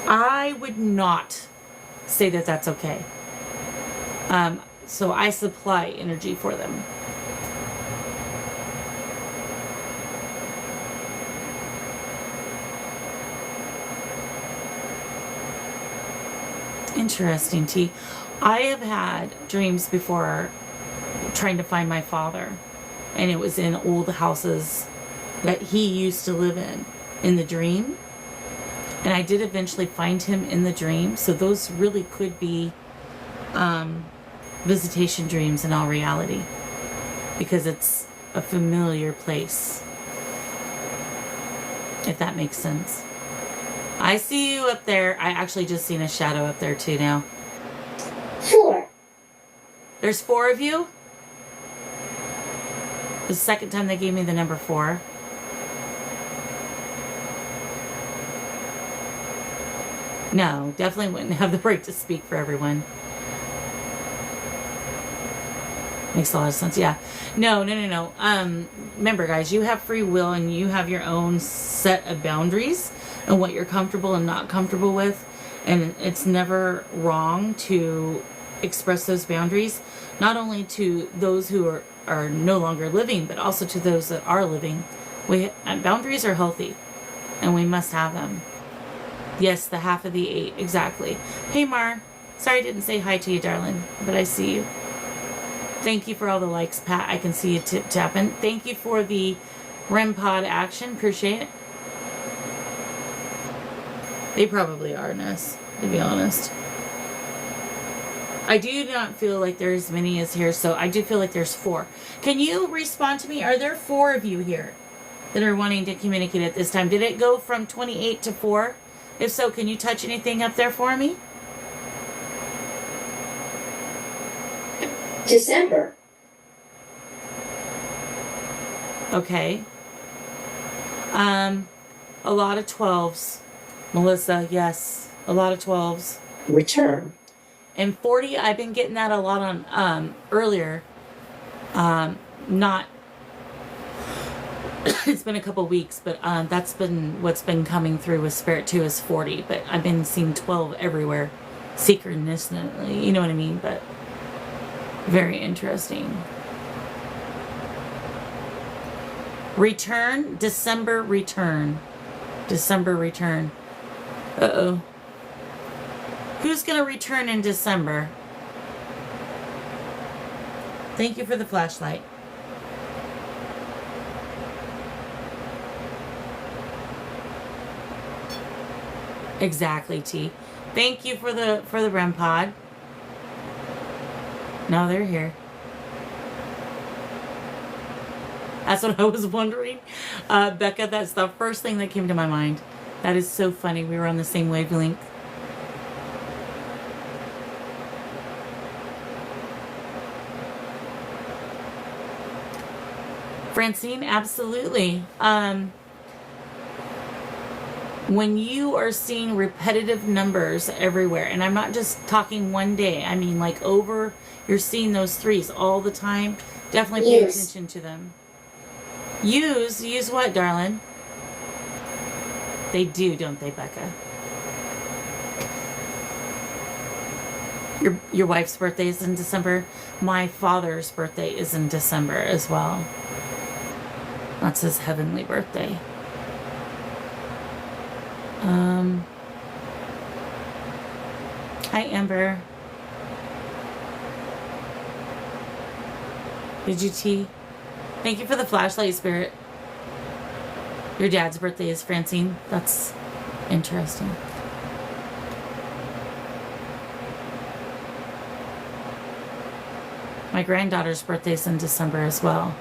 I would not say that that's okay. So I supply energy for them. Interesting, T. I have had dreams before trying to find my father, and it was in old houses that he used to live in the dream. And I did eventually find him in the dream. So those really could be visitation dreams in all reality, because it's a familiar place, if that makes sense. I see you up there. I actually just seen a shadow up there too now. There's 4 of you. The second time they gave me the number 4. No, definitely wouldn't have the right to speak for everyone. Makes a lot of sense. Yeah. No. Remember, guys, you have free will and you have your own set of boundaries and what you're comfortable and not comfortable with. And it's never wrong to express those boundaries, not only to those who are no longer living, but also to those that are living. Boundaries are healthy and we must have them. Yes, the half of the 8. Exactly. Hey, Mar. Sorry I didn't say hi to you, darling, but I see you. Thank you for all the likes, Pat. I can see you tapping. Thank you for the REM pod action. Appreciate it. They probably are, Ness, to be honest. I do not feel like there's as many as here, so I do feel like there's 4. Can you respond to me? Are there 4 of you here that are wanting to communicate at this time? Did it go from 28 to 4? If so, can you touch anything up there for me? December. Okay. A lot of 12s. Melissa, yes. A lot of 12s. Return. And 40, I've been getting that a lot on earlier. Not it's been a couple weeks, but that's been what's been coming through with Spirit 2 is 40, but I've been seeing 12 everywhere. Synchronously, you know what I mean? But very interesting. Return, December return. December return. Uh-oh. Who's going to return in December? Thank you for the flashlight. Exactly, T. Thank you for the REM pod. No, they're here. That's what I was wondering. Becca, that's the first thing that came to my mind. That is so funny. We were on the same wavelength. Francine, absolutely. When you are seeing repetitive numbers everywhere, and I'm not just talking one day, I mean like you're seeing those 3s all the time, definitely pay attention to them. Use what, darling? They do, don't they, Becca? Your wife's birthday is in December. My father's birthday is in December as well. That's his heavenly birthday. Hi, Amber. Did you tea? Thank you for the flashlight, Spirit. Your dad's birthday is Francine. That's interesting. My granddaughter's birthday is in December as well.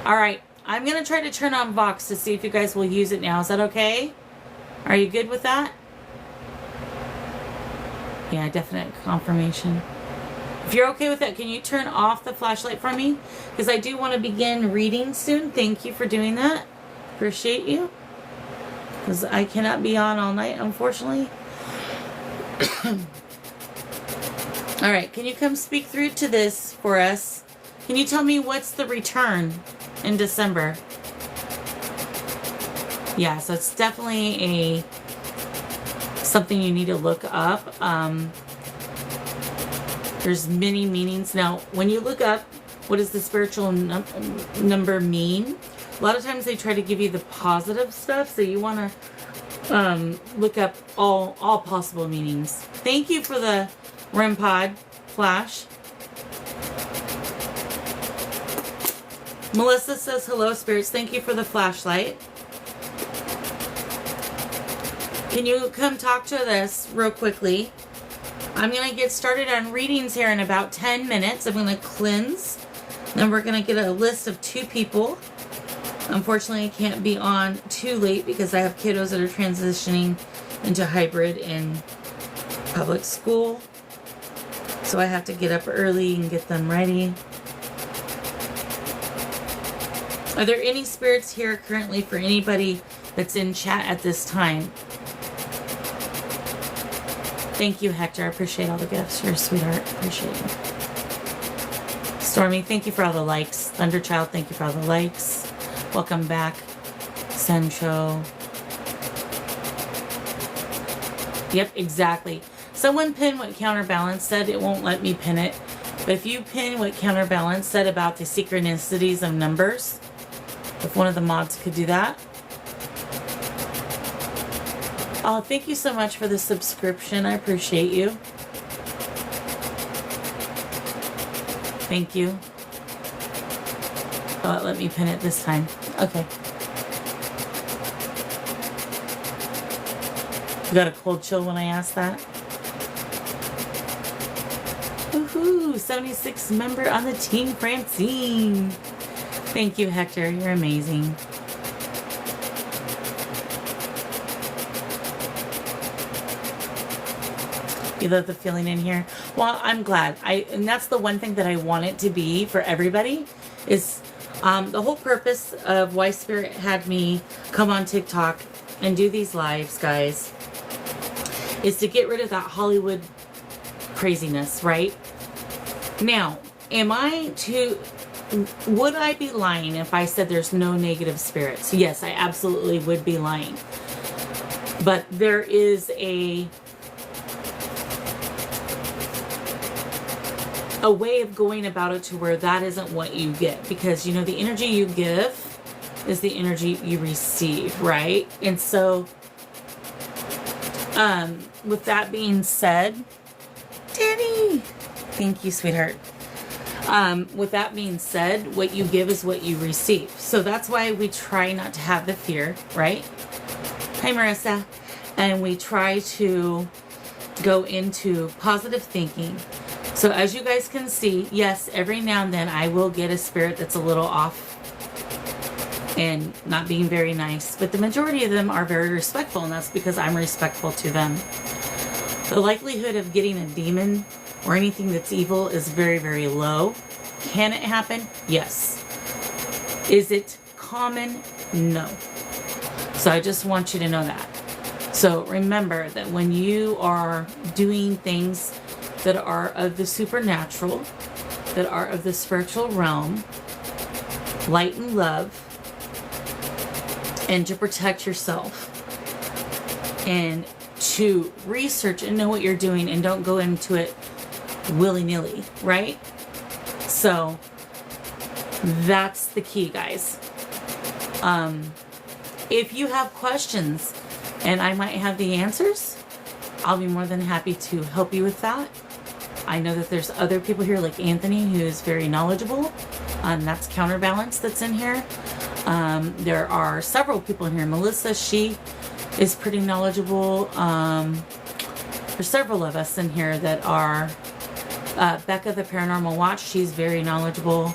All right, I'm going to try to turn on Vox to see if you guys will use it now. Is that okay? Are you good with that? Yeah, definite confirmation. If you're okay with that, can you turn off the flashlight for me? Because I do want to begin reading soon. Thank you for doing that. Appreciate you. Because I cannot be on all night, unfortunately. All right, can you come speak through to this for us? Can you tell me what's the return in December? Yeah, so it's definitely something you need to look up. There's many meanings. Now, when you look up what does the spiritual number mean, a lot of times they try to give you the positive stuff, so you want to look up all possible meanings. Thank you for the REM pod flash. Melissa says, hello, spirits. Thank you for the flashlight. Can you come talk to us real quickly? I'm going to get started on readings here in about 10 minutes. I'm going to cleanse. Then we're going to get a list of 2 people. Unfortunately, I can't be on too late because I have kiddos that are transitioning into hybrid in public school. So I have to get up early and get them ready. Are there any spirits here currently for anybody that's in chat at this time? Thank you, Hector. I appreciate all the gifts. You're a sweetheart. Appreciate you. Stormy, thank you for all the likes. Thunderchild, thank you for all the likes. Welcome back. Sencho. Yep, exactly. Someone pinned what Counterbalance said. It won't let me pin it. But if you pin what Counterbalance said about the synchronicities of numbers, if one of the mods could do that. Oh, thank you so much for the subscription. I appreciate you. Thank you. Oh, let me pin it this time. Okay. You got a cold chill when I asked that? Woohoo! 76 member on the team, Francine. Thank you, Hector. You're amazing. You love the feeling in here? Well, I'm glad. And that's the one thing that I want it to be for everybody is the whole purpose of why Spirit had me come on TikTok and do these lives, guys, is to get rid of that Hollywood craziness, right? Now, would I be lying if I said there's no negative spirits? Yes, I absolutely would be lying. But there is a way of going about it to where that isn't what you get. Because, you know, the energy you give is the energy you receive, right? And so, with that being said, Danny, thank you, sweetheart. With that being said, what you give is what you receive. So that's why we try not to have the fear, right? Hi, Marissa. And we try to go into positive thinking. So as you guys can see, yes, every now and then I will get a spirit that's a little off and not being very nice. But the majority of them are very respectful, and that's because I'm respectful to them. The likelihood of getting a demon or anything that's evil is very, very low. Can it happen? Yes. Is it common? No. So I just want you to know that. So remember that when you are doing things that are of the supernatural, that are of the spiritual realm, light and love, and to protect yourself, and to research and know what you're doing, and don't go into it willy-nilly, right? So that's the key, guys. If you have questions and I might have the answers, I'll be more than happy to help you with that. I know that there's other people here like Anthony who is very knowledgeable. That's Counterbalance that's in here. There are several people in here. Melissa, she is pretty knowledgeable. There's several of us in here that are Becca the Paranormal Watch. She's very knowledgeable.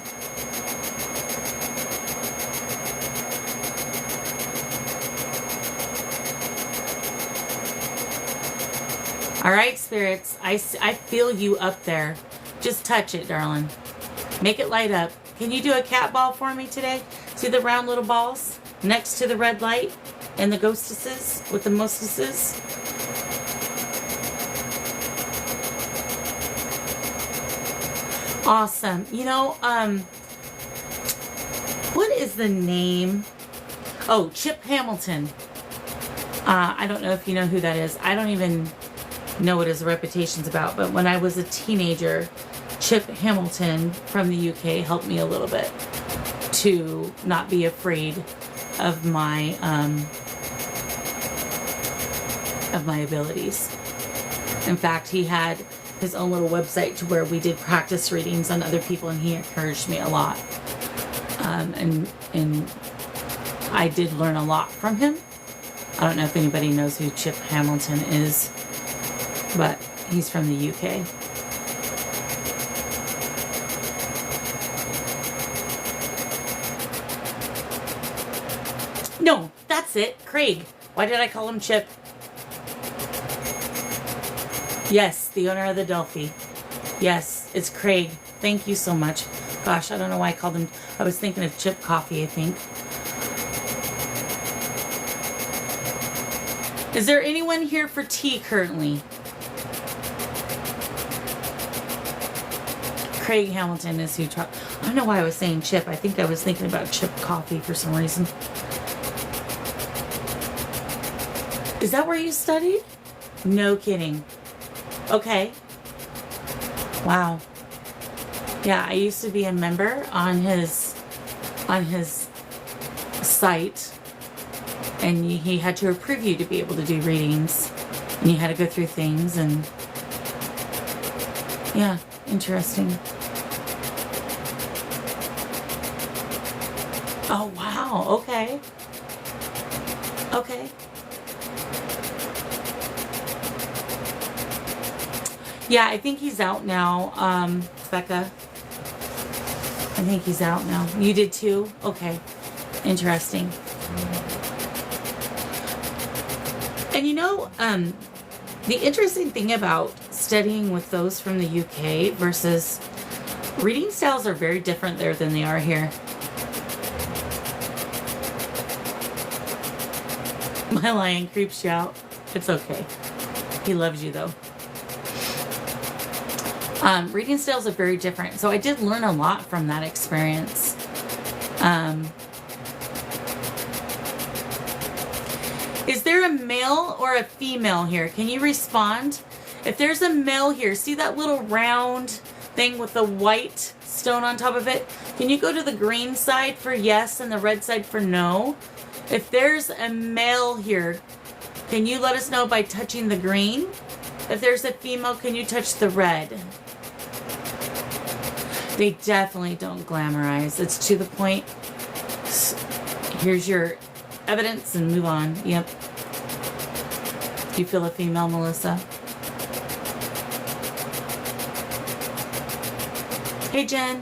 All right, spirits, I feel you up there. Just touch it, darling. Make it light up. Can you do a cat ball for me today? See the round little balls next to the red light and the ghostesses with the mostesses? Awesome. You know, what is the name? Oh, Chip Hamilton. I don't know if you know who that is. I don't even know what his reputation's about, but when I was a teenager, Chip Hamilton from the UK helped me a little bit to not be afraid of my abilities. In fact, he had his own little website to where we did practice readings on other people, and he encouraged me a lot. And I did learn a lot from him. I don't know if anybody knows who Chip Hamilton is, but he's from the UK. No, that's it. Craig. Why did I call him Chip? Yes, the owner of the Delphi. Yes, it's Craig. Thank you so much. Gosh, I don't know why I called him. I was thinking of Chip Coffee, I think. Is there anyone here for tea currently? Craig Hamilton is who I don't know why I was saying Chip. I think I was thinking about Chip Coffee for some reason. Is that where you studied? No kidding. Okay. Wow. Yeah, I used to be a member on his site, and he had to approve you to be able to do readings, and you had to go through things, and yeah, interesting. Oh wow. Okay. Okay. Yeah, I think he's out now, Becca. I think he's out now. You did too? Okay. Interesting. And you know, the interesting thing about studying with those from the UK versus reading styles are very different there than they are here. My lion creeps you out. It's okay. He loves you though. Reading styles are very different. So I did learn a lot from that experience. Is there a male or a female here? Can you respond? If there's a male here, see that little round thing with the white stone on top of it? Can you go to the green side for yes and the red side for no? If there's a male here, can you let us know by touching the green? If there's a female, can you touch the red? They definitely don't glamorize. It's to the point. Here's your evidence and move on. Yep. Do you feel a female, Melissa? Hey, Jen.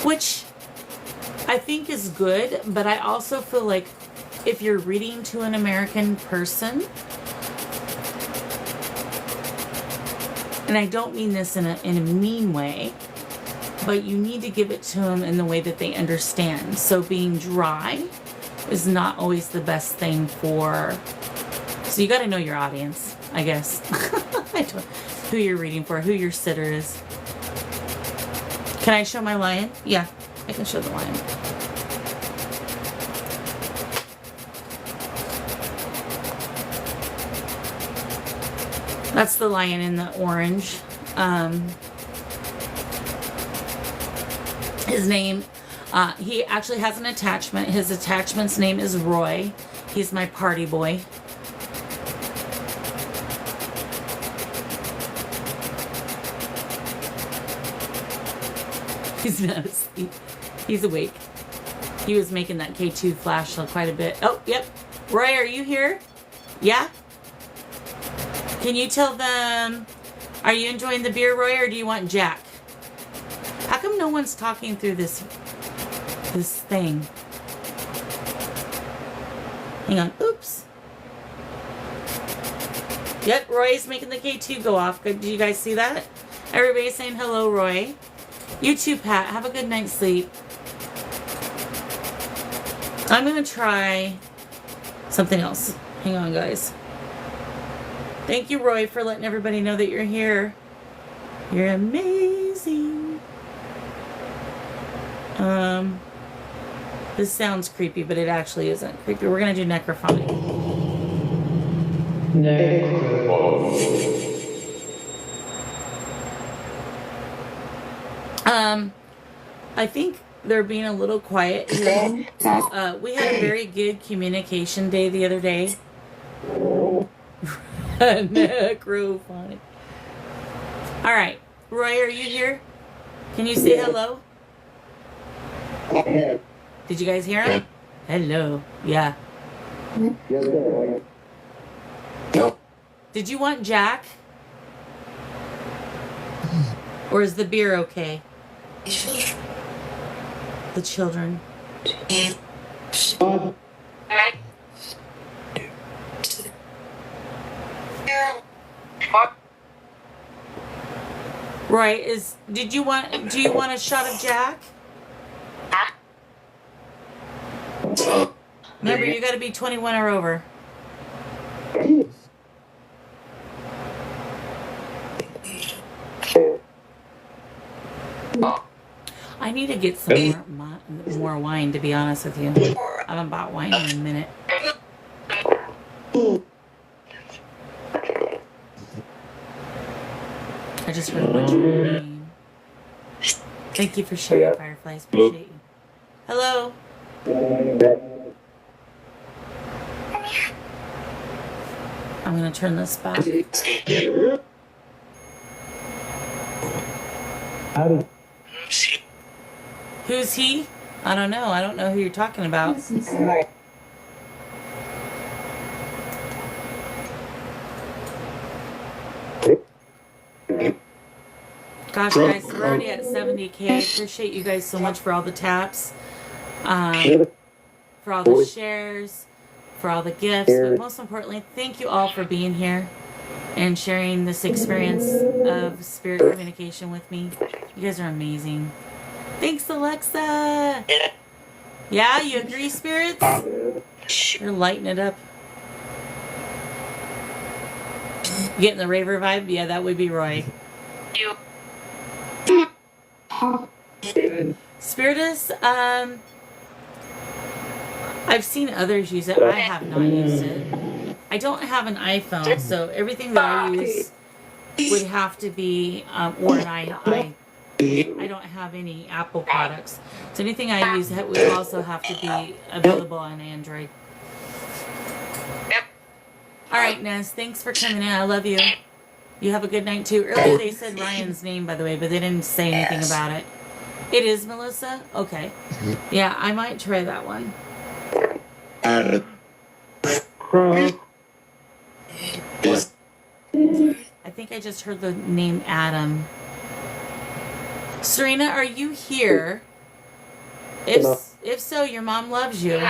Which I think is good, but I also feel like if you're reading to an American person, and I don't mean this in a mean way, but you need to give it to them in the way that they understand. So being dry is not always the best thing for... So you got to know your audience, I guess. Who you're reading for, who your sitter is. Can I show my lion? Yeah, I can show the lion. That's the lion in the orange. His name, he actually has an attachment. His attachment's name is Roy. He's my party boy. He's not asleep. He's awake. He was making that K2 flash quite a bit. Oh, yep. Roy, are you here? Yeah? Can you tell them, are you enjoying the beer, Roy, or do you want Jack? How come no one's talking through this thing? Hang on. Oops. Yep, Roy's making the K2 go off. Did you guys see that? Everybody saying hello, Roy. You too, Pat. Have a good night's sleep. I'm going to try something else. Hang on, guys. Thank you, Roy, for letting everybody know that you're here. You're amazing. This sounds creepy, but it actually isn't creepy. We're going to do necrophonic. I think they're being a little quiet here. We had a very good communication day the other day. Necrophonic. All right, Roy, are you here? Can you say hello? Did you guys hear him? Hello. Yeah. Did you want Jack? Or is the beer okay? The children. Roy, do you want a shot of Jack? Remember, you got to be 21 or over. I need to get some more wine, to be honest with you. I haven't bought wine in a minute. I just heard what your name. Thank you for sharing, Fireflies. Appreciate you. Hello. I'm going to turn this back. Who's he? I don't know. I don't know who you're talking about. Gosh, guys, we're already at 70K. I appreciate you guys so much for all the taps, for all the shares, for all the gifts, but most importantly, thank you all for being here and sharing this experience of spirit communication with me. You guys are amazing. Thanks, Alexa. Yeah, you agree, spirits? You're lighting it up. You getting the raver vibe? Yeah, that would be Roy. Spiritus, I've seen others use it. I have not used it. I don't have an iPhone, so everything that I use would have to be, or an I don't have any Apple products. So anything I use would also have to be available on Android. All right, Ness, thanks for coming in. I love you. You have a good night, too. Earlier they said Ryan's name, by the way, but they didn't say anything about it. It is Melissa? Okay. Yeah, I might try that one. I think I just heard the name Adam. Serena, are you here? If so, your mom loves you.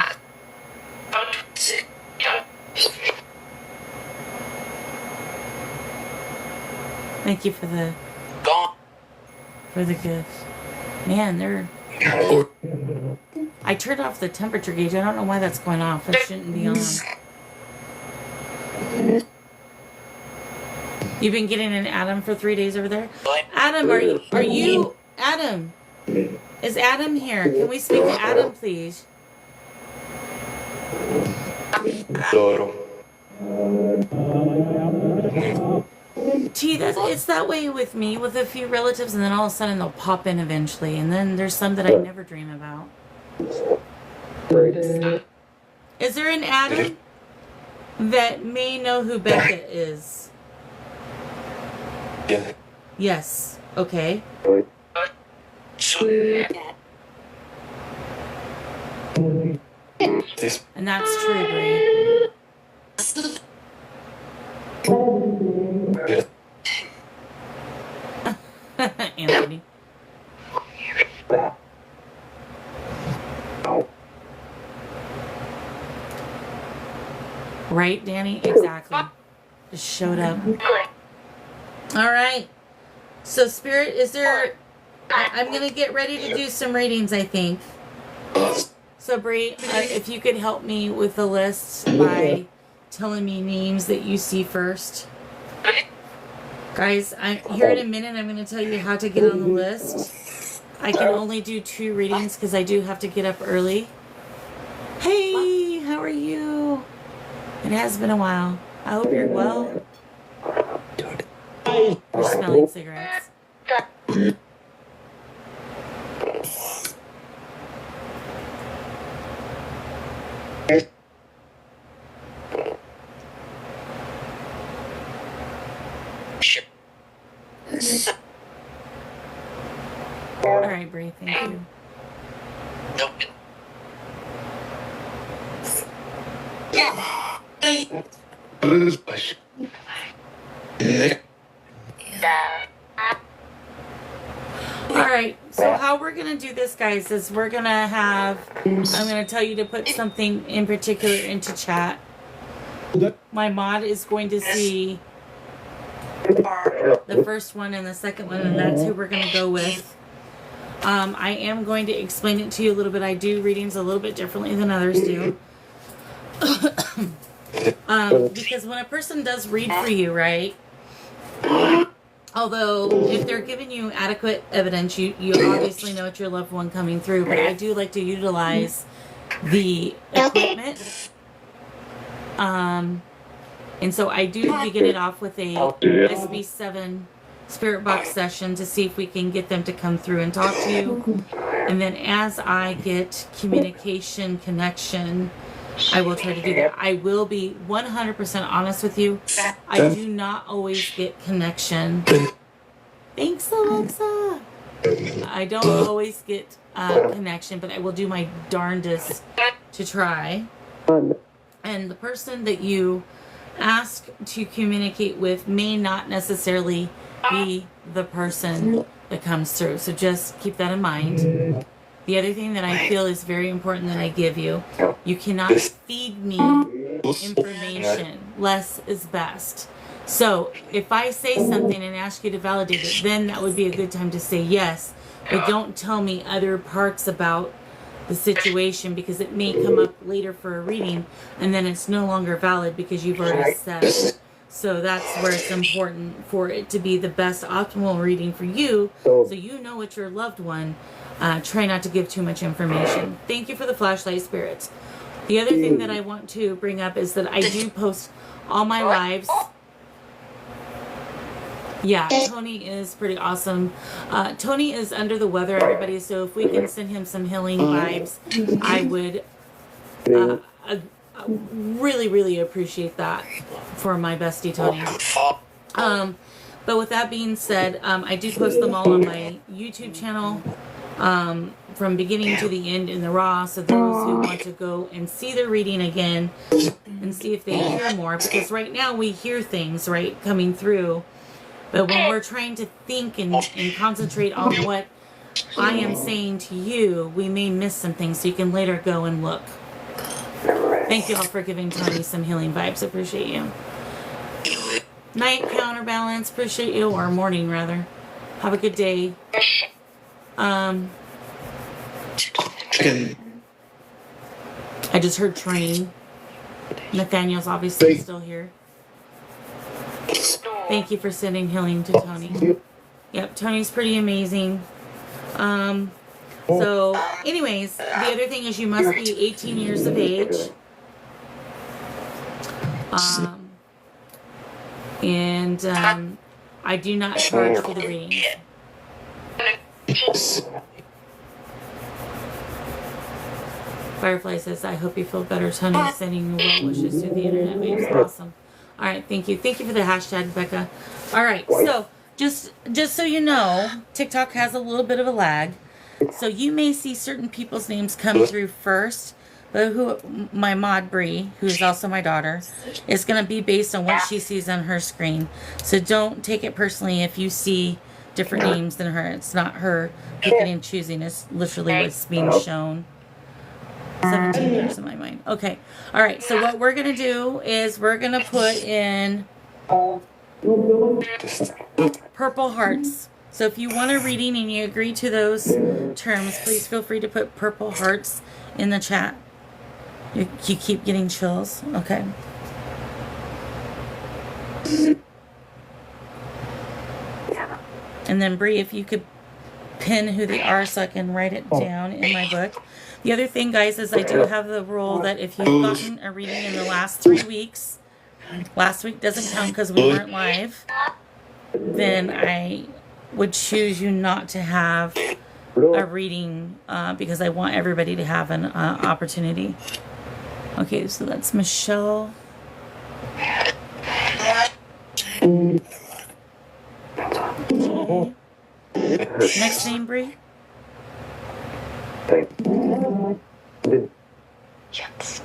Thank you for the gift. Man, I turned off the temperature gauge. I don't know why that's going off. It shouldn't be on. You've been getting an Adam for 3 days over there? Adam, are you Adam? Is Adam here? Can we speak to Adam, please? Gee, it's that way with me, with a few relatives, and then all of a sudden they'll pop in eventually, and then there's some that I never dream about. Is there an Adam that may know who Becca is? Yeah. Yes. Okay. And that's true, Bree. Anthony. Right, Danny? Exactly. Just showed up. All right. So, Spirit, is there... I'm going to get ready to do some readings, I think. So, Bree, if you could help me with the list by telling me names that you see first. Guys, here in a minute, I'm going to tell you how to get on the list. I can only do 2 readings because I do have to get up early. Hey, how are you? It has been a while. I hope you're well. You're smelling cigarettes. All right, Bree, thank you. All right, so how we're going to do this, guys, is we're going to have, I'm going to tell you to put something in particular into chat. My mod is going to see the first one and the second one, and that's who we're going to go with. I am going to explain it to you a little bit. I do readings a little bit differently than others do. Because when a person does read for you, right? Although, if they're giving you adequate evidence, you obviously know it's your loved one coming through. But I do like to utilize the equipment. And so I do begin it off with a SB7 spirit box session to see if we can get them to come through and talk to you. And then as I get communication, connection, I will try to do that. I will be 100% honest with you. I do not always get connection. Thanks, Alexa. I don't always get connection, but I will do my darndest to try. And the person that you ask to communicate with may not necessarily be the person that comes through. So just keep that in mind. The other thing that I feel is very important that I give you, you cannot feed me information. Less is best. So if I say something and ask you to validate it, then that would be a good time to say yes. But don't tell me other parts about the situation, because it may come up later for a reading and then it's no longer valid because you've already said it. So that's where it's important for it to be the best optimal reading for you, so you know it's your loved one. Try not to give too much information. Thank you for the flashlight, spirits. The other thing that I want to bring up is that I do post all my lives. Yeah, Tony is pretty awesome. Tony is under the weather, everybody, so if we can send him some healing vibes, I would really, really appreciate that for my bestie, Tony. But with that being said, I do post them all on my YouTube channel, from beginning to the end in the raw, so those who want to go and see the reading again and see if they hear more, because right now we hear things, right, coming through. But when we're trying to think and concentrate on what I am saying to you, we may miss some things, so you can later go and look. Thank you all for giving Tony some healing vibes. Appreciate you. Night, Counterbalance. Appreciate you. Or morning, rather. Have a good day. I just heard train. Nathaniel's obviously still here. Thank you for sending healing to Tony. Yep, Tony's pretty amazing. So, anyways, the other thing is you must be 18 years of age. I do not charge for the readings. Firefly says, I hope you feel better. Tony is sending you well wishes to the internet waves. Awesome. All right, thank you. Thank you for the hashtag, Becca. All right, so just so you know, TikTok has a little bit of a lag. So you may see certain people's names come through first, but my mod Bree, who is also my daughter, is going to be based on what she sees on her screen. So don't take it personally if you see different names than her. It's not her picking and choosing. It's literally what's being shown. 17 years in my mind. Okay. All right. So what we're going to do is we're going to put in purple hearts. So if you want a reading and you agree to those terms, please feel free to put purple hearts in the chat. You keep getting chills. Okay. And then Bree, if you could pin who they are so I can write it down in my book. The other thing, guys, is I do have the rule that if you've gotten a reading in the last 3 weeks, last week doesn't count because we weren't live, then I would choose you not to have a reading because I want everybody to have an opportunity. Okay, so that's Michelle. Next name, Bree? Yes.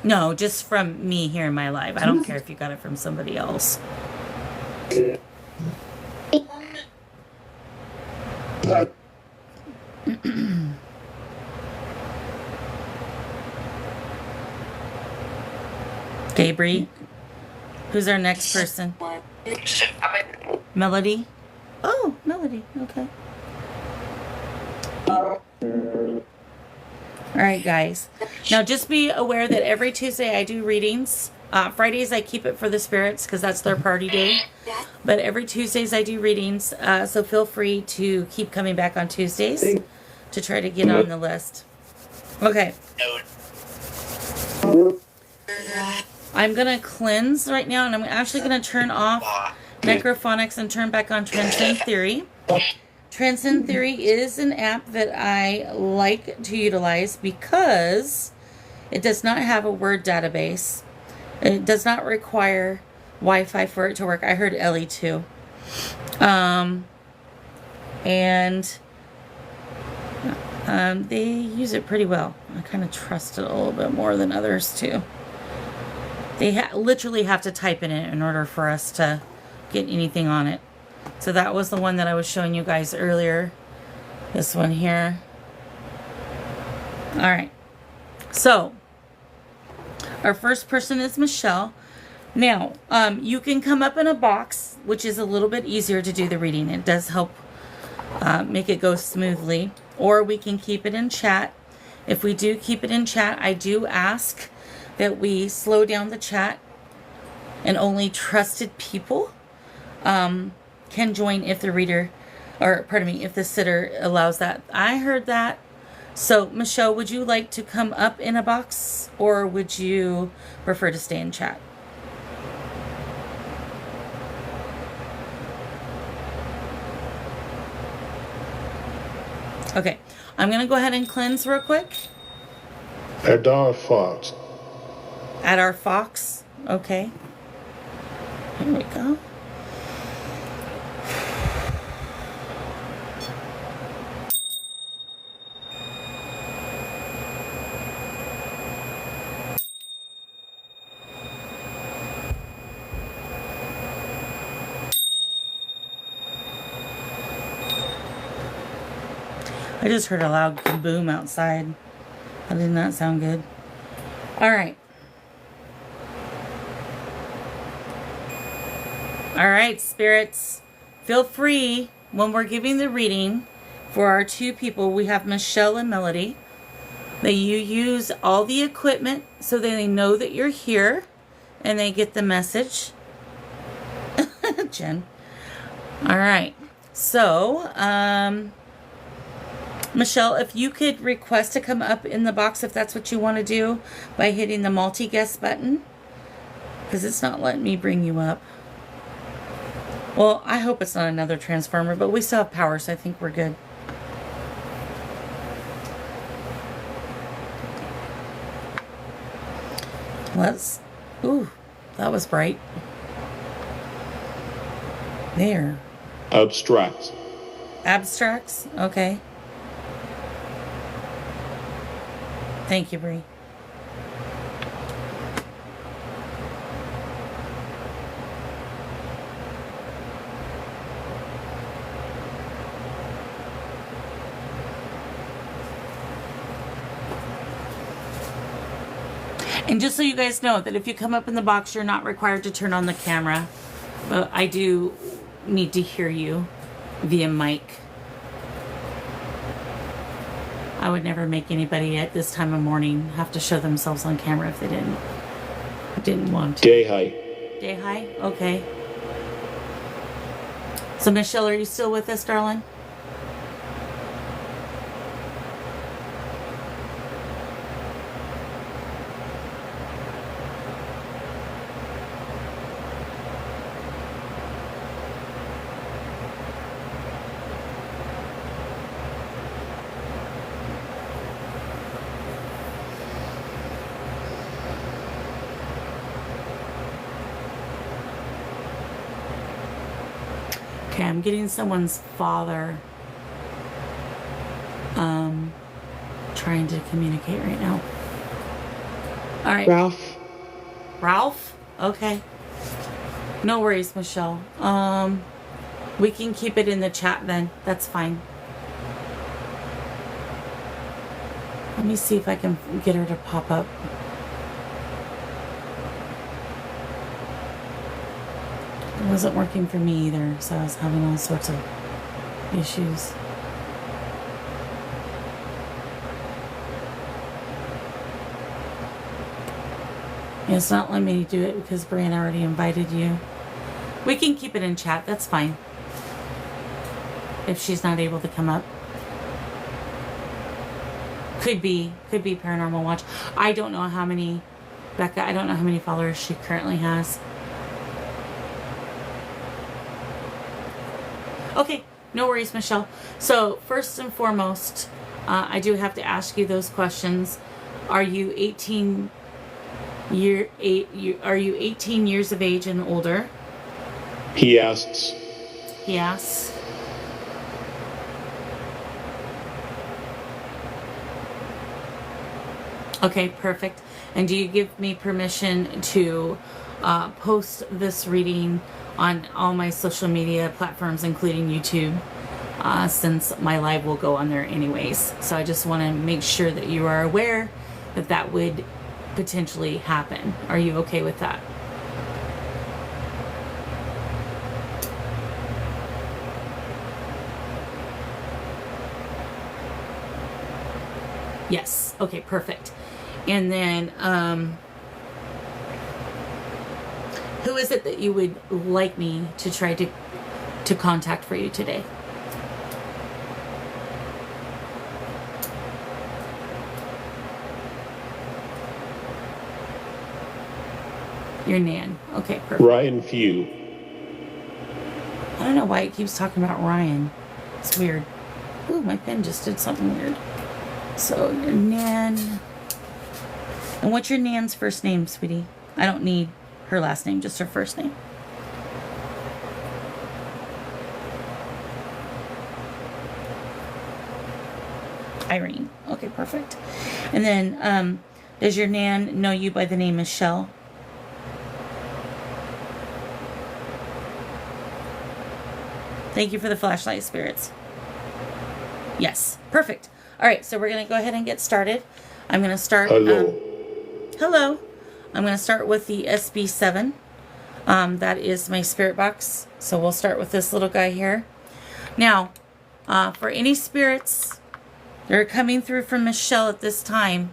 No, just from me here in my live. I don't care if you got it from somebody else. Okay, Bree. Who's our next person? Melody? Oh, Melody. Okay. Alright, guys. Now, just be aware that every Tuesday I do readings. Fridays I keep it for the spirits because that's their party day. But every Tuesdays I do readings. So feel free to keep coming back on Tuesdays to try to get on the list. Okay. I'm going to cleanse right now, and I'm actually going to turn off Necrophonics and turn back on Transcend Theory. Transcend Theory is an app that I like to utilize because it does not have a word database. It does not require Wi-Fi for it to work. I heard Ellie too. They use it pretty well. I kind of trust it a little bit more than others too. They literally have to type in it in order for us to get anything on it. So that was the one that I was showing you guys earlier. This one here. All right. So our first person is Michelle. Now, you can come up in a box, which is a little bit easier to do the reading. It does help make it go smoothly. Or we can keep it in chat. If we do keep it in chat, I do ask that we slow down the chat and only trusted people can join if the reader, or pardon me, if the sitter allows that. I heard that. So, Michelle, would you like to come up in a box or would you prefer to stay in chat? Okay, I'm going to go ahead and cleanse real quick. Adar Fox. At our fox. Okay. Here we go. I just heard a loud kaboom outside. That did not sound good. All right. All right, spirits, feel free when we're giving the reading for our two people. We have Michelle and Melody. That you use all the equipment so that they know that you're here and they get the message. Jen. All right. So, Michelle, if you could request to come up in the box if that's what you want to do by hitting the multi-guest button. Because it's not letting me bring you up. Well, I hope it's not another transformer, but we still have power, so I think we're good. Let's... Ooh, that was bright. There. Abstract. Abstracts? Okay. Thank you, Bree. And just so you guys know that if you come up in the box, you're not required to turn on the camera. But I do need to hear you via mic. I would never make anybody at this time of morning have to show themselves on camera if they didn't want to. Day high. Day high? Okay. So Michelle, are you still with us, darling? Okay, I'm getting someone's father trying to communicate right now. All right. Ralph. Ralph? Okay. No worries, Michelle. We can keep it in the chat then. That's fine. Let me see if I can get her to pop up. It wasn't working for me either, so I was having all sorts of issues. Yeah, it's not letting me do it because Brian already invited you. We can keep it in chat. That's fine. If she's not able to come up. Could be Paranormal Watch. I don't know how many, Becca, I don't know how many followers she currently has. Okay, no worries, Michelle. So first and foremost, I do have to ask you those questions. Are you 18 years of age and older? He asks. He asks. Okay, perfect. And do you give me permission to post this reading on all my social media platforms, including YouTube, since my live will go on there anyways? So I just want to make sure that you are aware that that would potentially happen. Are you okay with that? Yes. Okay, perfect. And then, who is it that you would like me to try to contact for you today? Your Nan. Okay, perfect. Ryan Few. I don't know why it keeps talking about Ryan. It's weird. Ooh, my pen just did something weird. So, your Nan. And what's your Nan's first name, sweetie? I don't need her last name, just her first name. Irene. Okay, perfect. And then, does your Nan know you by the name Michelle? Thank you for the flashlight, spirits. Yes, perfect. All right, so we're going to go ahead and get started. I'm going to start... Hello. Hello. I'm going to start with the SB7. That is my spirit box. So we'll start with this little guy here. Now, for any spirits that are coming through from Michelle at this time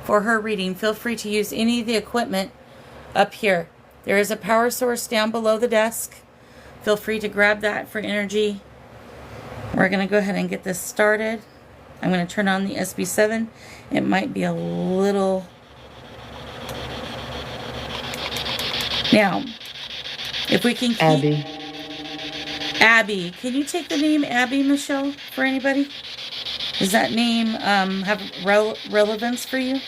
for her reading, feel free to use any of the equipment up here. There is a power source down below the desk. Feel free to grab that for energy. We're going to go ahead and get this started. I'm going to turn on the SB7. It might be a little... Now, if we can keep... Abby. Abby. Can you take the name Abby, Michelle, for anybody? Does that name have relevance for you?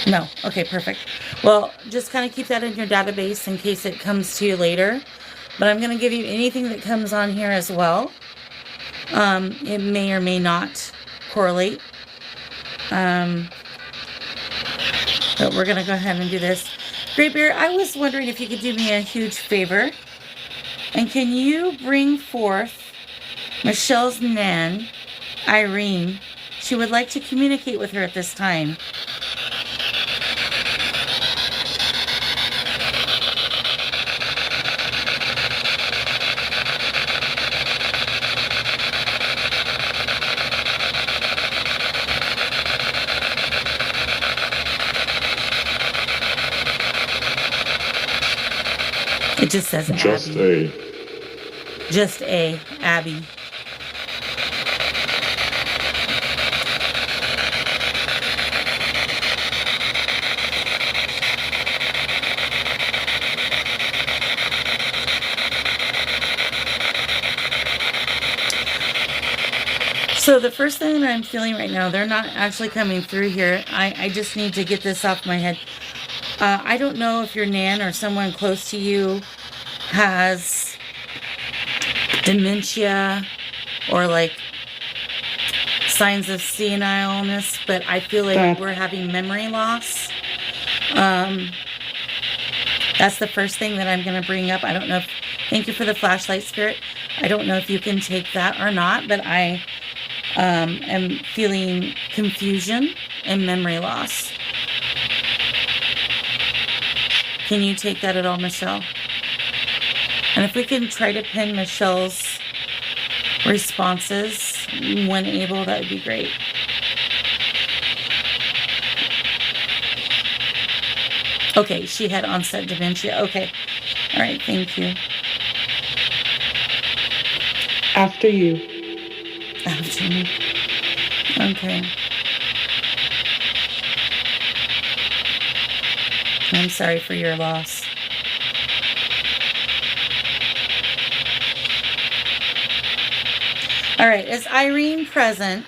No. Okay, perfect. Well, just kind of keep that in your database in case it comes to you later. But I'm going to give you anything that comes on here as well. It may or may not correlate. But we're going to go ahead and do this. Great Bear, I was wondering if you could do me a huge favor. And can you bring forth Michelle's Nan, Irene? She would like to communicate with her at this time. It just says Just Abby. a. Just a Abby. So the first thing that I'm feeling right now, they're not actually coming through here. I just need to get this off my head. I don't know if your Nan or someone close to you has dementia or like signs of senileness, but I feel like That- we're having memory loss. That's the first thing that I'm going to bring up. I don't know if, thank you for the flashlight, Spirit. I don't know if you can take that or not, but I am feeling confusion and memory loss. Can you take that at all, Michelle? And if we can try to pin Michelle's responses when able, that would be great. Okay, she had onset dementia. Okay. All right, thank you. After you. After me. Okay. I'm sorry for your loss. All right, is Irene present?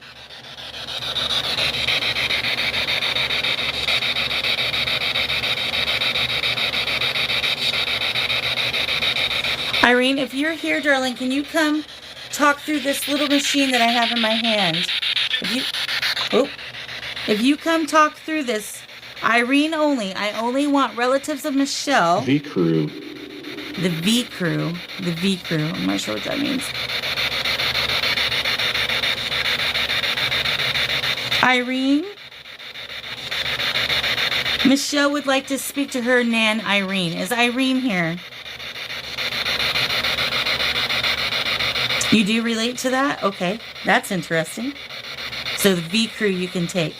Irene, if you're here, darling, can you come talk through this little machine that I have in my hand? If you come talk through this, Irene only. I only want relatives of Michelle. V crew. The V crew. The V crew. I'm not sure what that means. Irene? Michelle would like to speak to her Nan Irene. Is Irene here? You do relate to that? Okay, that's interesting. So the V crew you can take.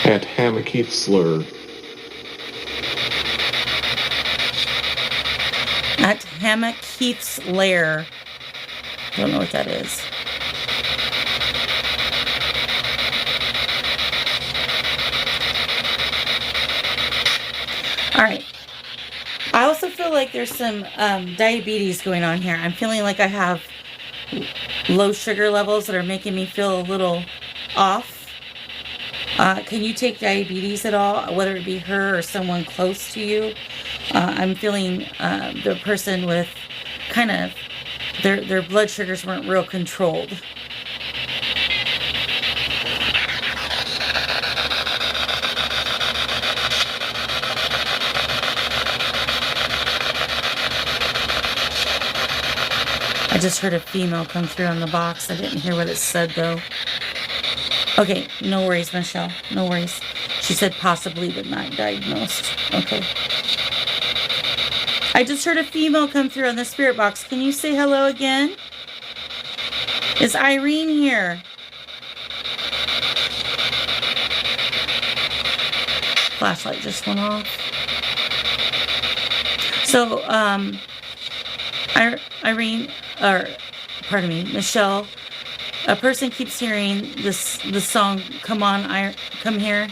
At Hamakeith Slur. At Hamakeith's lair. Don't know what that is. All right. I also feel like there's some diabetes going on here. I'm feeling like I have low sugar levels that are making me feel a little off. Can you take diabetes at all, whether it be her or someone close to you? I'm feeling the person with kind of their blood sugars weren't real controlled. I just heard a female come through on the box. I didn't hear what it said though. Okay, no worries, Michelle. No worries. She said possibly, but not diagnosed. Okay. I just heard a female come through on the spirit box. Can you say hello again? Is Irene here? Flashlight just went off. So, Irene, or pardon me, Michelle, a person keeps hearing the song "Come On, Come Here."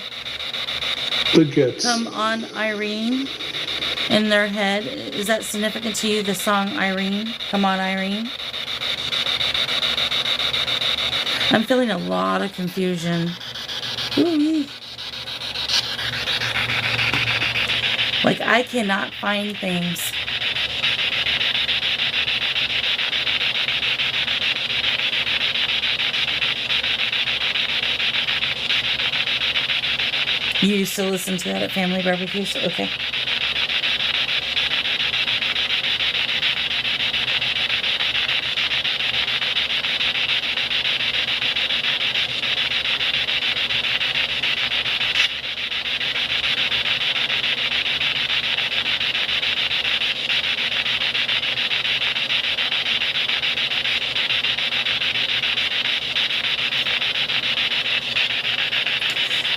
The Jets. Come on, Irene, in their head. Is that significant to you, the song Irene? Come on, Irene. I'm feeling a lot of confusion. Ooh-wee. Like I cannot find things. You used to listen to that at family barbecues? Okay.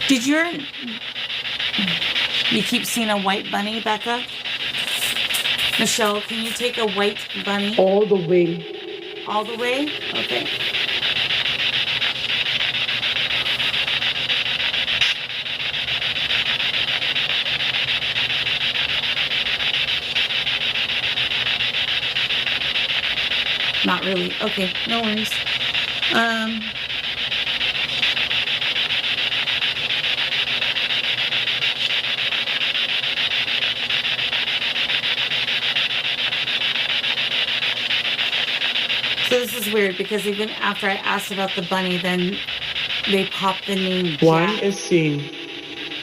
Did you keep seeing a white bunny, Becca? Michelle, can you take a white bunny? All the way. All the way? Okay. Not really. Okay, no worries. this is weird because even after I asked about the bunny, then they popped the name Wine Jack. is seen.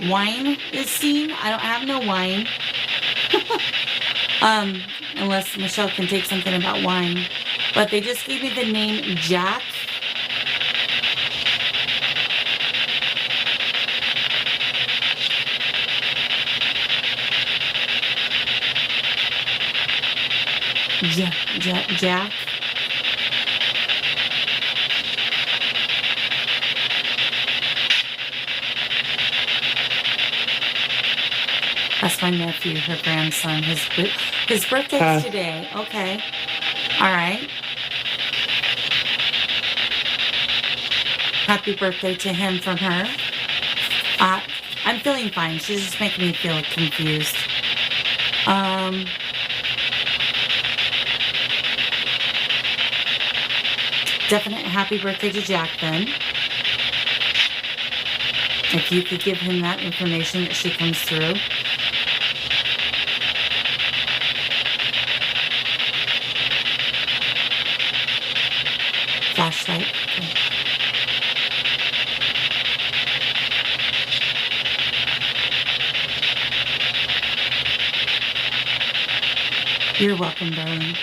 Wine is seen. I don't have no wine. Unless Michelle can take something about wine. But they just gave me the name Jack. Jack. That's my nephew, her grandson. His birthday's today. Okay. All right. Happy birthday to him from her. I'm feeling fine. She's just making me feel confused. Definite happy birthday to Jack then. If you could give him that information that she comes through. Flashlight. Okay. You're welcome, darling.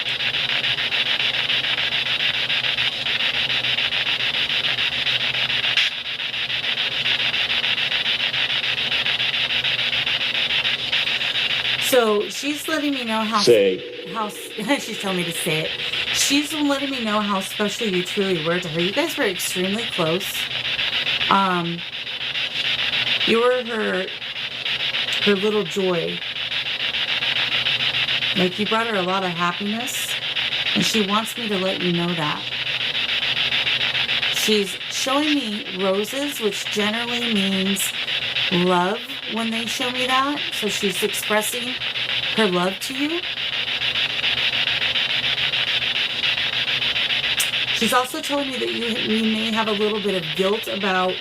So she's letting me know how she's telling me to say it. She's letting me know how special you truly were to her. You guys were extremely close. You were her little joy. Like, you brought her a lot of happiness, and she wants me to let you know that. She's showing me roses, which generally means love when they show me that. So she's expressing her love to you. She's also telling me that you may have a little bit of guilt about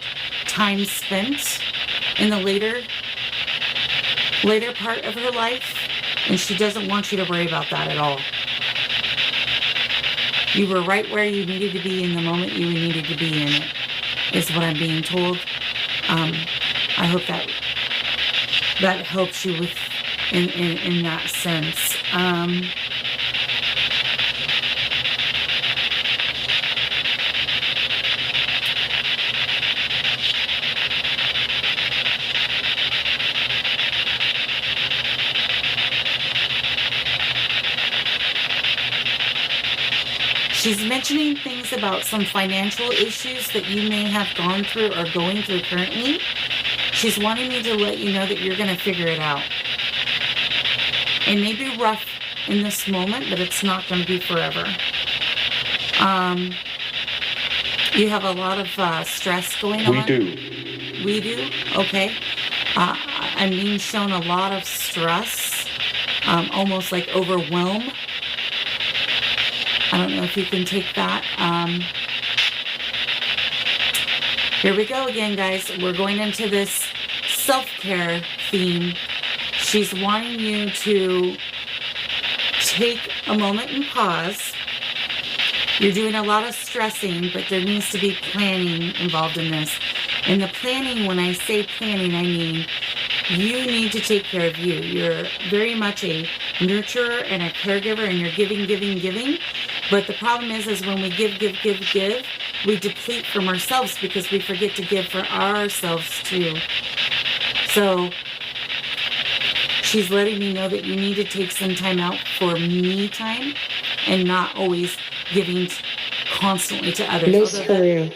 time spent in the later part of her life, and she doesn't want you to worry about that at all. You were right where you needed to be in the moment you needed to be in it, is what I'm being told. I hope that helps you with in that sense. She's mentioning things about some financial issues that you may have gone through or going through currently. She's wanting me to let you know that you're going to figure it out. It may be rough in this moment, but it's not going to be forever. You have a lot of stress going on. We do? Okay. I'm being shown a lot of stress, almost like overwhelm. I don't know if you can take that. Here we go again, guys. We're going into this self-care theme. She's wanting you to take a moment and pause. You're doing a lot of stressing, but there needs to be planning involved in this. And the planning, when I say planning, I mean you need to take care of you. You're very much a nurturer and a caregiver, and you're giving. But the problem is when we give, we deplete from ourselves because we forget to give for ourselves too. So she's letting me know that you need to take some time out for me time and not always giving constantly to others. Miss her.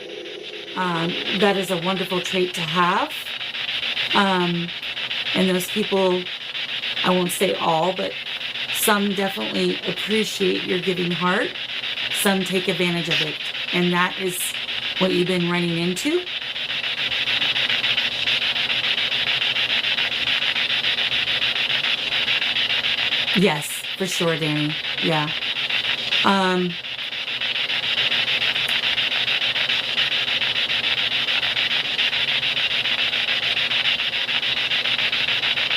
That is a wonderful trait to have. And those people, I won't say all, but some definitely appreciate your giving heart. Some take advantage of it. And that is what you've been running into. Yes, for sure, Danny. Yeah.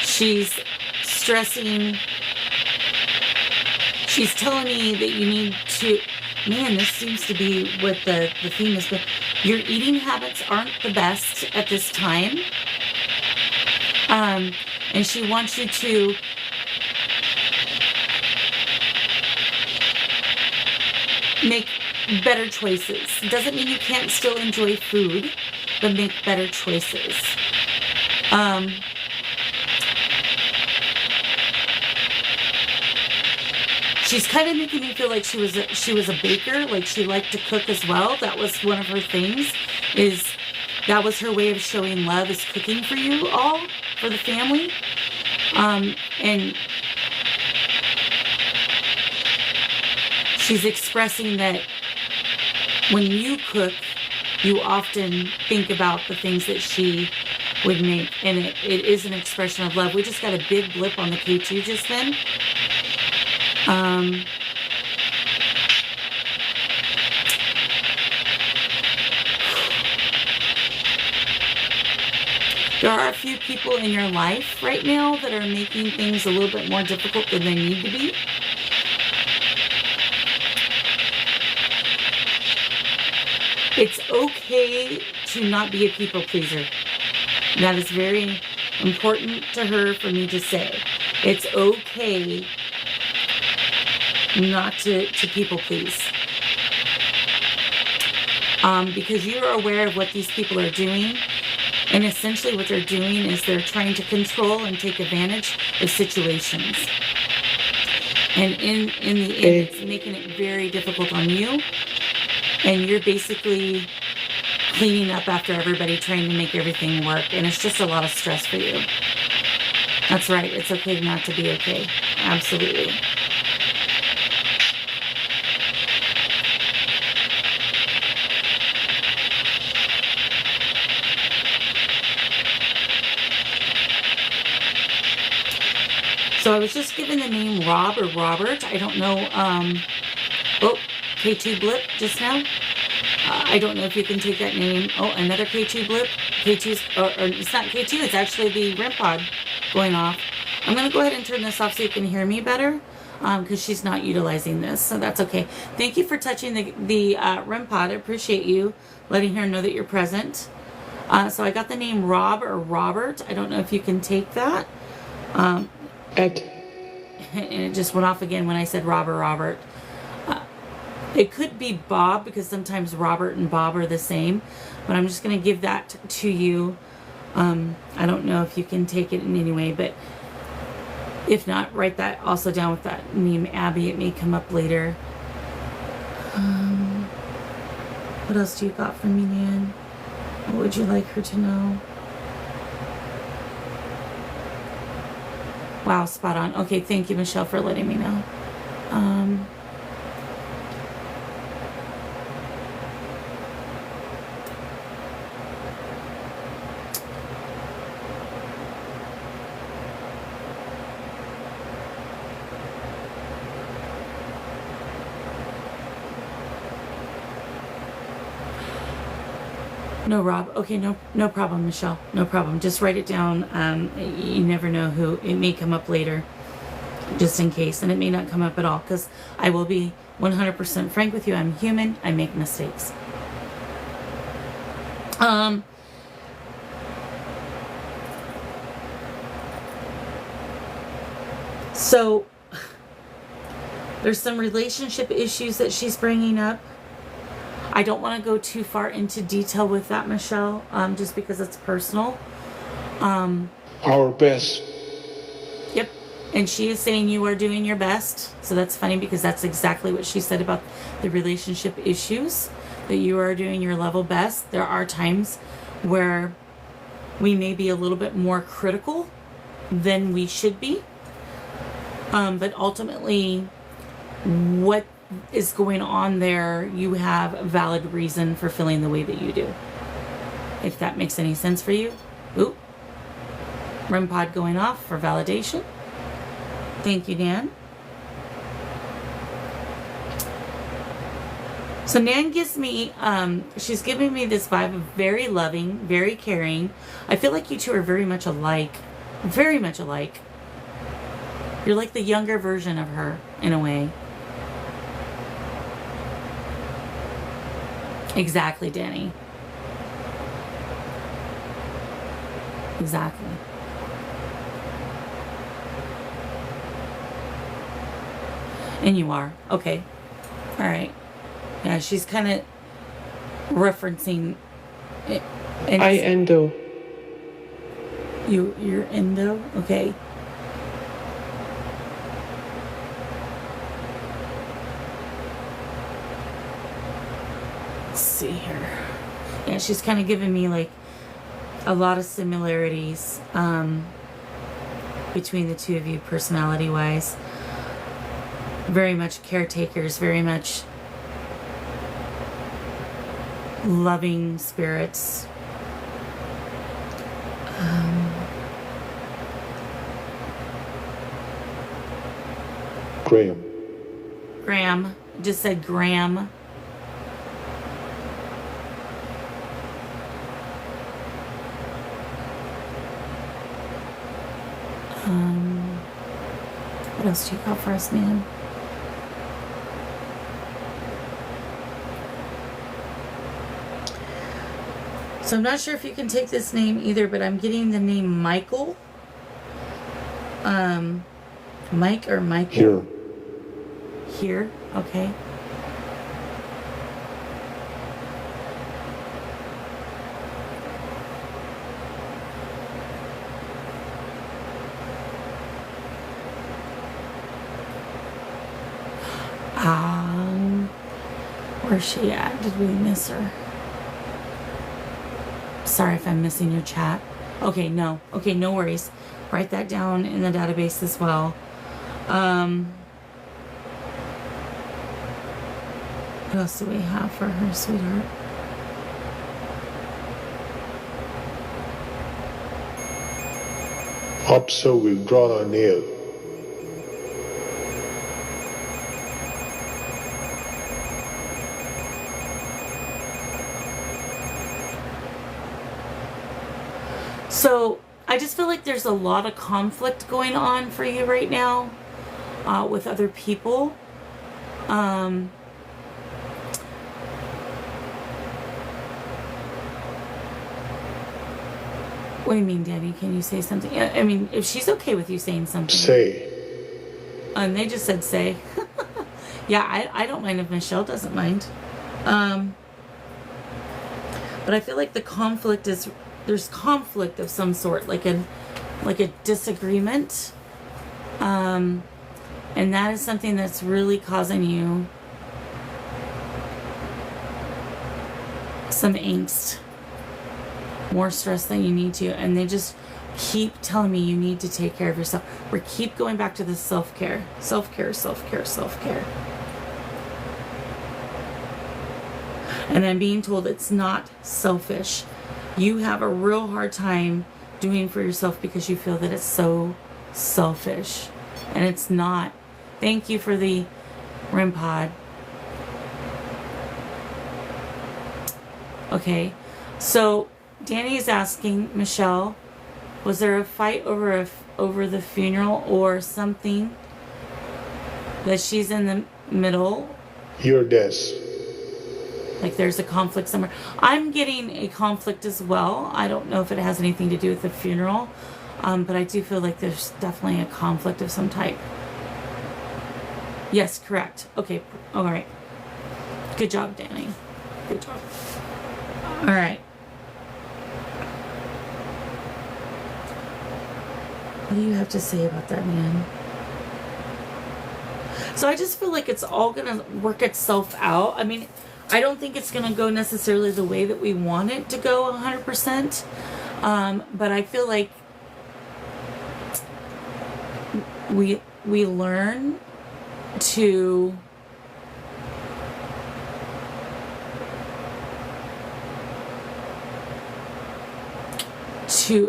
She's stressing. She's telling me that you need to, man, this seems to be what the theme is, but your eating habits aren't the best at this time. And she wants you to make better choices. Doesn't mean you can't still enjoy food, but make better choices. She's kind of making me feel like she was a baker, like she liked to cook as well. That was one of her things. That was her way of showing love, is cooking for you all, for the family. And she's expressing that when you cook, you often think about the things that she would make, and it is an expression of love. We just got a big blip on the K2 just then. There are a few people in your life right now that are making things a little bit more difficult than they need to be. It's okay to not be a people pleaser. That is very important to her for me to say. It's okay not to people please. Because you're aware of what these people are doing. And essentially what they're doing is they're trying to control and take advantage of situations. And in the end, it's making it very difficult on you. And you're basically cleaning up after everybody, trying to make everything work. And it's just a lot of stress for you. That's right. It's okay not to be okay. Absolutely. So I was just given the name Rob or Robert. I don't know. Oh, K2 blip just now. I don't know if you can take that name. Oh, another K2 blip. K2's, or it's not K2. It's actually the REM pod going off. I'm going to go ahead and turn this off so you can hear me better, because she's not utilizing this. So that's okay. Thank you for touching the REM pod. I appreciate you letting her know that you're present. So I got the name Rob or Robert. I don't know if you can take that. And it just went off again when I said Rob or Robert. It could be Bob, because sometimes Robert and Bob are the same. But I'm just going to give that to you. I don't know if you can take it in any way, but if not, write that also down with that name Abby. It may come up later. What else do you got for me, Nan? What would you like her to know? Wow, spot on. Okay, thank you, Michelle, for letting me know. No, Rob. Okay, no problem, Michelle. No problem. Just write it down. You never know who. It may come up later, just in case. And it may not come up at all, because I will be 100% frank with you. I'm human. I make mistakes. So, there's some relationship issues that she's bringing up. I don't want to go too far into detail with that, Michelle, just because it's personal. Our best. Yep. And she is saying you are doing your best. So that's funny, because that's exactly what she said about the relationship issues, that you are doing your level best. There are times where we may be a little bit more critical than we should be. But ultimately, what is going on there, you have a valid reason for feeling the way that you do. If that makes any sense for you. Oop. REM pod going off for validation. Thank you, Nan. So Nan gives me, she's giving me this vibe of very loving, very caring. I feel like you two are very much alike. Very much alike. You're like the younger version of her, in a way. Exactly, Danny. Exactly. And you are. Okay. All right. Yeah, she's kind of referencing it. And I endo. you're endo? Okay. Let's see here. Yeah, she's kind of giving me like a lot of similarities between the two of you personality wise. Very much caretakers, very much loving spirits. Graham. Graham. Just said Graham. What else do you got for us, man? So I'm not sure if you can take this name either, but I'm getting the name Michael. Mike or Michael? Here. Here, okay. Where's she at? Did we miss her? Sorry if I'm missing your chat. Okay, no. Okay, no worries. Write that down in the database as well. What else do we have for her, sweetheart? Also withdrawn on nail. So I just feel like there's a lot of conflict going on for you right now with other people. What do you mean, Danny? Can you say something? I mean, if she's okay with you saying something. Say. And they just said say. Yeah, I don't mind if Michelle doesn't mind. But I feel like the conflict is, there's conflict of some sort, like a disagreement. And that is something that's really causing you some angst. More stress than you need to. And they just keep telling me you need to take care of yourself. We keep going back to this self-care. Self-care, self-care, self-care. And I'm being told it's not selfish. You have a real hard time doing for yourself because you feel that it's so selfish. And it's not. Thank you for the REM pod. Okay. So Danny is asking, Michelle, was there a fight over the funeral or something that she's in the middle? Your desk. Like there's a conflict somewhere. I'm getting a conflict as well. I don't know if it has anything to do with the funeral, but I do feel like there's definitely a conflict of some type. Yes, correct. Okay, all right. Good job, Danny. Good job. All right. What do you have to say about that, man? So I just feel like it's all going to work itself out. I mean, I don't think it's going to go necessarily the way that we want it to go 100%. But I feel like we learn to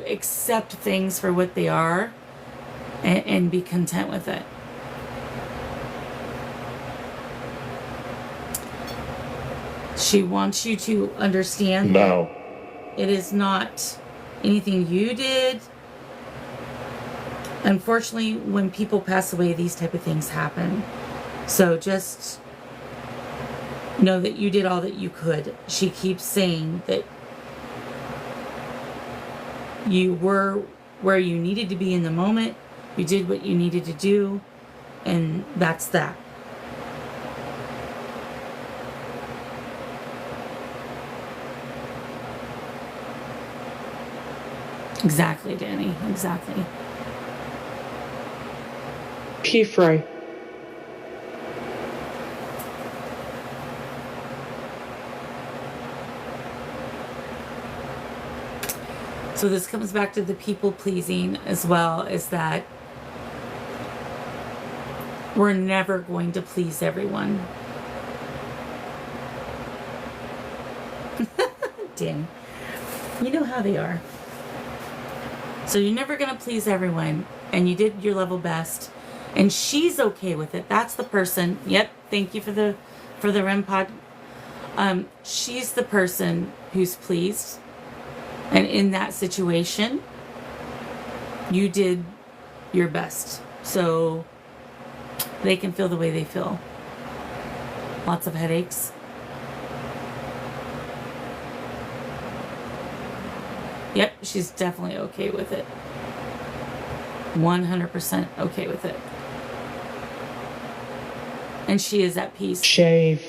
accept things for what they are and be content with it. She wants you to understand Now. it is not anything you did. Unfortunately, when people pass away, these type of things happen. So just know that you did all that you could. She keeps saying that you were where you needed to be in the moment. You did what you needed to do, and that's that. Exactly, Danny. Exactly. Keyfrey. So this comes back to the people pleasing as well, is that we're never going to please everyone. Dang. You know how they are. So you're never going to please everyone, and you did your level best, and she's okay with it. That's the person. Yep. Thank you for the REM pod. She's the person who's pleased. And in that situation, you did your best. So they can feel the way they feel. Lots of headaches. Yep, she's definitely okay with it. 100% okay with it. And she is at peace. Shave.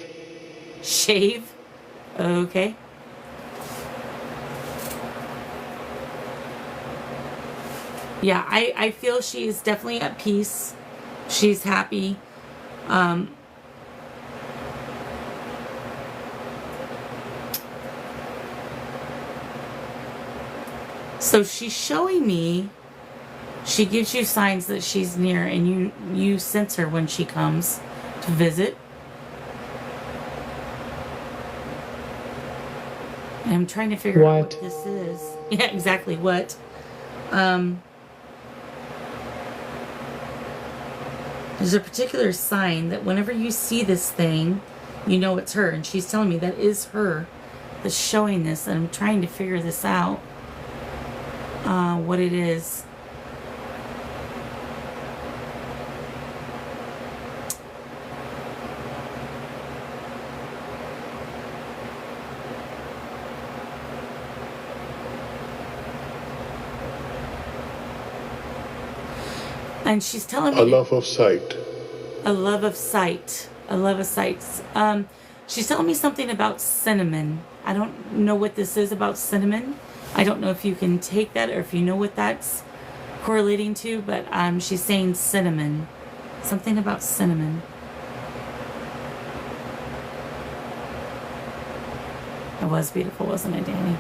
Shave? Okay. Yeah, I feel she is definitely at peace. She's happy. So she's showing me, she gives you signs that she's near, and you sense her when she comes to visit. And I'm trying to figure out what this is. Yeah, exactly what. There's a particular sign that whenever you see this thing, you know it's her. And she's telling me that is her that's showing this. And I'm trying to figure this out. What it is. And she's telling me A love of sight. a love of sight. A love of sights. She's telling me something about cinnamon. I don't know what this is about cinnamon. I don't know if you can take that or if you know what that's correlating to, but she's saying cinnamon. Something about cinnamon. It was beautiful, wasn't it, Danny?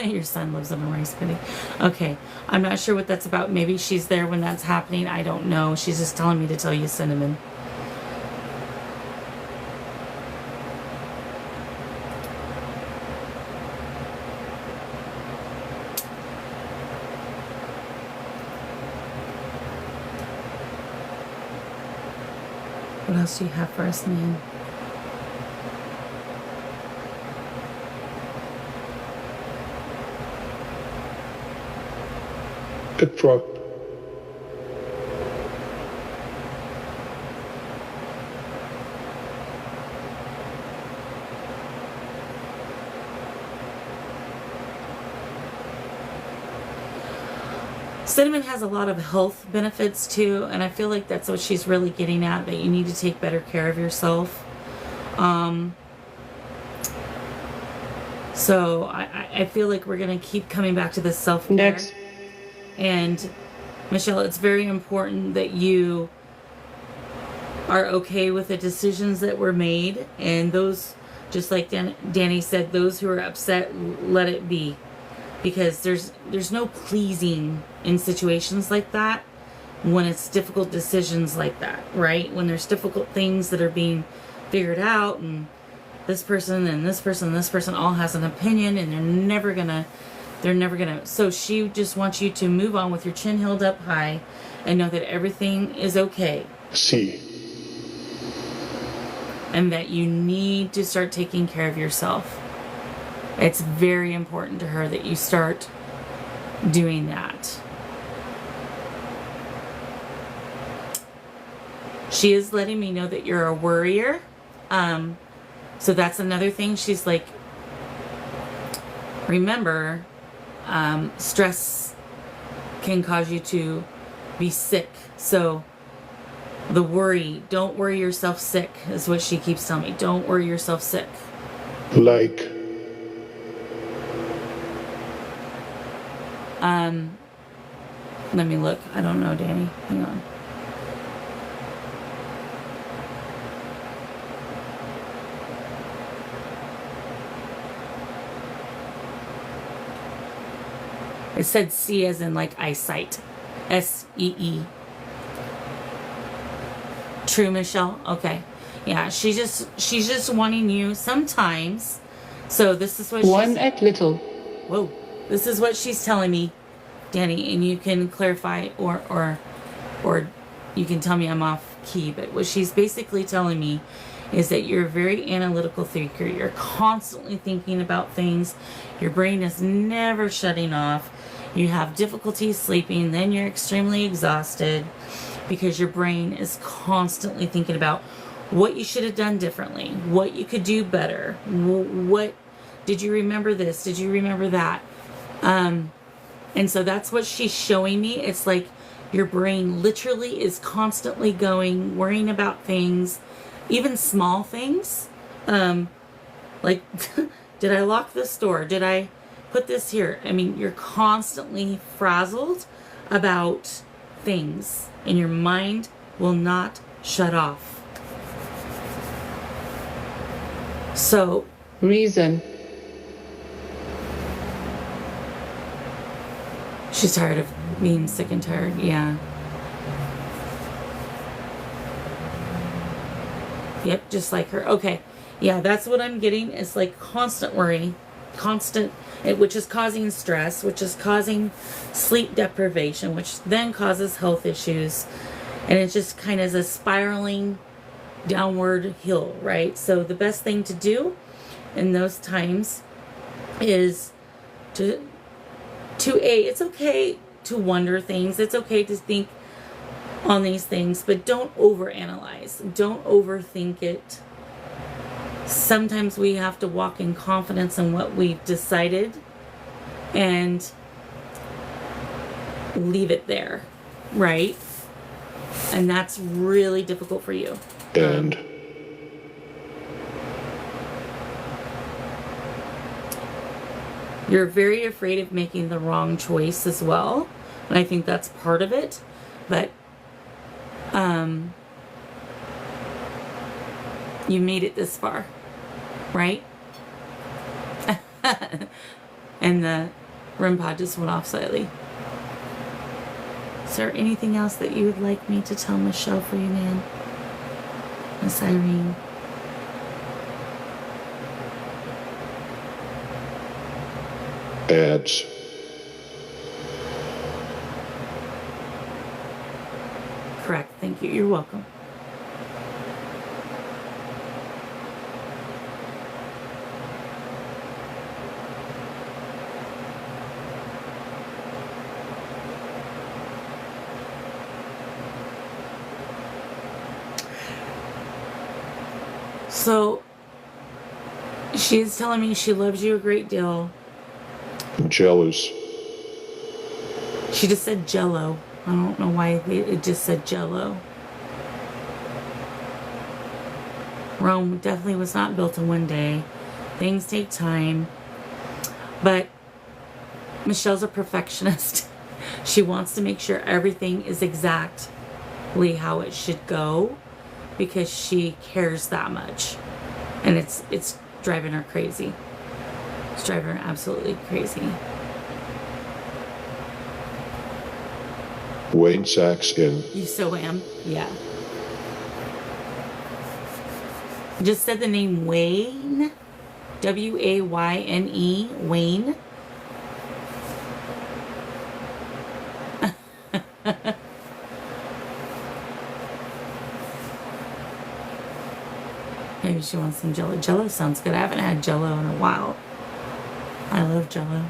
Your son lives in a rice paddy. Okay, I'm not sure what that's about. Maybe she's there when that's happening. I don't know. She's just telling me to tell you cinnamon. What else do you have for us, man? The truck. Cinnamon has a lot of health benefits too, and I feel like that's what she's really getting at, that you need to take better care of yourself. So I feel like we're going to keep coming back to this self-care. Next. And Michelle, it's very important that you are okay with the decisions that were made, and those, just like Danny said, those who are upset, let it be, because there's no pleasing in situations like that when it's difficult decisions like that, right? When there's difficult things that are being figured out, and this person and this person and this person all has an opinion, and they're never gonna. So she just wants you to move on with your chin held up high and know that everything is okay. C. And that you need to start taking care of yourself. It's very important to her that you start doing that. She is letting me know that you're a worrier. So that's another thing. She's like, remember, stress can cause you to be sick. So the worry, don't worry yourself sick, is what she keeps telling me. Don't worry yourself sick. Like. Let me look. I don't know, Danny. Hang on. It said C as in like eyesight. S-E-E. True, Michelle? Okay. Yeah, she's just wanting you sometimes. So this is what One at little. Whoa. This is what she's telling me, Danny, and you can clarify or you can tell me I'm off key, but what she's basically telling me is that you're a very analytical thinker. You're constantly thinking about things. Your brain is never shutting off. You have difficulty sleeping, then you're extremely exhausted because your brain is constantly thinking about what you should have done differently, what you could do better, what did you remember this, did you remember that? And so that's what she's showing me. It's like your brain literally is constantly going, worrying about things, even small things. Like, did I lock this door? Did I put this here? I mean, you're constantly frazzled about things, and your mind will not shut off. So, Reason. she's tired of being sick and tired. Yeah. Yep, just like her. Okay. Yeah, that's what I'm getting. It's like constant worry, which is causing stress, which is causing sleep deprivation, which then causes health issues. And it just kind of is a spiraling downward hill, right? So the best thing to do in those times is it's okay to wonder things. It's okay to think on these things, but don't overanalyze. Don't overthink it. Sometimes we have to walk in confidence in what we've decided and leave it there, right? And that's really difficult for you. And. You're very afraid of making the wrong choice as well. And I think that's part of it. But you made it this far, right? And the REM pod just went off slightly. Is there anything else that you would like me to tell Michelle for you, man? Miss Irene? Ads. Correct. Thank you. You're welcome. So, she's telling me she loves you a great deal. Jealous. She just said Jello. I don't know why it just said Jello. Rome definitely was not built in one day. Things take time. But Michelle's a perfectionist. She wants to make sure everything is exactly how it should go because she cares that much. And it's driving her crazy. It's driving her absolutely crazy. Wayne Sachs in. You so am? Yeah. I just said the name Wayne. W-A-Y-N-E. Wayne. Maybe she wants some Jello. Jello sounds good. I haven't had Jello in a while. I love Jello.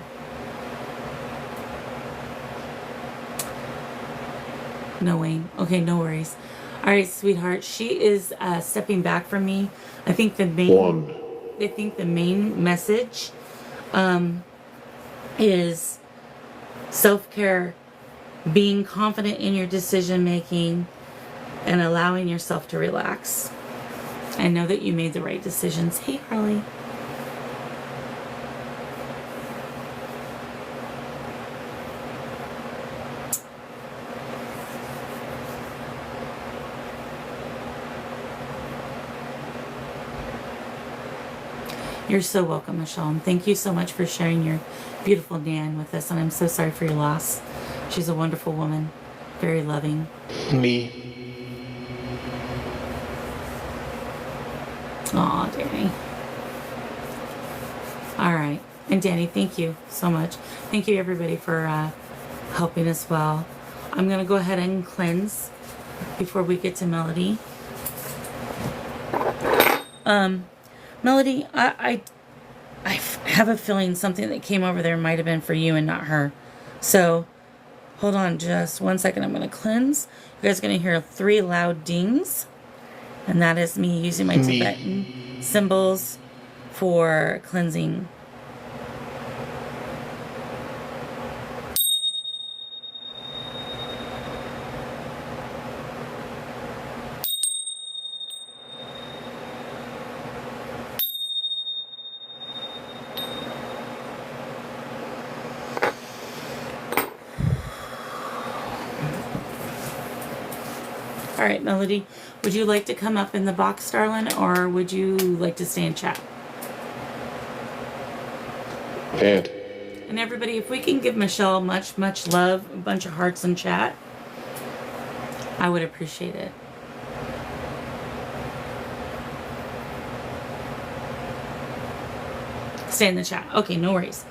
No, Wayne. Okay, no worries. All right, sweetheart. She is stepping back from me. I think the main message is self-care, being confident in your decision making, and allowing yourself to relax. I know that you made the right decisions. Hey, Carly. You're so welcome, Michelle. And thank you so much for sharing your beautiful Nan with us. And I'm so sorry for your loss. She's a wonderful woman. Very loving. Me. Aw, Danny. All right. And Danny, thank you so much. Thank you, everybody, for helping as well. I'm going to go ahead and cleanse before we get to Melody. Melody, I have a feeling something that came over there might have been for you and not her. So, hold on just 1 second. I'm going to cleanse. You guys are going to hear 3 loud dings. And that is me using my Tibetan symbols for cleansing. All right, Melody, would you like to come up in the box, darling, or would you like to stay in chat? Ed. And everybody, if we can give Michelle much, much love, a bunch of hearts in chat, I would appreciate it. Stay in the chat. Okay, no worries.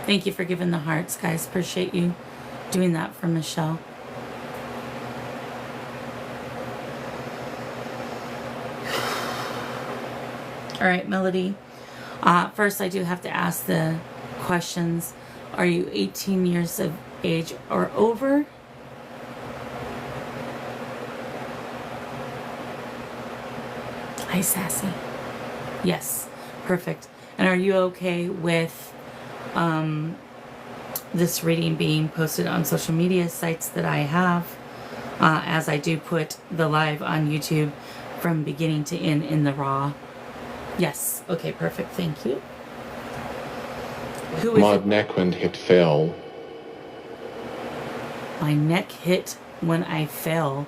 Thank you for giving the hearts, guys. Appreciate you doing that for Michelle. All right, Melody. First, I do have to ask the questions. Are you 18 years of age or over? Hi, Sassy. Yes, perfect. And are you okay with this reading being posted on social media sites that I have, as I do put the live on YouTube from beginning to end in the raw? Yes. Okay, perfect. Thank you. Who is My it? neck when it fell. My neck hit when I fell.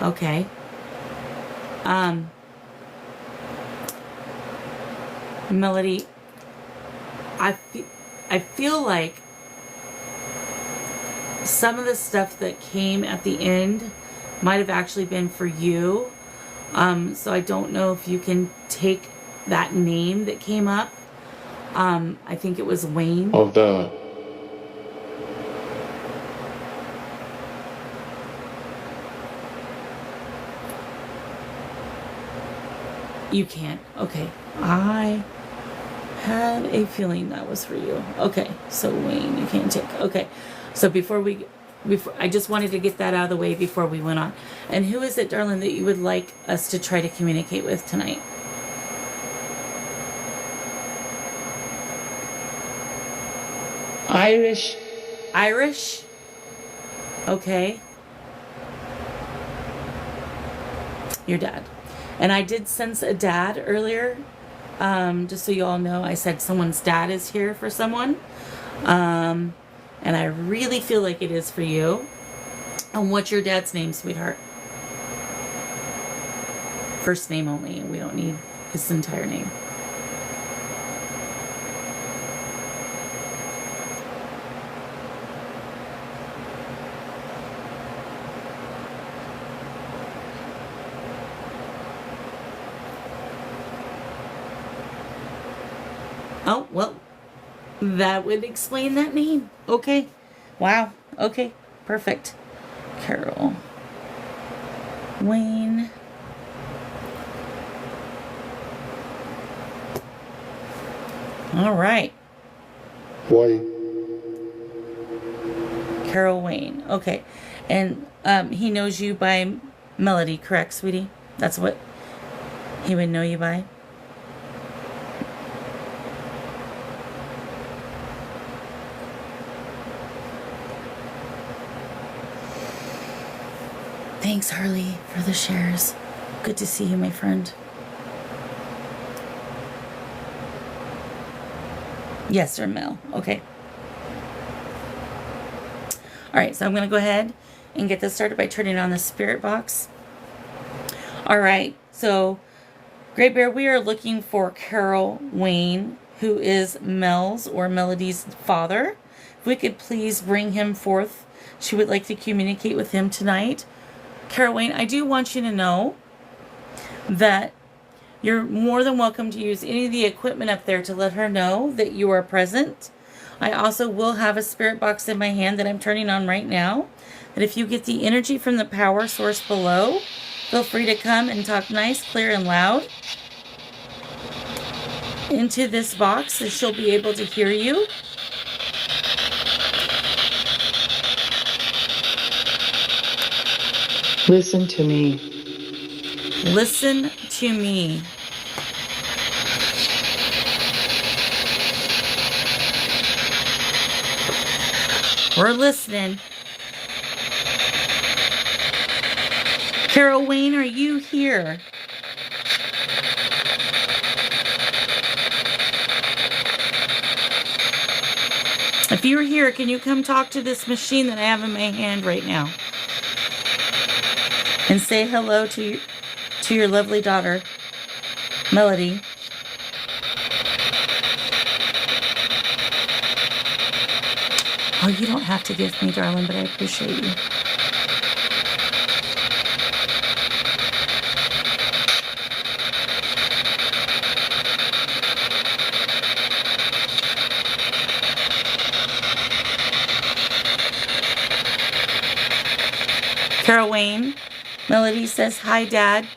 Okay. Melody, I feel like some of the stuff that came at the end might have actually been for you. So I don't know if you can take that name that came up. I think it was Wayne. Of the... You can't. Okay. I had a feeling that was for you. Okay. So Wayne, you can't take. Okay. So before I just wanted to get that out of the way before we went on. And who is it, darling, that you would like us to try to communicate with tonight? Irish. Irish? Okay. Your dad. And I did sense a dad earlier. Just so you all know, I said someone's dad is here for someone. And I really feel like it is for you. And what's your dad's name, sweetheart? First name only. We don't need his entire name. Oh, well, that would explain that name. Okay. Wow. Okay. Perfect. Carrol Wayne. All right. Why? Carrol Wayne. Okay. And he knows you by Melody, correct, sweetie? That's what he would know you by? Thanks, Harley, for the shares. Good to see you, my friend. Yes, or Mel. Okay. All right, so I'm going to go ahead and get this started by turning on the spirit box. All right, so Great Bear, we are looking for Carrol Wayne, who is Mel's or Melody's father. If we could please bring him forth. She would like to communicate with him tonight. Carrol Wayne, I do want you to know that you're more than welcome to use any of the equipment up there to let her know that you are present. I also will have a spirit box in my hand that I'm turning on right now. That if you get the energy from the power source below, feel free to come and talk nice, clear, and loud into this box, and she'll be able to hear you. Listen to me. Listen to me. We're listening. Carrol Wayne, are you here? If you're here, can you come talk to this machine that I have in my hand right now? And say hello to your lovely daughter, Melody. Oh, you don't have to give me, darling, but I appreciate you. Carrol Wayne, Melody says, hi, Dad.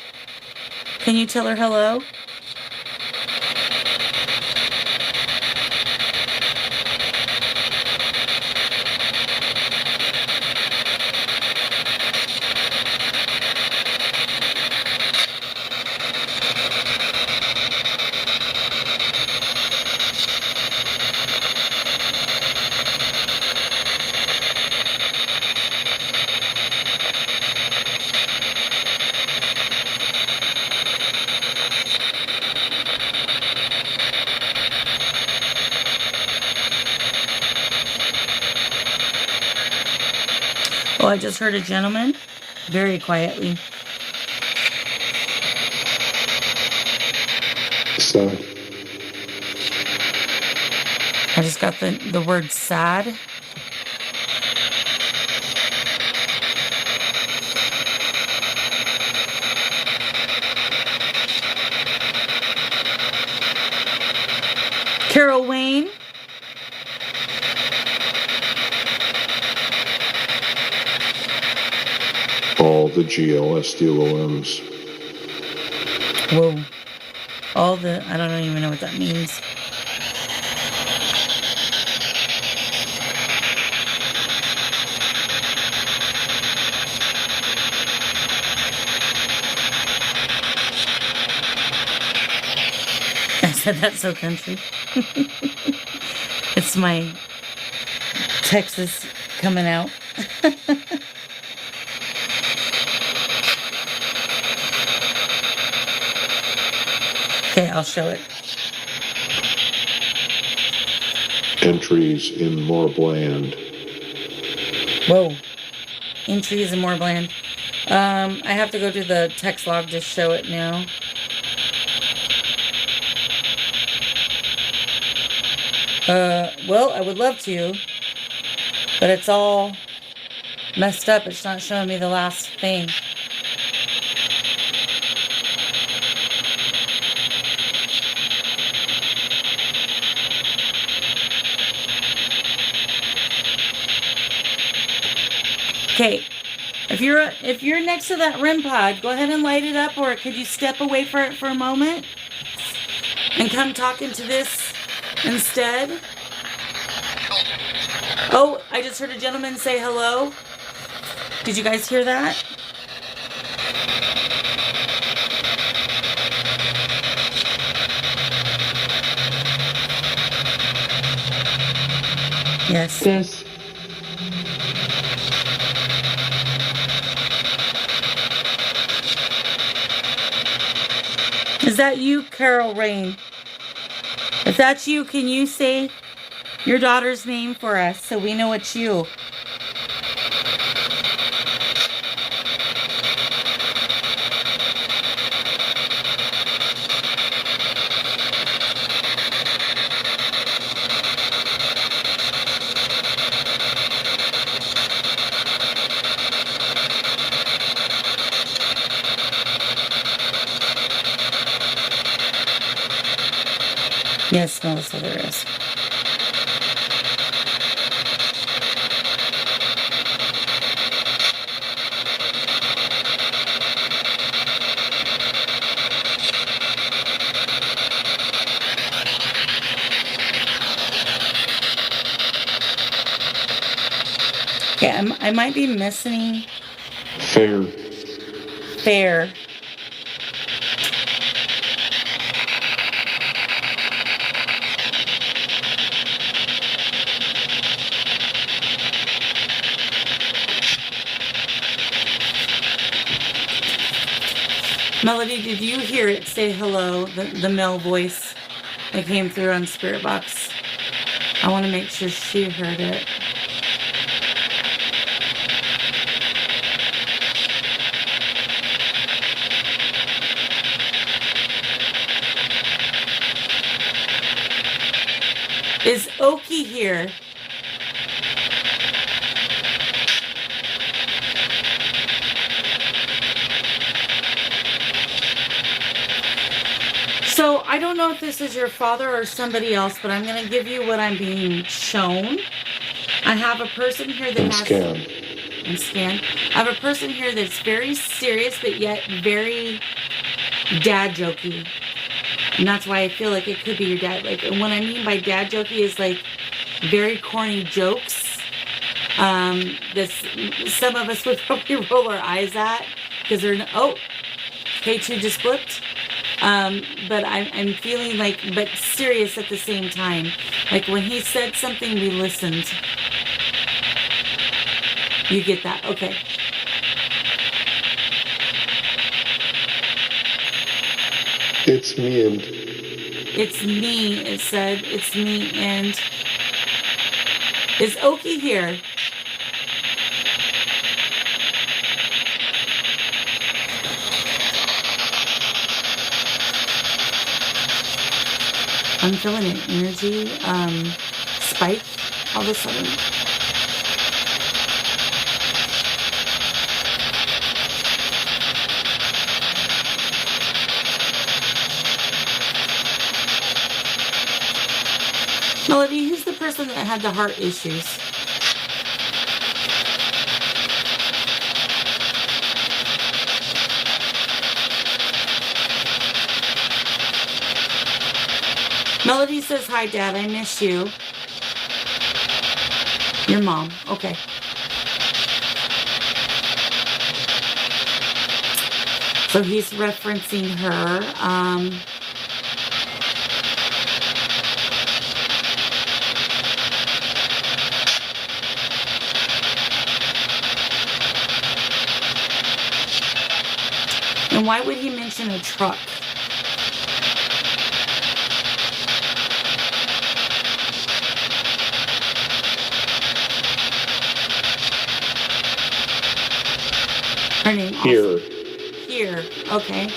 Can you tell her hello? Oh, I just heard a gentleman very quietly. Sad. I just got the word sad. Carrol Wayne. All the GLSDOMs. Whoa. I don't even know what that means. I said that's so country. It's my Texas coming out. Okay, I'll show it. Entries in Morbland. Whoa. Entries in Morbland. I have to go to the text log to show it now. Well, I would love to, but it's all messed up. It's not showing me the last thing. Okay. If you're next to that REM pod, go ahead and light it up, or could you step away for it for a moment and come talk into this instead? Oh, I just heard a gentleman say hello. Did you guys hear that? Yes. Yes. Is that you, Carrol Wayne? If that's you, can you say your daughter's name for us so we know it's you? Yes, Melissa, there is. Okay, I might be missing Fair. fair. Melody, did you hear it say hello, the male voice that came through on Spirit Box? I want to make sure she heard it. Is Oki here? So I don't know if this is your father or somebody else, but I'm going to give you what I'm being shown. I have a person here that has... Scan. I have a person here that's very serious, but yet very dad jokey. And that's why I feel like it could be your dad. Like, and what I mean by dad jokey is like very corny jokes. This some of us would probably roll our eyes at because they're K2 just flipped. But I'm feeling like, but serious at the same time. Like when he said something, we listened. You get that? Okay. It's me and... It's me, it said. It's me and... Is Oki here? I'm feeling an energy spike all of a sudden. Melody, who's the person that had the heart issues? Melody says, hi, Dad, I miss you. Your mom. Okay. So he's referencing her. And why would he mention a truck? Her name Here. Here. Okay.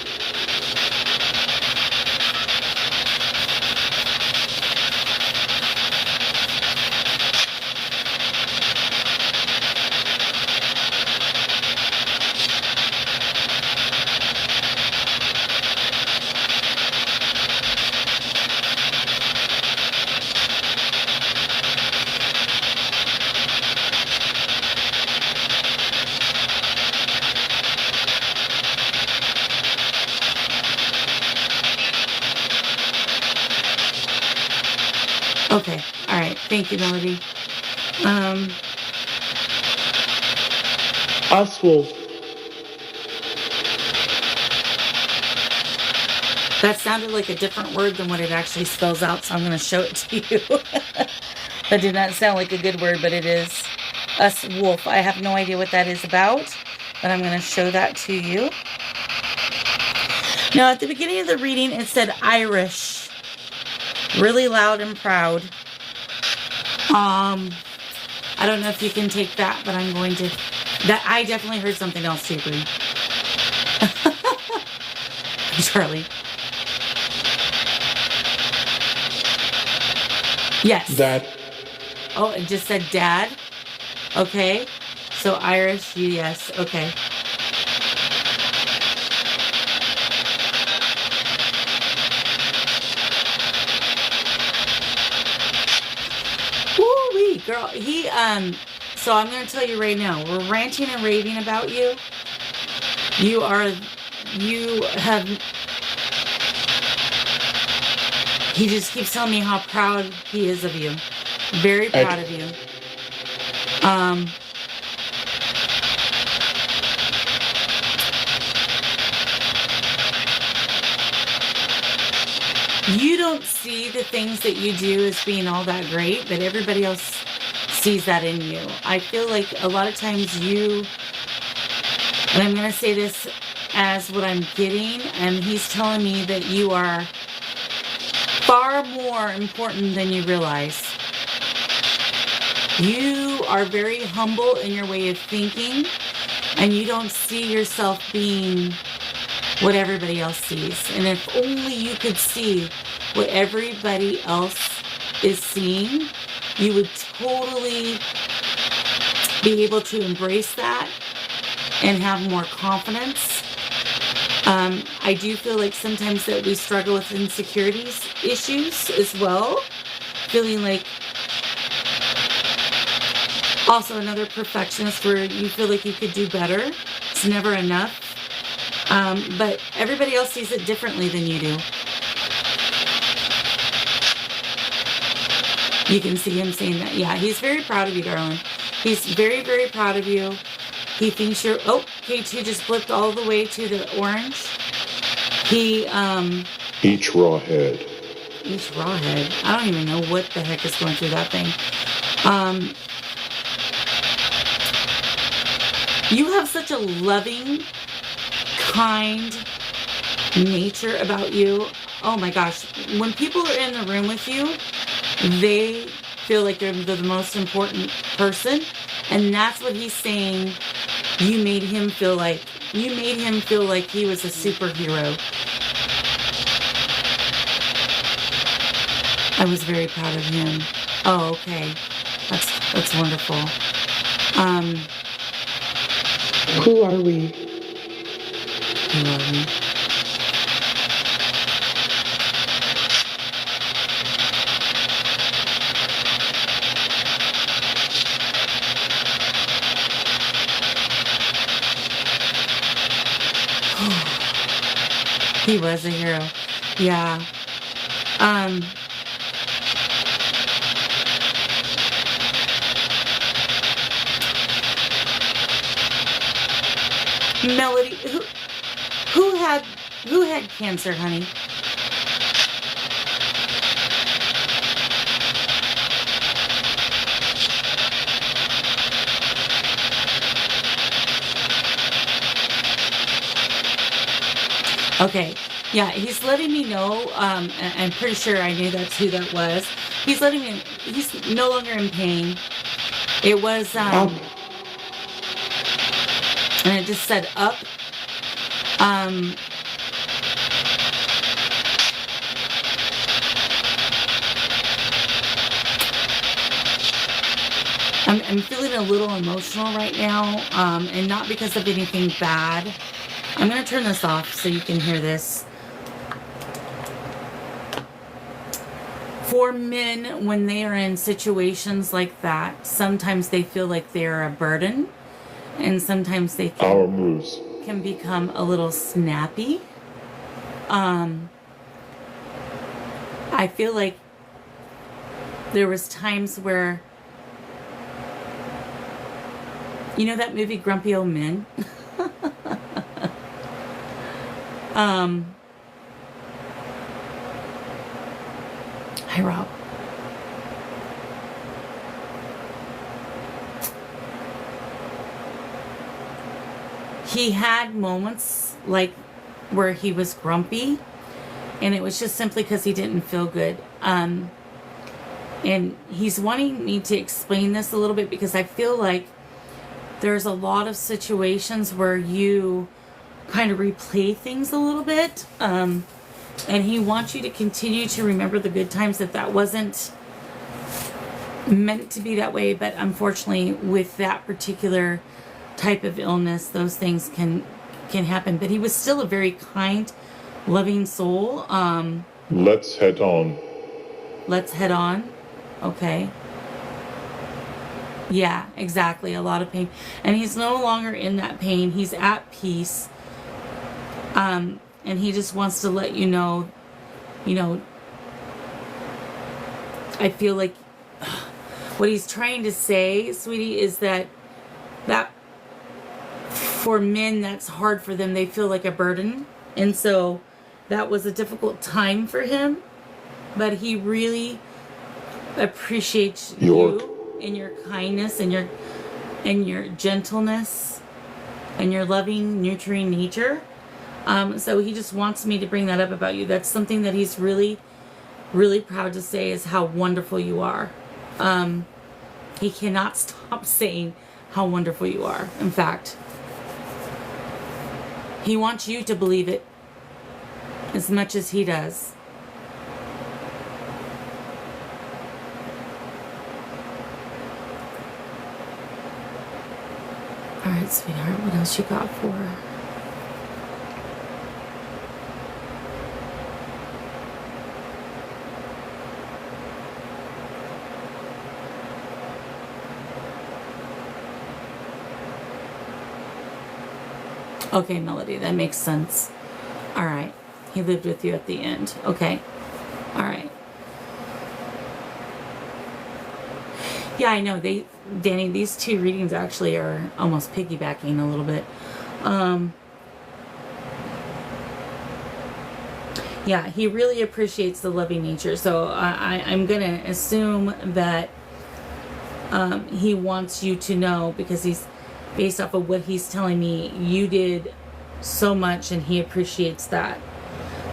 Thank you, Melody. Oswald. That sounded like a different word than what it actually spells out, so I'm going to show it to you. That did not sound like a good word, but it is. Us wolf. I have no idea what that is about, but I'm going to show that to you. Now, at the beginning of the reading, it said Irish. Really loud and proud. I don't know if you can take that, but I'm going to... That I definitely heard something else too, Bree. Charlie. Yes. That. Oh, it just said dad. Okay. So Irish, yes. Okay. Woo-wee, girl. So I'm going to tell you right now, we're ranting and raving about you. You have, he just keeps telling me how proud he is of you. Very proud of you. You don't see the things that you do as being all that great, but everybody else sees that in you. I feel like a lot of times and I'm going to say this as what I'm getting, and he's telling me that you are far more important than you realize. You are very humble in your way of thinking, and you don't see yourself being what everybody else sees. And if only you could see what everybody else is seeing, you would totally be able to embrace that and have more confidence. I do feel like sometimes that we struggle with insecurities issues as well. Feeling like also another perfectionist where you feel like you could do better. It's never enough. But everybody else sees it differently than you do. You can see him saying that. Yeah, he's very proud of you, darling. He's very, very proud of you. He thinks you're... Oh, K2 just flipped all the way to the orange. He, Each raw head. Each raw head. I don't even know what the heck is going through that thing. You have such a loving, kind nature about you. Oh my gosh. When people are in the room with you, they feel like they're the most important person. And that's what he's saying. You made him feel like he was a superhero. I was very proud of him. Oh, okay. That's wonderful. Who are we? Who are we? He was a hero. Yeah. Melody, who had cancer, honey? Okay, yeah, he's letting me know, I'm pretty sure I knew that's who that was. He's letting me, he's no longer in pain. It was, and it just said up. I'm feeling a little emotional right now, and not because of anything bad. I'm going to turn this off so you can hear this. For men, when they are in situations like that, sometimes they feel like they're a burden, and sometimes they can become a little snappy. I feel like there was times where, you know that movie Grumpy Old Men? Hi, Rob. He had moments like where he was grumpy, and it was just simply because he didn't feel good. And he's wanting me to explain this a little bit because I feel like there's a lot of situations where you kind of replay things a little bit. And he wants you to continue to remember the good times, that wasn't meant to be that way. But unfortunately, with that particular type of illness, those things can happen. But he was still a very kind, loving soul. Let's head on. Let's head on. Okay. Yeah, exactly. A lot of pain. And he's no longer in that pain. He's at peace. And he just wants to let you know, I feel like what he's trying to say, sweetie, is that for men, that's hard for them. They feel like a burden. And so that was a difficult time for him. But he really appreciates you and your kindness and your gentleness and your loving, nurturing nature. So he just wants me to bring that up about you. That's something that he's really, really proud to say, is how wonderful you are. He cannot stop saying how wonderful you are. In fact, he wants you to believe it as much as he does. All right, sweetheart, what else you got for her? Okay, Melody, that makes sense. All right. He lived with you at the end. Okay. All right. Yeah, I know. Danny, these two readings actually are almost piggybacking a little bit. Yeah, he really appreciates the loving nature. So I'm going to assume that he wants you to know, because he's, based off of what he's telling me, you did so much and he appreciates that.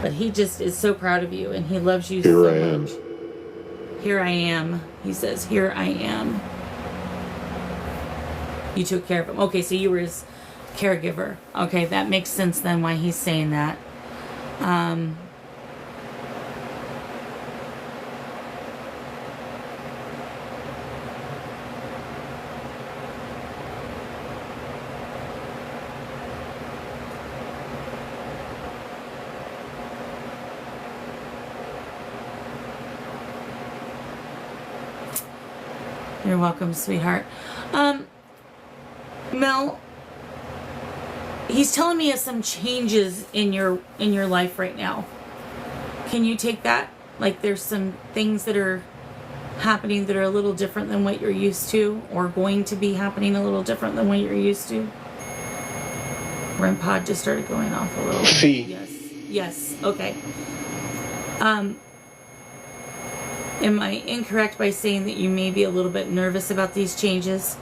But he just is so proud of you and he loves you so much. Here I am. He says, here I am. You took care of him. Okay, so you were his caregiver. Okay, that makes sense then why he's saying that. You're welcome, sweetheart. Mel, he's telling me of some changes in your life right now. Can you take that? Like there's some things that are happening that are a little different than what you're used to, or going to be happening a little different than what you're used to. REM pod just started going off a little. Fee. Yes. Okay. Am I incorrect by saying that you may be a little bit nervous about these changes?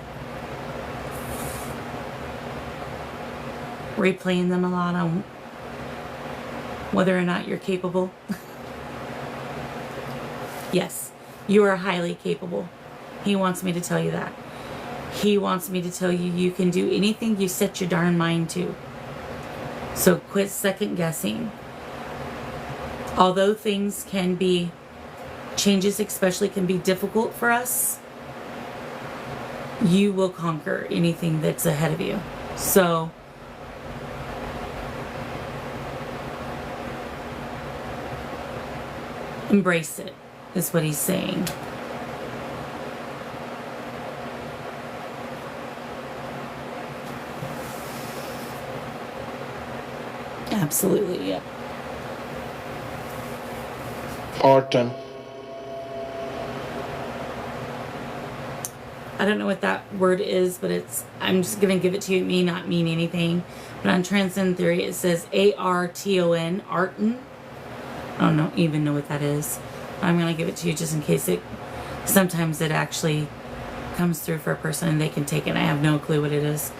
Replaying them a lot on whether or not you're capable? Yes, you are highly capable. He wants me to tell you that. He wants me to tell you you can do anything you set your darn mind to. So quit second guessing. Although things can be, changes especially can be difficult for us, you will conquer anything that's ahead of you. So embrace it, is what he's saying. Absolutely, yeah. I don't know what that word is, but I'm just going to give it to you. It may not mean anything. But on Transcend Theory, it says Arton, Arton. I don't even know what that is. I'm going to give it to you just in case sometimes it actually comes through for a person and they can take it. I have no clue what it is.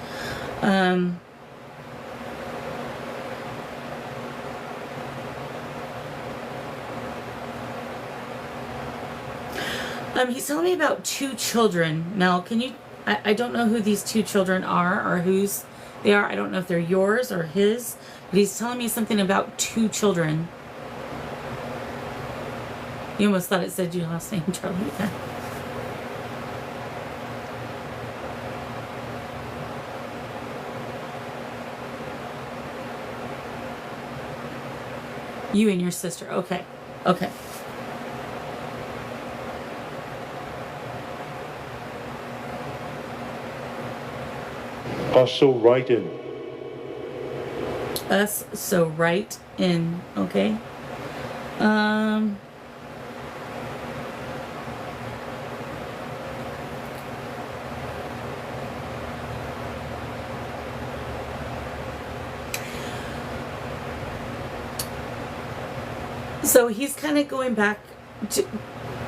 He's telling me about 2 children. Mel, can you... I don't know who these 2 children are or whose they are. I don't know if they're yours or his. But he's telling me something about 2 children. You almost thought it said your last name, Charlie. Yeah. You and your sister. Okay. Okay. Us so right in. Us so right in. Okay. So he's kind of going back to,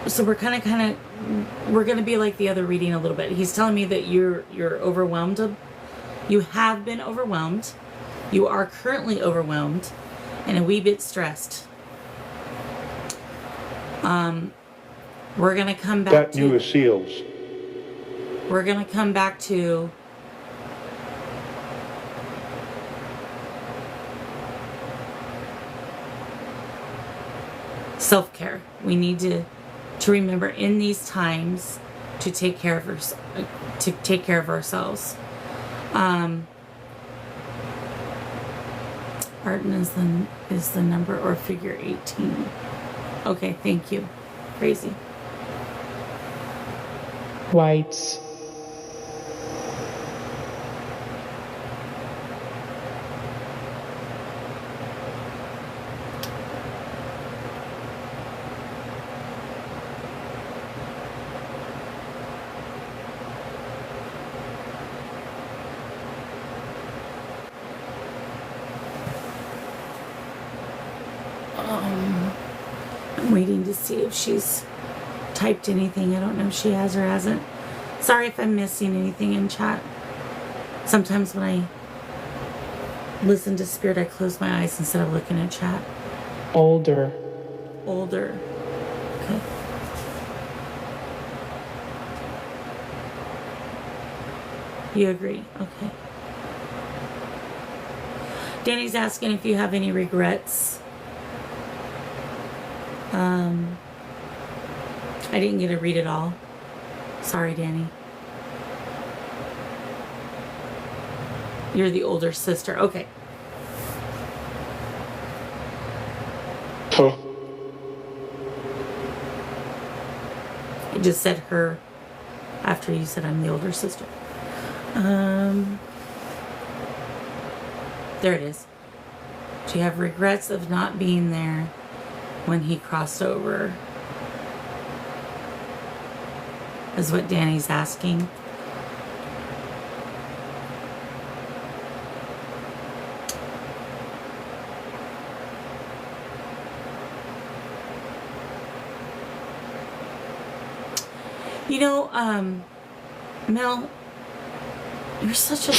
so we're going to be like the other reading a little bit. He's telling me that you're overwhelmed. You have been overwhelmed. You are currently overwhelmed and a wee bit stressed. We're going to come back That to... new seals. We're going to come back to... self-care. We need to remember in these times to take care of ourselves. Arton is the number or figure 18. Okay, thank you. Crazy. Whites. I'm waiting to see if she's typed anything. I don't know if she has or hasn't. Sorry if I'm missing anything in chat. Sometimes when I listen to Spirit, I close my eyes instead of looking at chat. Older. Older. Okay. You agree? Okay. Danny's asking if you have any regrets. I didn't get to read it all. Sorry, Danny. You're the older sister. Okay. Huh. I just said her after you said I'm the older sister. There it is. Do you have regrets of not being there when he crossed over? Is what Danny's asking. You know, Mel, you're such a...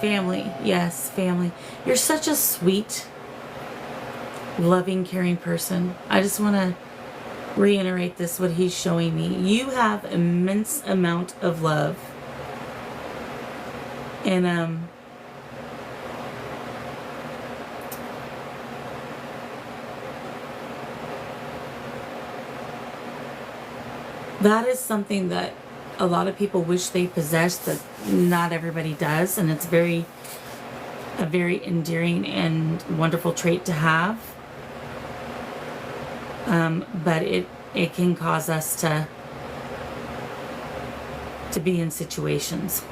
Family. Yes, family. You're such a sweet, loving, caring person. I just want to reiterate this, what he's showing me. You have immense amount of love. And, that is something that a lot of people wish they possessed, but not everybody does. And it's a very endearing and wonderful trait to have. But it can cause us to be in situations.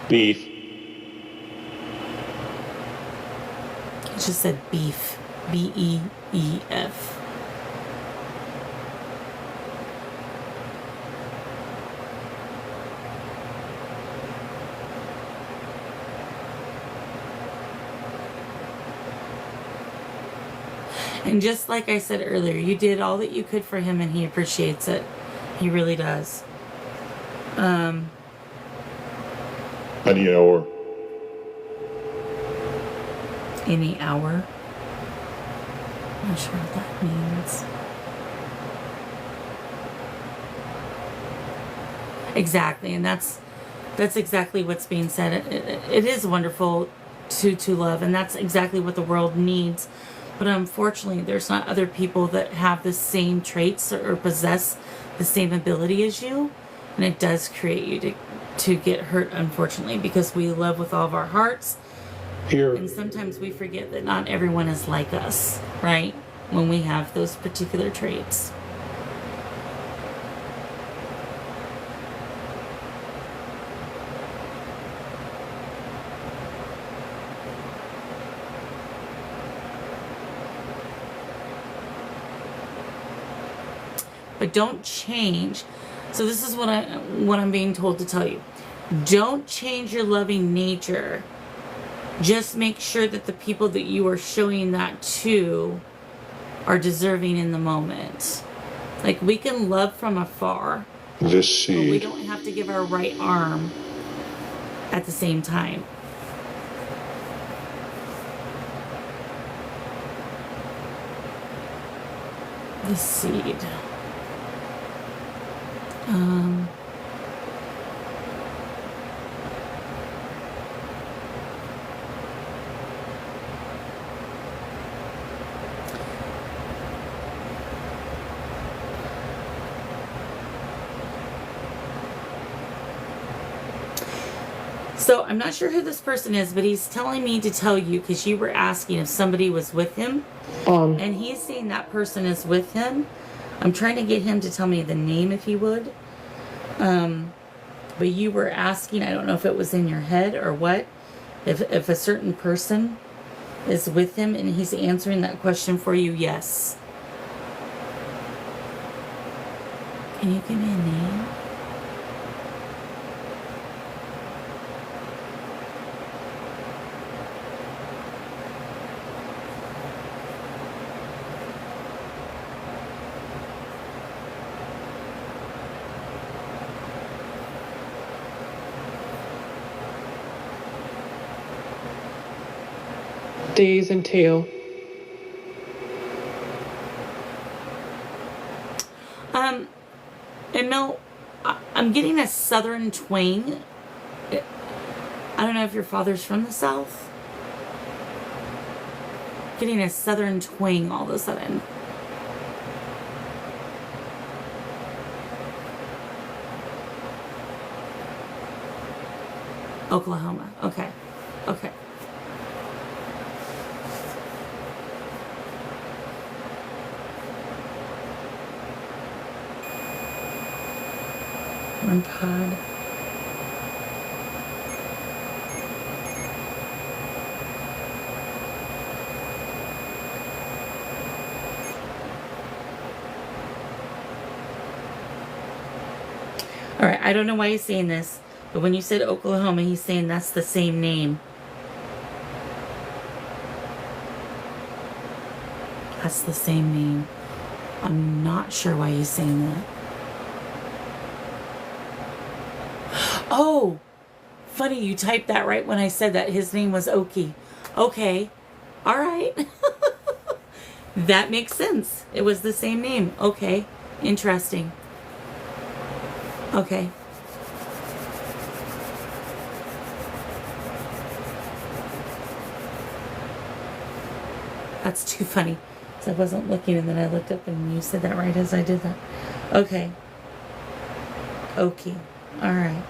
Beef. It just said beef. BEEF. And just like I said earlier, you did all that you could for him and he appreciates it. He really does. Any hour. Any hour. I'm not sure what that means. Exactly, and that's exactly what's being said. It is wonderful to love, and that's exactly what the world needs. But unfortunately, there's not other people that have the same traits or possess the same ability as you, and it does create you to get hurt, unfortunately, because we love with all of our hearts. Here. And sometimes we forget that not everyone is like us, right? When we have those particular traits. But don't change. So this is what I'm being told to tell you. Don't change your loving nature. Just make sure that the people that you are showing that to are deserving in the moment. Like, we can love from afar, This but we seed. don't have to give our right arm at the same time. The seed. So I'm not sure who this person is, but he's telling me to tell you because you were asking if somebody was with him. And he's saying that person is with him. I'm trying to get him to tell me the name if he would. But you were asking, I don't know if it was in your head or what, if a certain person is with him, and he's answering that question for you, yes. Can you give me a name? Days and tail. And no, I'm getting a southern twang. I don't know if your father's from the South. Getting a southern twang all of a sudden. Oklahoma. Okay. Okay. Corn pod. All right, I don't know why he's saying this, but when you said Oklahoma, he's saying that's the same name. That's the same name. I'm not sure why he's saying that. Oh, funny, you typed that right when I said that his name was Oki. Okay, all right. That makes sense. It was the same name. Okay, interesting. Okay. That's too funny. So I wasn't looking and then I looked up and you said that right as I did that. Okay. Oki. All right.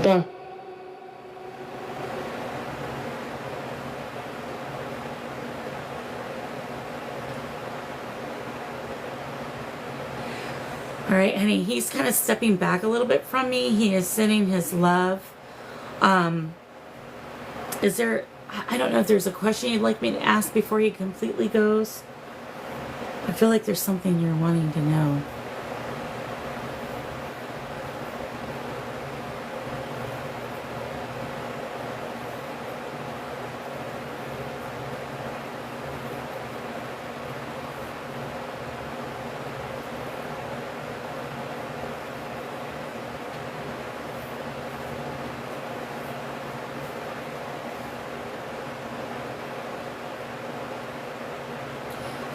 The. All right, honey, he's kind of stepping back a little bit from me. He is sending his love. Is there, I don't know if there's a question you'd like me to ask before he completely goes. I feel like there's something you're wanting to know.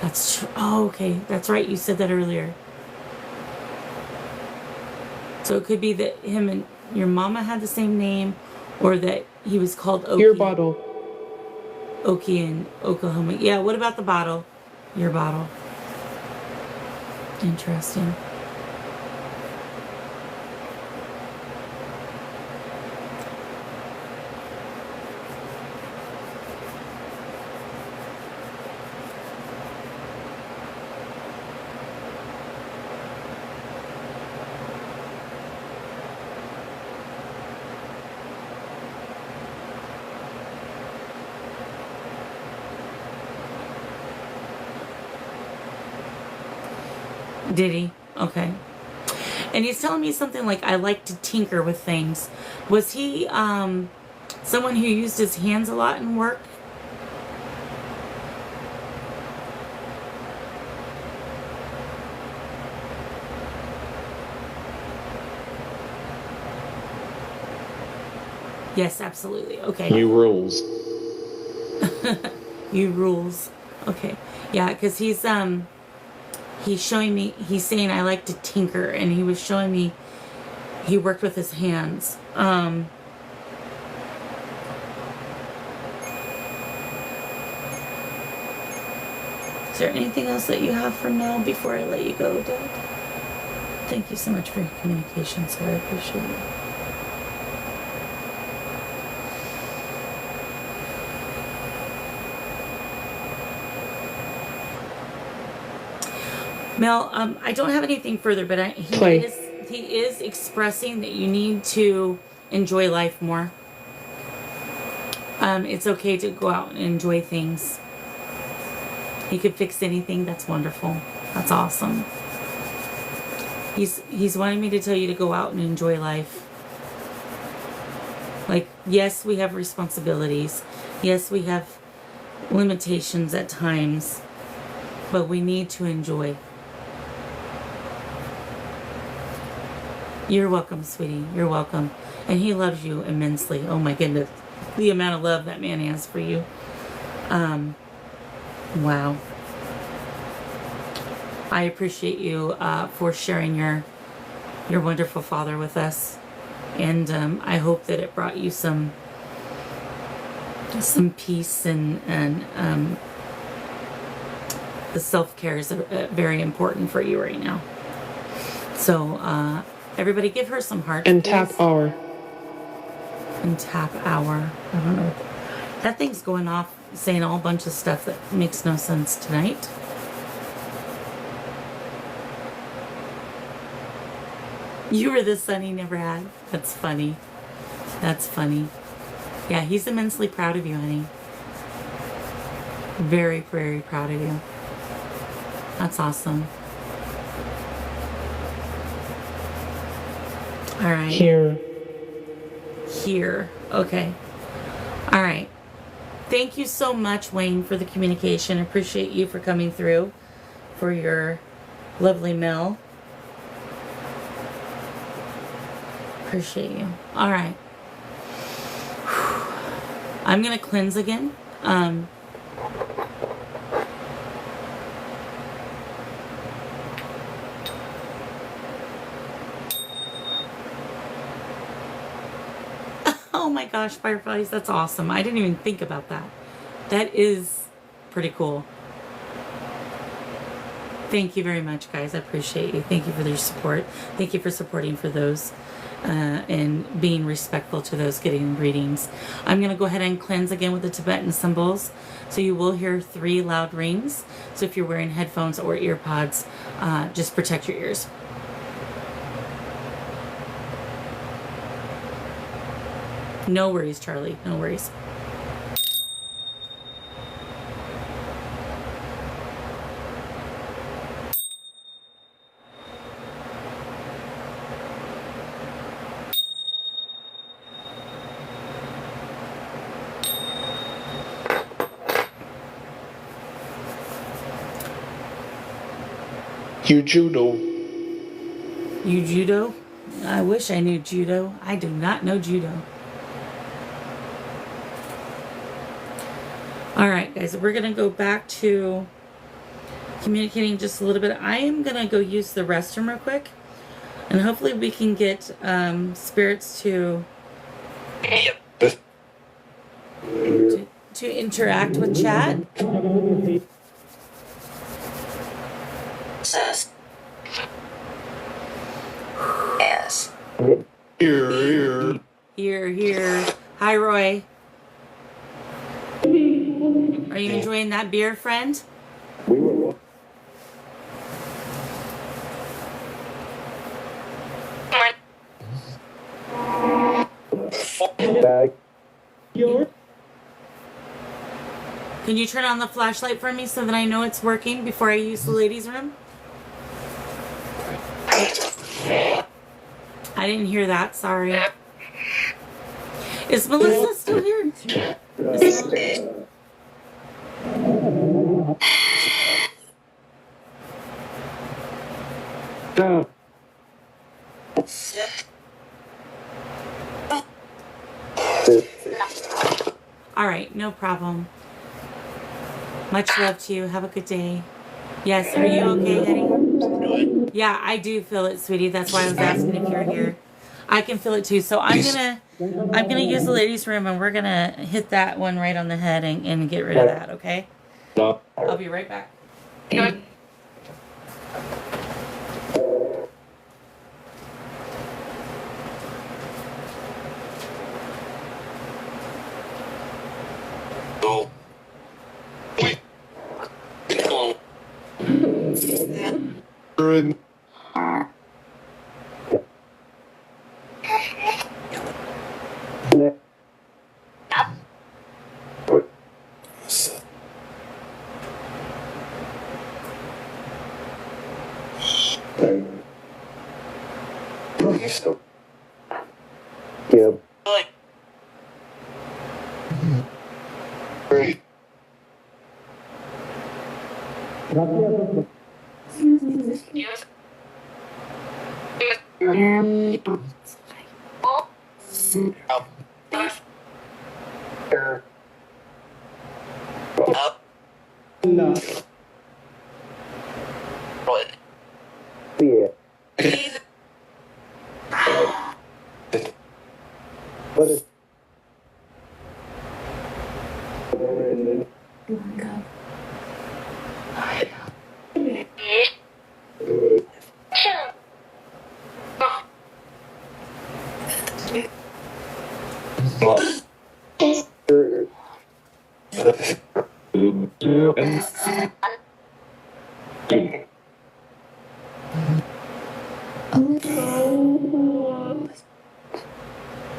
That's true. Oh, okay. That's right. You said that earlier. So it could be that him and your mama had the same name, or that he was called Okie. Your bottle. Okie in Oklahoma. Yeah, what about the bottle? Your bottle. Interesting. Did he? Okay. And he's telling me something like, I like to tinker with things. Was he someone who used his hands a lot in work? Yes, absolutely. Okay. You rules. You rules. Okay. Yeah, because he's showing me, he's saying I like to tinker, and he was showing me he worked with his hands. Is there anything else that you have for Mel before I let you go, Dad? Thank you so much for your communication, sir. I appreciate it. Mel, I don't have anything further, but he is expressing that you need to enjoy life more. It's okay to go out and enjoy things. He could fix anything. That's wonderful. That's awesome. He's wanting me to tell you to go out and enjoy life. Like, yes, we have responsibilities. Yes, we have limitations at times, but we need to enjoy. You're welcome, sweetie. You're welcome. And he loves you immensely. Oh my goodness. The amount of love that man has for you. Wow. I appreciate you for sharing your wonderful father with us. And I hope that it brought you some peace, and the self-care is very important for you right now. So, everybody give her some hearts. And please. tap hour. And tap hour. I don't know. That thing's going off saying a whole bunch of stuff that makes no sense tonight. You were the son he never had. That's funny. That's funny. Yeah, he's immensely proud of you, honey. Very, very proud of you. That's awesome. All right. Here. Okay. All right. Thank you so much, Wayne, for the communication. I appreciate you for coming through for your lovely Mel. Appreciate you. All right. I'm going to cleanse again. Oh my gosh, fireflies, that's awesome. I didn't even think about that. That is pretty cool. Thank you very much, guys. I appreciate you. Thank you for your support. Thank you for supporting for those and being respectful to those getting readings. I'm going to go ahead and cleanse again with the Tibetan symbols. So you will hear 3 loud rings. So if you're wearing headphones or ear pods, just protect your ears. No worries, Charlie. No worries. You judo. You judo? I wish I knew judo. I do not know judo. All right, guys, we're going to go back to communicating just a little bit. I am going to go use the restroom real quick. And hopefully we can get spirits to interact with chat. Yes. Here. Here. Hi, Roy. Are you enjoying that beer, friend? Can you turn on the flashlight for me so that I know it's working before I use the ladies' room? I didn't hear that, sorry. Is Melissa still here? All right, no problem. Much love to you. Have a good day. Yes, are you okay, Eddie? Yeah, I do feel it, sweetie. That's why I was asking if you're here. I can feel it too. So I'm gonna use the ladies' room, and we're gonna hit that one right on the head and get rid of that. Okay? I'll be right back. Irene.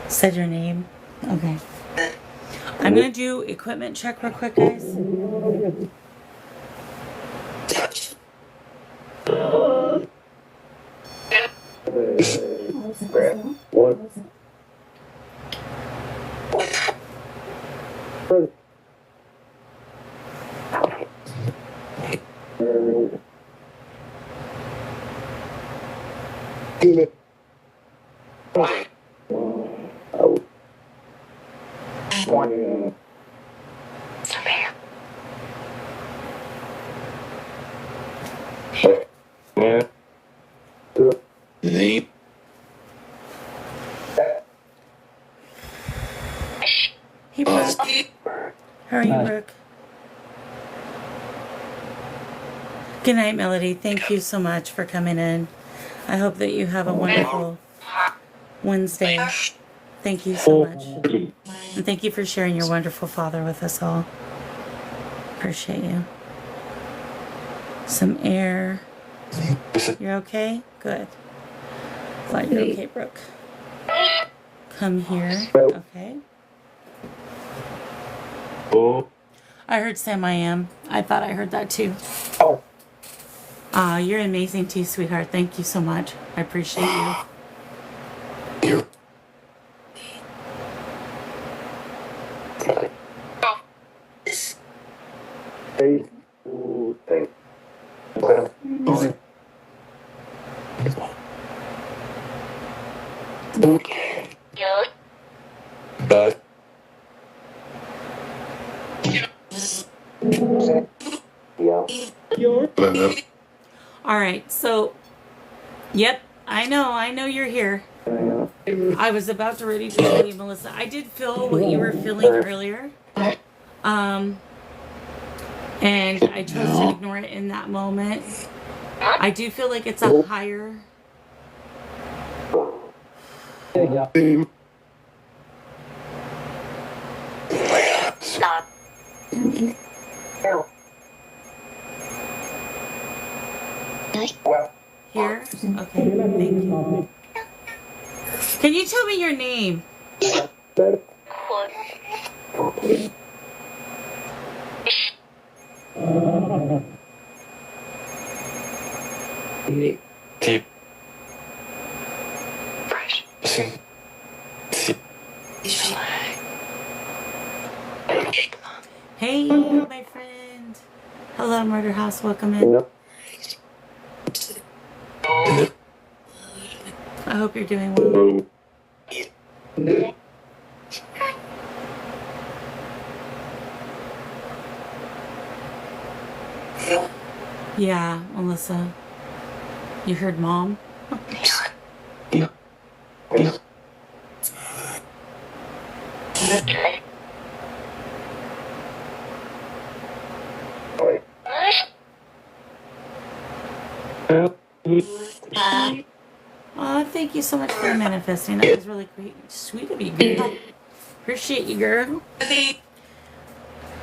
Said your name. Okay. I'm gonna do equipment check real quick, guys. Hey, Brooke. How are you, Brooke? Good night, Melody. Thank you so much for coming in. I hope that you have a wonderful Wednesday. Thank you so much. And thank you for sharing your wonderful father with us all. Appreciate you. Some air. You're okay? Good. Glad you're okay, Brooke. Come here. Okay. I heard Sam I am. I thought I heard that too. Oh. You're amazing too, sweetheart. Thank you so much. I appreciate you. All right, so, yep, I know you're here. I was about to ready to tell you, Melissa. I did feel what you were feeling earlier. And I chose to ignore it in that moment. I do feel like it's a higher. Here? Okay, thank you. Can you tell me your name? Hey, my friend. Hello, Murder House. Welcome in. I hope you're doing well. Yeah, Melissa. You heard Mom? Oh, thank you so much for manifesting. That was really great. Sweet of you, girl. Appreciate you, girl.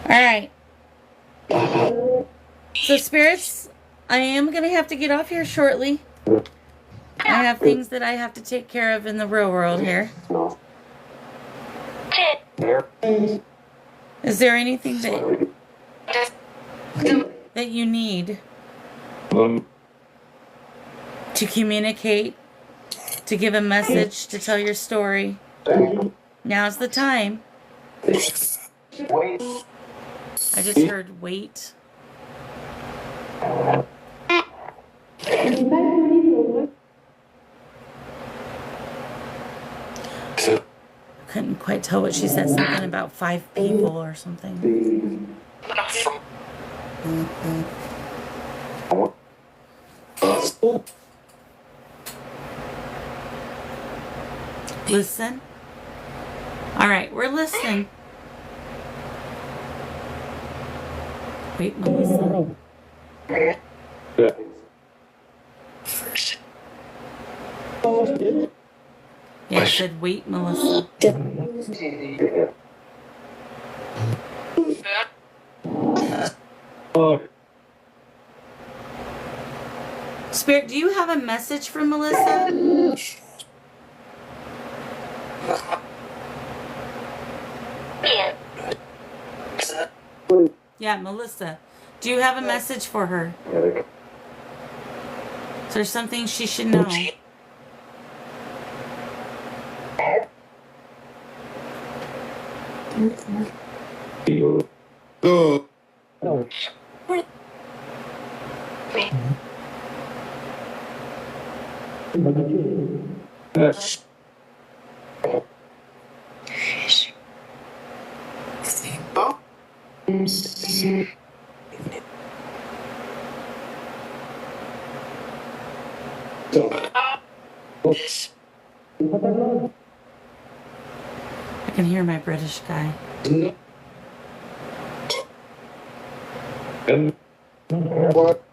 Alright. So, spirits, I am going to have to get off here shortly. I have things that I have to take care of in the real world here. Is there anything that you need to communicate, to give a message, to tell your story? Now's the time. I just heard wait. Couldn't quite tell what she said. Something about 5 people or something. Listen. All right, we're listening. Wait, Melissa. Yeah, I said wait, Melissa. Spirit, do you have a message for Melissa? Yeah, Melissa. Do you have a message for her? Is there something she should know? I can hear my British guy. What?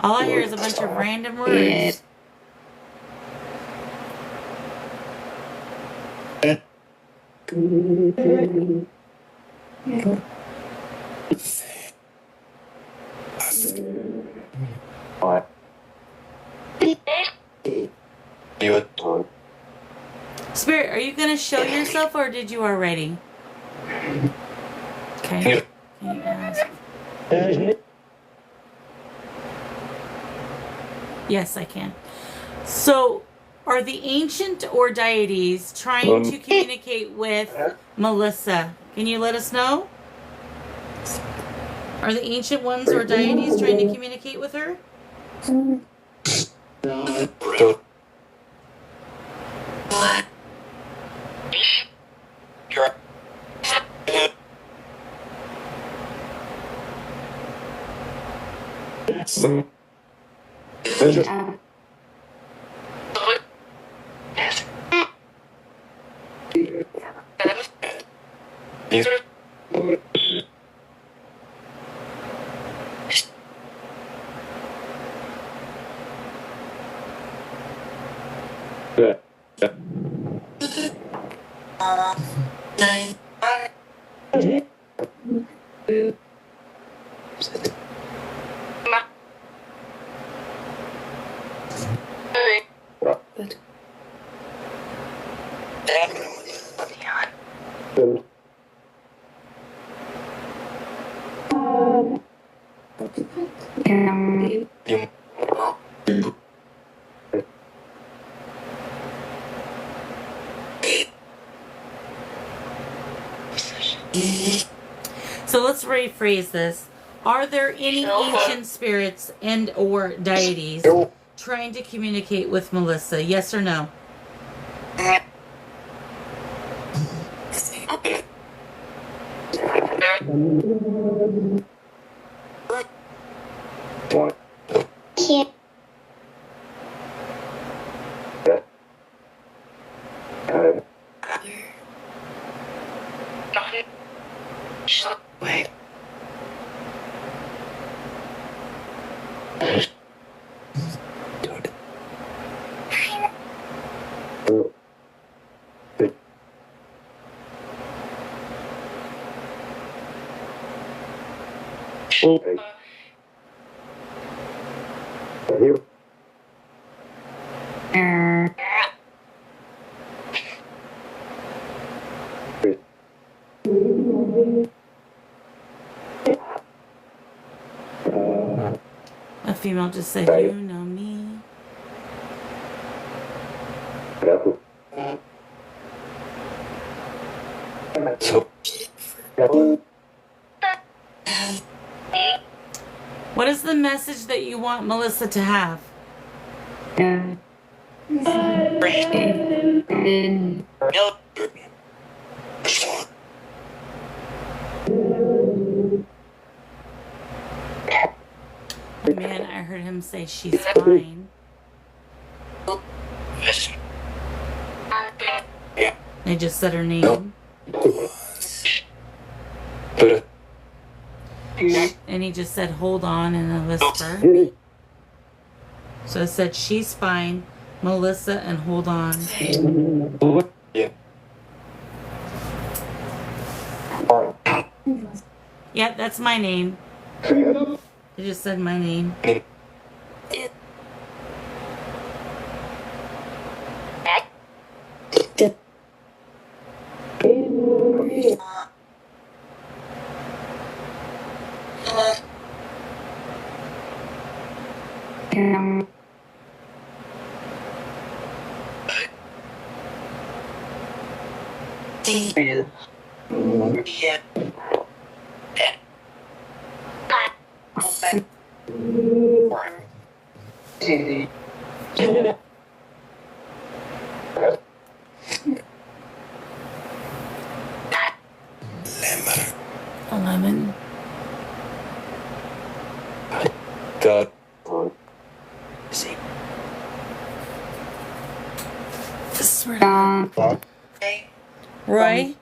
All I hear is a bunch of random words. are you going to show yourself or did you already? Okay. Can you ask? Yes, I can. So, are the ancient or deities trying to communicate with Melissa? Can you let us know? Are the ancient ones or deities trying to communicate with her? So let's rephrase this. Are there any ancient spirits and or deities trying to communicate with Melissa? Yes or no? A female just said, you know me. What is the message that you want Melissa to have? Man, I heard him say she's fine. I just said her name. And he just said, hold on, in a whisper. So I said, she's fine, Melissa, and hold on. Yeah, that's my name. I just said my name. Lemon. God. Roy?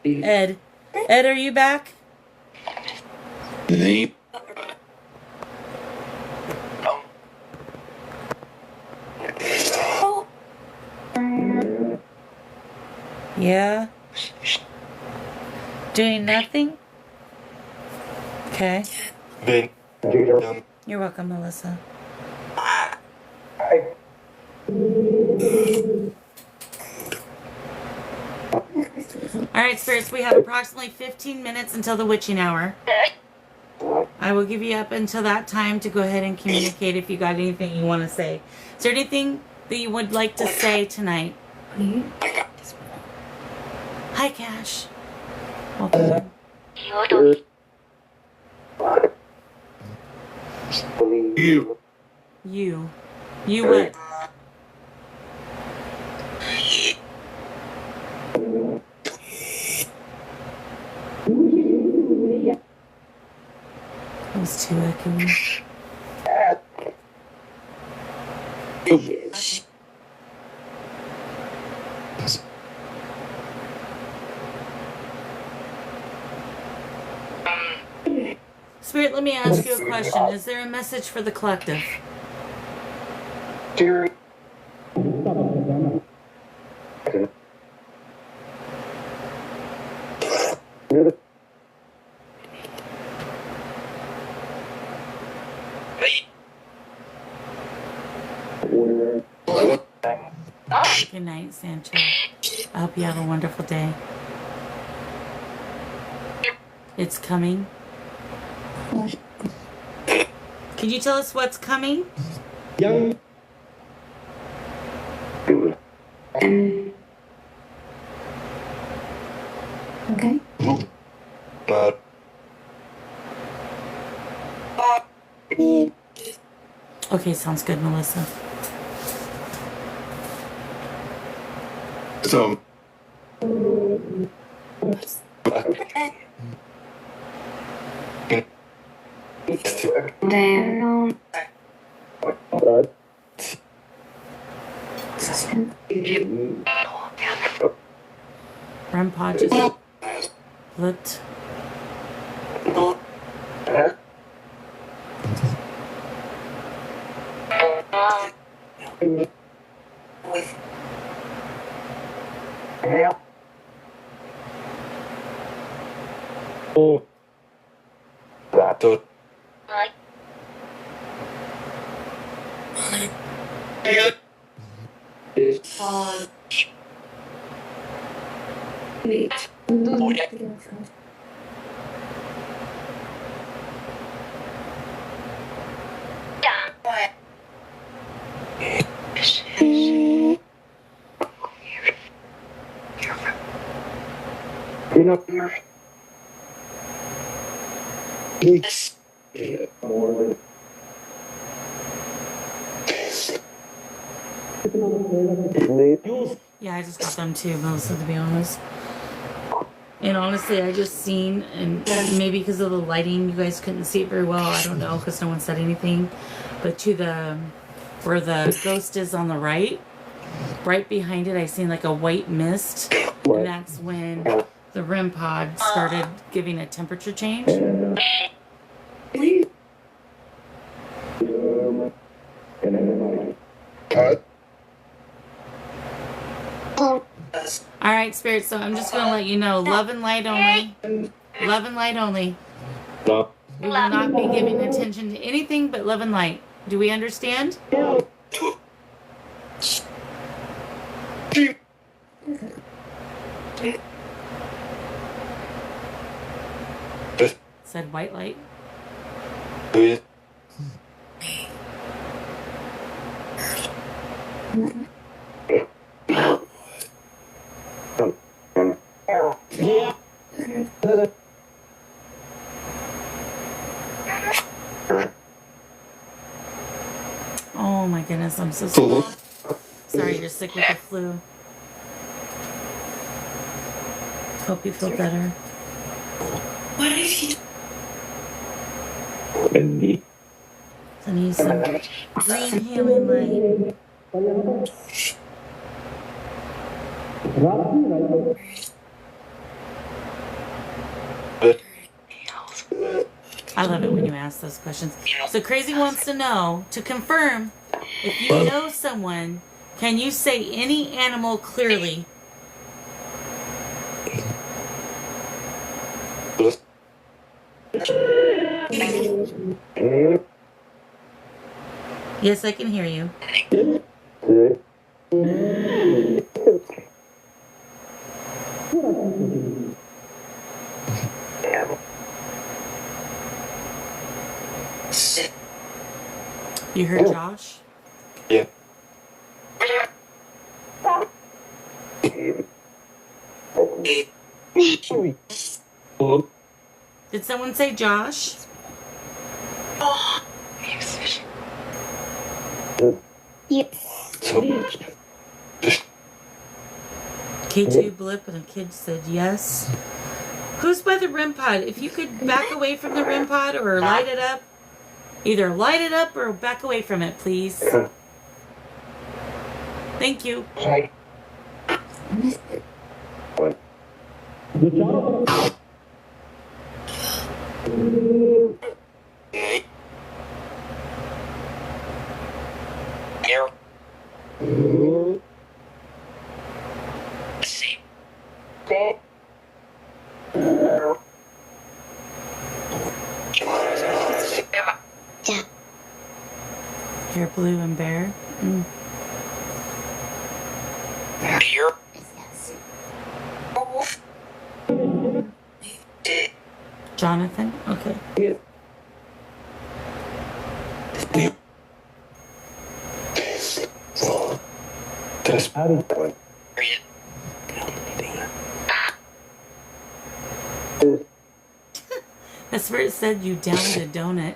Ed. Ed, are you back? Yeah. Doing nothing? Okay. You're welcome, Melissa. All right, spirits, we have approximately 15 minutes until the witching hour. I will give you up until that time to go ahead and communicate if you got anything you want to say. Is there anything that you would like to say tonight? Hi, Cash. Welcome. You. You what? That was too echoey. Spirit, let me ask you a question. Is there a message for the collective? Good night, Sancho. I hope you have a wonderful day. It's coming. Can you tell us what's coming? Okay. But Okay, sounds good, Melissa. so Grandpa just flipped. so Yeah, I just got them too, Melissa, to be honest. And honestly, I just seen, and maybe because of the lighting, you guys couldn't see it very well. I don't know, because no one said anything. But to the, where the ghost is on the right behind it, I seen like a white mist. And that's when the REM pod started giving a temperature change. All right, Spirit, so I'm just going to let you know, love and light only. Love and light only. We will not be giving attention to anything but love and light. Do we understand? Said white light. Oh my goodness, I'm so sorry. Sorry, you're sick with the flu. Hope you feel better. What is he? I need some green healing light. I love it when you ask those questions. So Crazy wants to know, to confirm, if you know someone, can you say any animal clearly? Yes, I can hear you. You heard Josh? Yeah. Did someone say Josh? So, K2 blip and a kid said yes. Who's by the REM pod? If you could back away from the REM pod or light it up. Either light it up or back away from it, please. Thank you. Here. You're blue and bear. Mm. Here. Jonathan? Okay. that's That's where it said you downed a donut.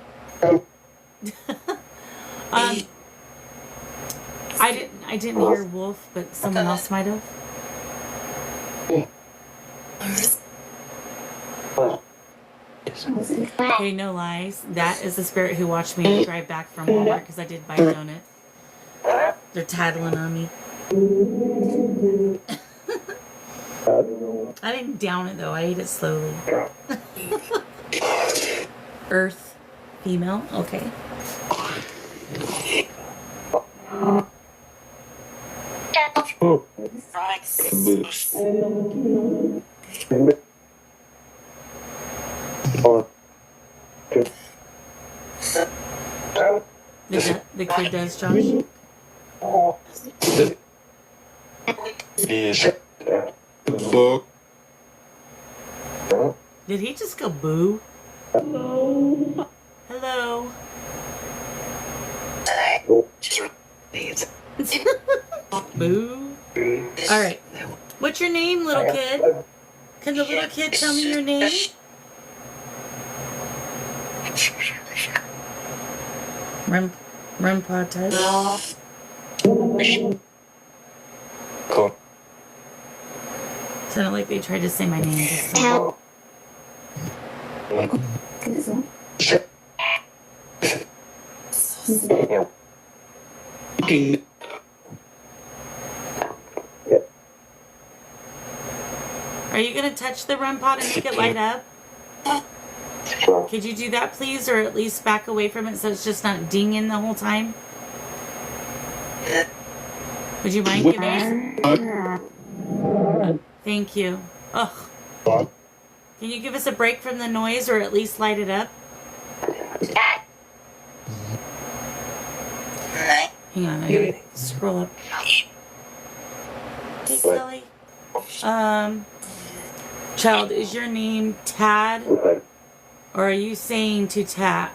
I didn't hear wolf, but someone else might have. Okay, no lies. That is the spirit who watched me drive back from Walmart because I did buy a donut. They're tattling on me. I didn't down it though. I ate it slowly. Earth, female. Okay. The kid does, Josh. is book. Did he just go boo? Hello. Hello. Boo. All right. What's your name, little kid? Can the little kid tell me your name? Rempod type. Cool. Sounded like they tried to say my name. Just now. Are you going to touch the REM pod and make it light up? Could you do that, please? Or at least back away from it so it's just not dinging the whole time? Would you mind giving us... Thank you. Ugh. Can you give us a break from the noise or at least light it up? Hang on, I gotta scroll up. Hey, Sally. Child, is your name Tad? Or are you saying to tap?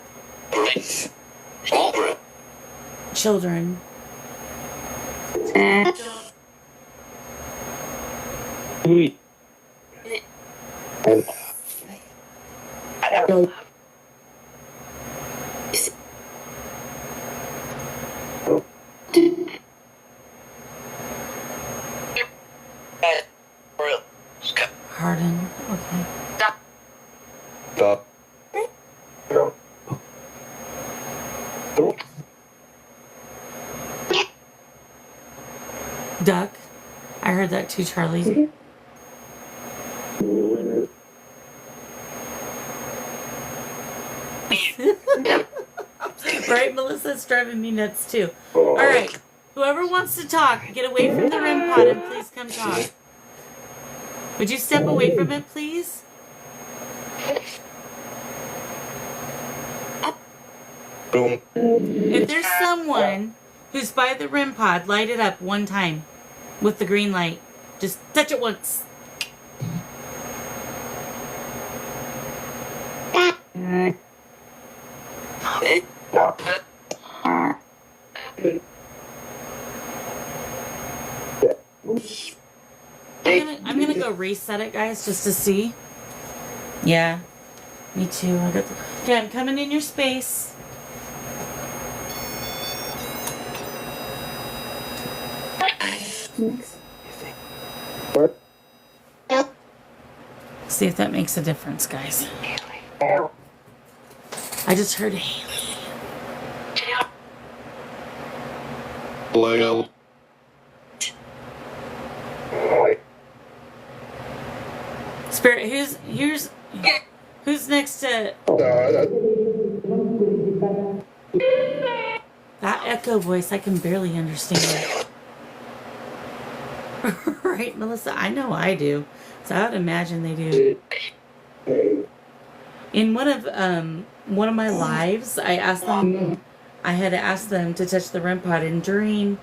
Children. Harden. Okay. Stop. Duck. I heard that too, Charlie. Right, Melissa? It's driving me nuts too. Alright. Whoever wants to talk, get away from the REM pod and please come talk. Would you step away from it, please? Boom. If there's someone who's by the REM pod, light it up one time with the green light. Just touch it once. I'm gonna go reset it, guys, just to see. Yeah, me too. Okay, I'm coming in your space. What? See if that makes a difference, guys. I just heard Haley. Well. Spirit, who's next to that echo voice? I can barely understand. Right, Melissa? I know I do. So I would imagine they do. In one of my lives, I had asked them to touch the REM pod, and during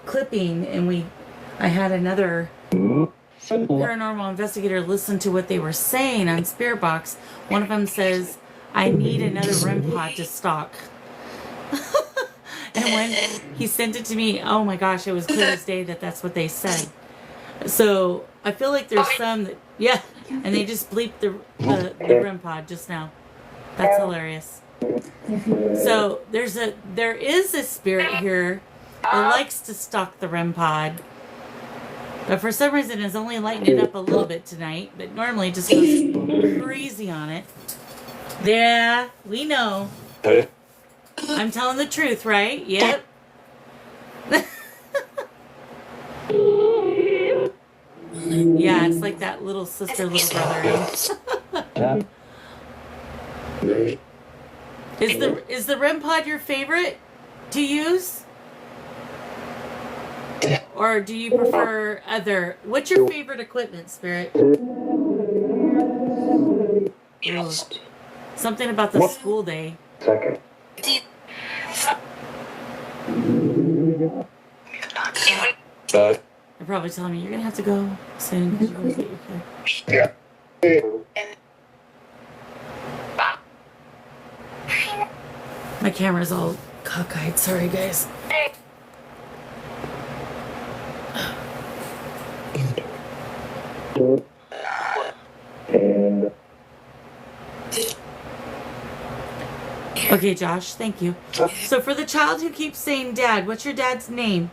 clipping, and I had another paranormal investigator listen to what they were saying on Spirit Box. One of them says, "I need another REM pod to stock." And when he sent it to me, oh my gosh, it was clear as day that that's what they said. So I feel like there's some that, yeah, and they just bleeped the REM pod just now. That's hilarious. So there is a spirit here that likes to stalk the REM pod, but for some reason is only lighting it up a little bit tonight, but normally it just goes crazy on it. Yeah, we know. I'm telling the truth, right? Yep. Yeah, it's like that little sister, little brother. Is the REM pod your favorite to use? Or do you prefer other? What's your favorite equipment, Spirit? Ooh, something about the school day. Second. They're probably telling me you're gonna have to go soon because you're gonna get your kid. My camera's all cockeyed. Sorry, guys. Okay, Josh, thank you. So for the child who keeps saying dad, what's your dad's name?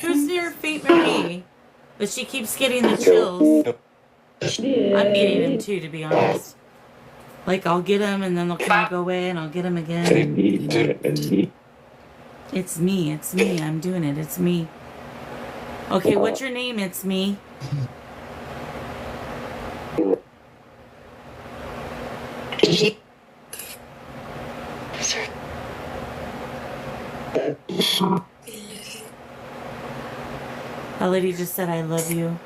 Who's near Fate Marie? But she keeps getting the chills. I'm getting them too, to be honest. Like, I'll get them and then they'll kind of go away and I'll get them again. It's me. I'm doing it. It's me. Okay, what's your name? It's me. A lady just said, I love you.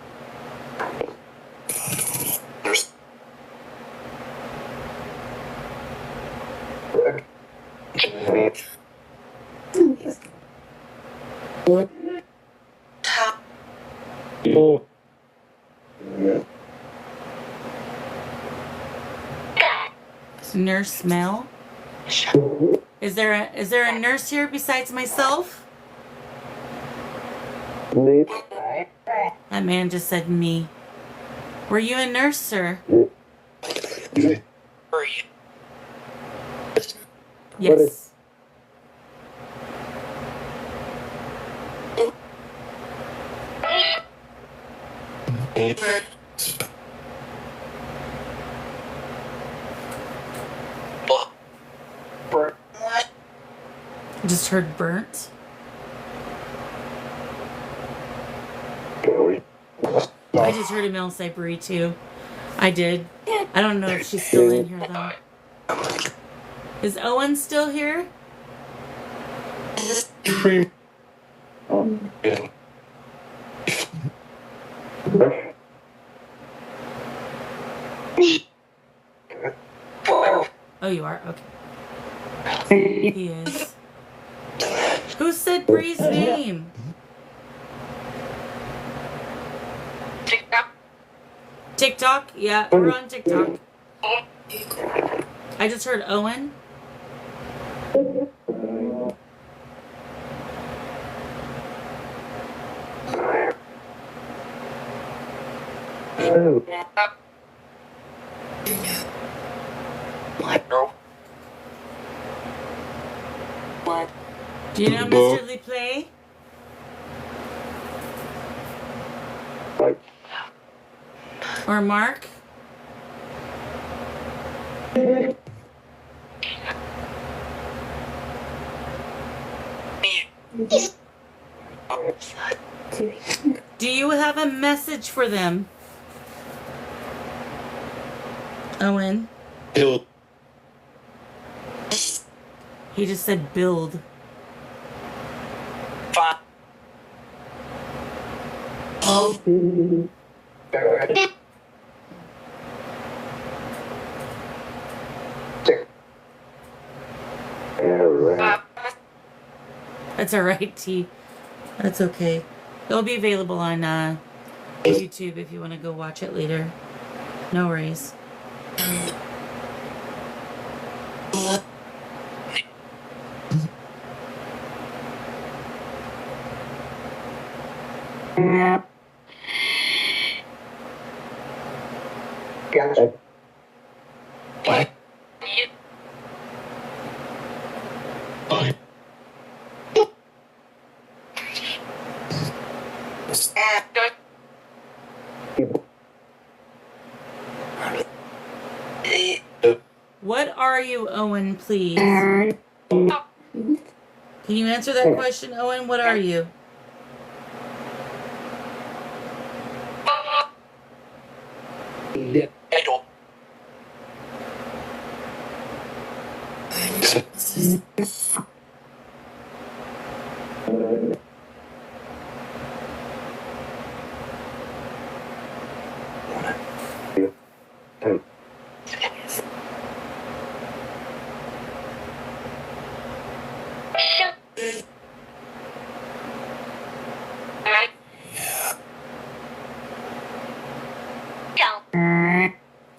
Nurse Mel? Is there a nurse here besides myself? That man just said me. Were you a nurse, sir? Yes. I just heard burnt. I just heard Emil say Bree too. I did. I don't know if she's still in here though. Is Owen still here? Oh, you are? Okay. He is. Who said Bree's name? TikTok? Yeah, we're on TikTok. I just heard Owen. Do you know Mr. Lee Play? Or Mark? Do you have a message for them? Owen? Build. He just said build. That's alright, T. That's okay. It'll be available on YouTube if you want to go watch it later. No worries. What are you, Owen, please? Can you answer that question, Owen? What are you?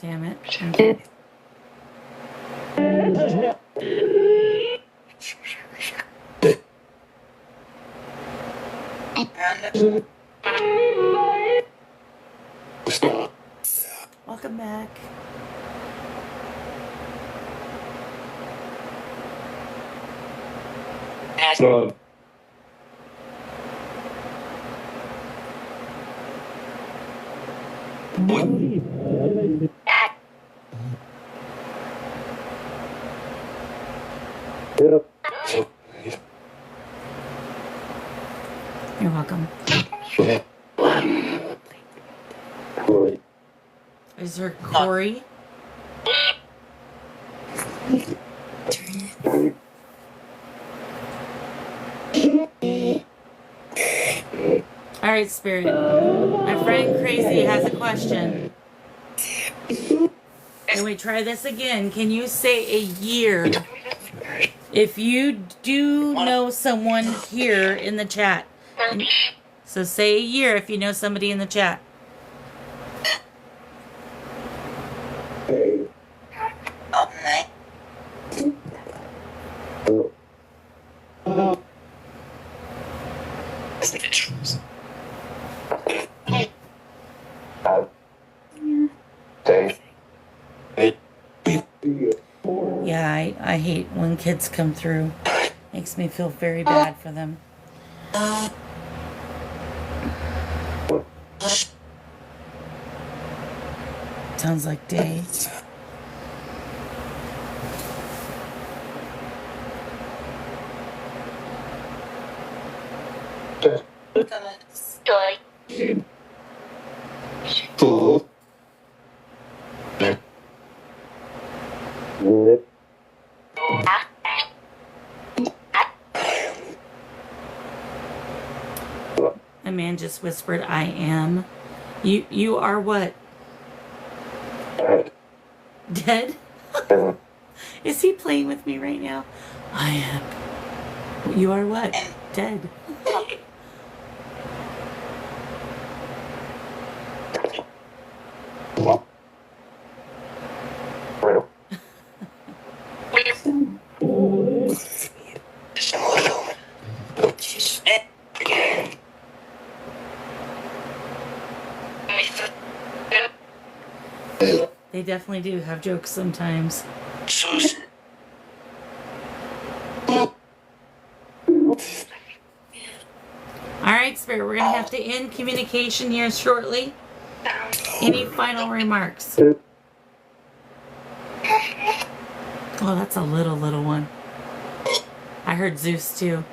Damn it. Welcome back. You're welcome. Is there Corey? All right, Spirit. My friend Crazy has a question. Can we try this again? Can you say a year? If you do know someone here in the chat. So say a year if you know somebody in the chat. Yeah, I hate when kids come through. Makes me feel very bad for them. Sounds like day. Full. A man just whispered, I am. You are what? Dead? Is he playing with me right now? I am. You are what? Dead. They definitely do have jokes sometimes. Alright, Spirit, we're going to have to end communication here shortly. Any final remarks? Oh, that's a little one. I heard Zeus too.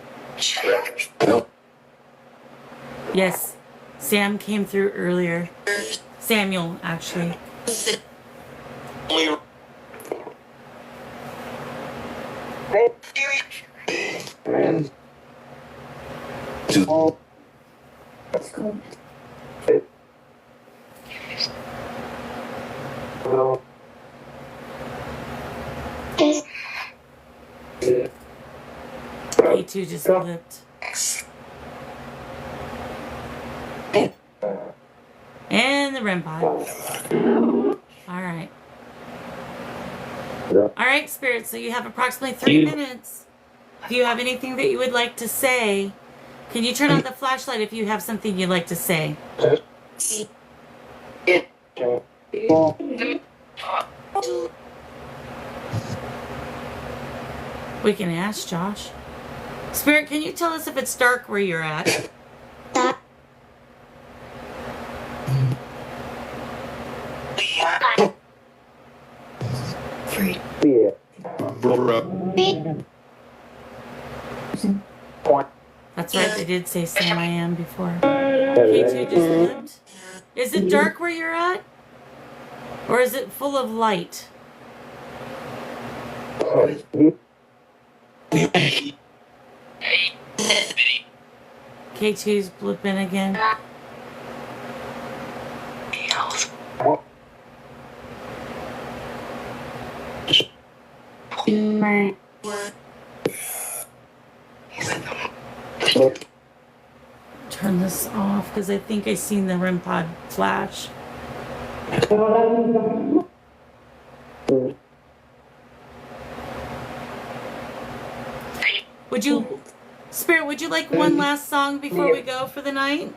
Yes, Sam came through earlier. Samuel, actually. K2 just flipped. And the REM pod. Alright. Alright, Spirit, so you have approximately 3 minutes. If you have anything that you would like to say, can you turn on the flashlight if you have something you'd like to say? We can ask Josh. Spirit, can you tell us if it's dark where you're at? That's right, they did say Sam I am before. K2 just flipped. Is it dark where you're at? Or is it full of light? K2's blipping again. Turn this off because I think I seen the REM pod flash. Would you, Spirit, would you like one last song before we go for the night?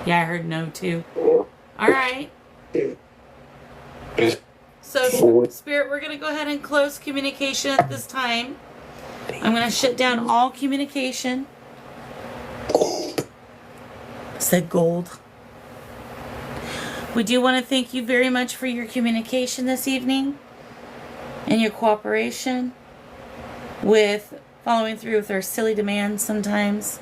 Yeah, I heard no too. Alright. So, Spirit, we're going to go ahead and close communication at this time. I'm going to shut down all communication. Said gold. We do want to thank you very much for your communication this evening and your cooperation with following through with our silly demands sometimes.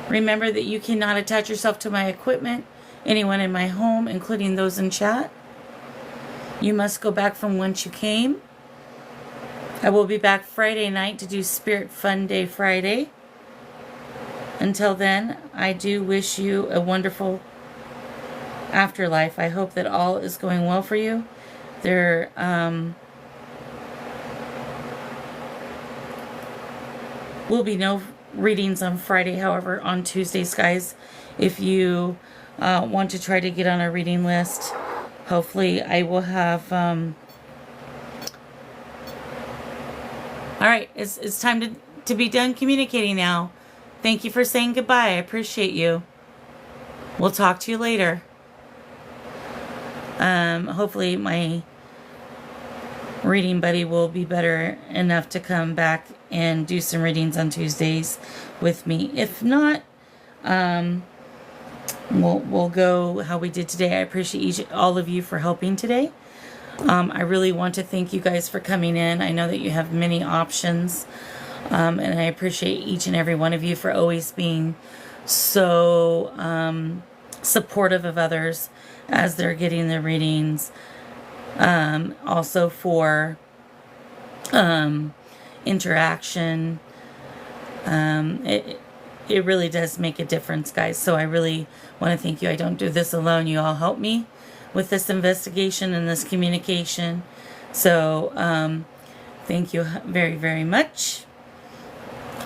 Remember that you cannot attach yourself to my equipment, anyone in my home, including those in chat. You must go back from whence you came. I will be back Friday night to do Spirit Fun Day Friday. Until then, I do wish you a wonderful afterlife. I hope that all is going well for you. There will be no readings on Friday, however, on Tuesdays, guys. If you want to try to get on a reading list, hopefully I will have... Alright, it's time to be done communicating now. Thank you for saying goodbye. I appreciate you. We'll talk to you later. Hopefully my reading buddy will be better enough to come back and do some readings on Tuesdays with me. If not, we'll go how we did today. I appreciate all of you for helping today. I really want to thank you guys for coming in. I know that you have many options, and I appreciate each and every one of you for always being so supportive of others as they're getting their readings. Also for interaction. It really does make a difference, guys. So I really want to thank you. I don't do this alone. You all help me with this investigation and this communication. So thank you very, very much.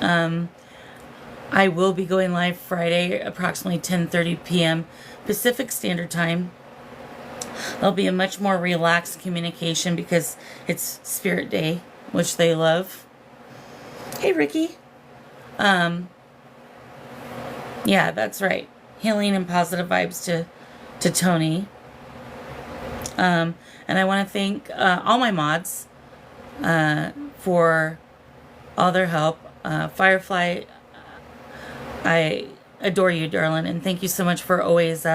I will be going live Friday, approximately 10:30 p.m. Pacific Standard Time. There'll be a much more relaxed communication because it's Spirit Day, which they love. Hey, Ricky. Yeah, that's right. Healing and positive vibes to Tony. And I want to thank all my mods for all their help. Firefly, I adore you, darling, and thank you so much for always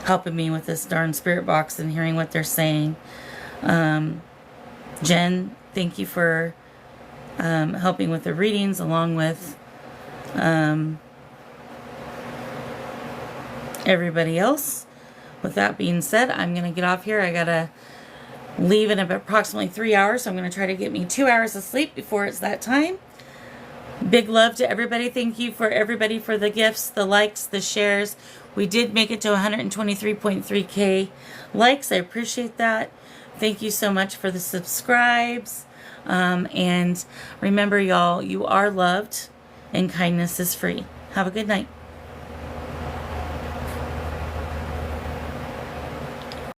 helping me with this darn spirit box and hearing what they're saying. Jen, thank you for helping with the readings, along with everybody else. With that being said, I'm going to get off here. I got to leave in approximately 3 hours, so I'm going to try to get me 2 hours of sleep before it's that time. Big love to everybody. Thank you for everybody for the gifts, the likes, the shares. We did make it to 123.3K likes. I appreciate that. Thank you so much for the subscribes. And remember, y'all, you are loved and kindness is free. Have a good night.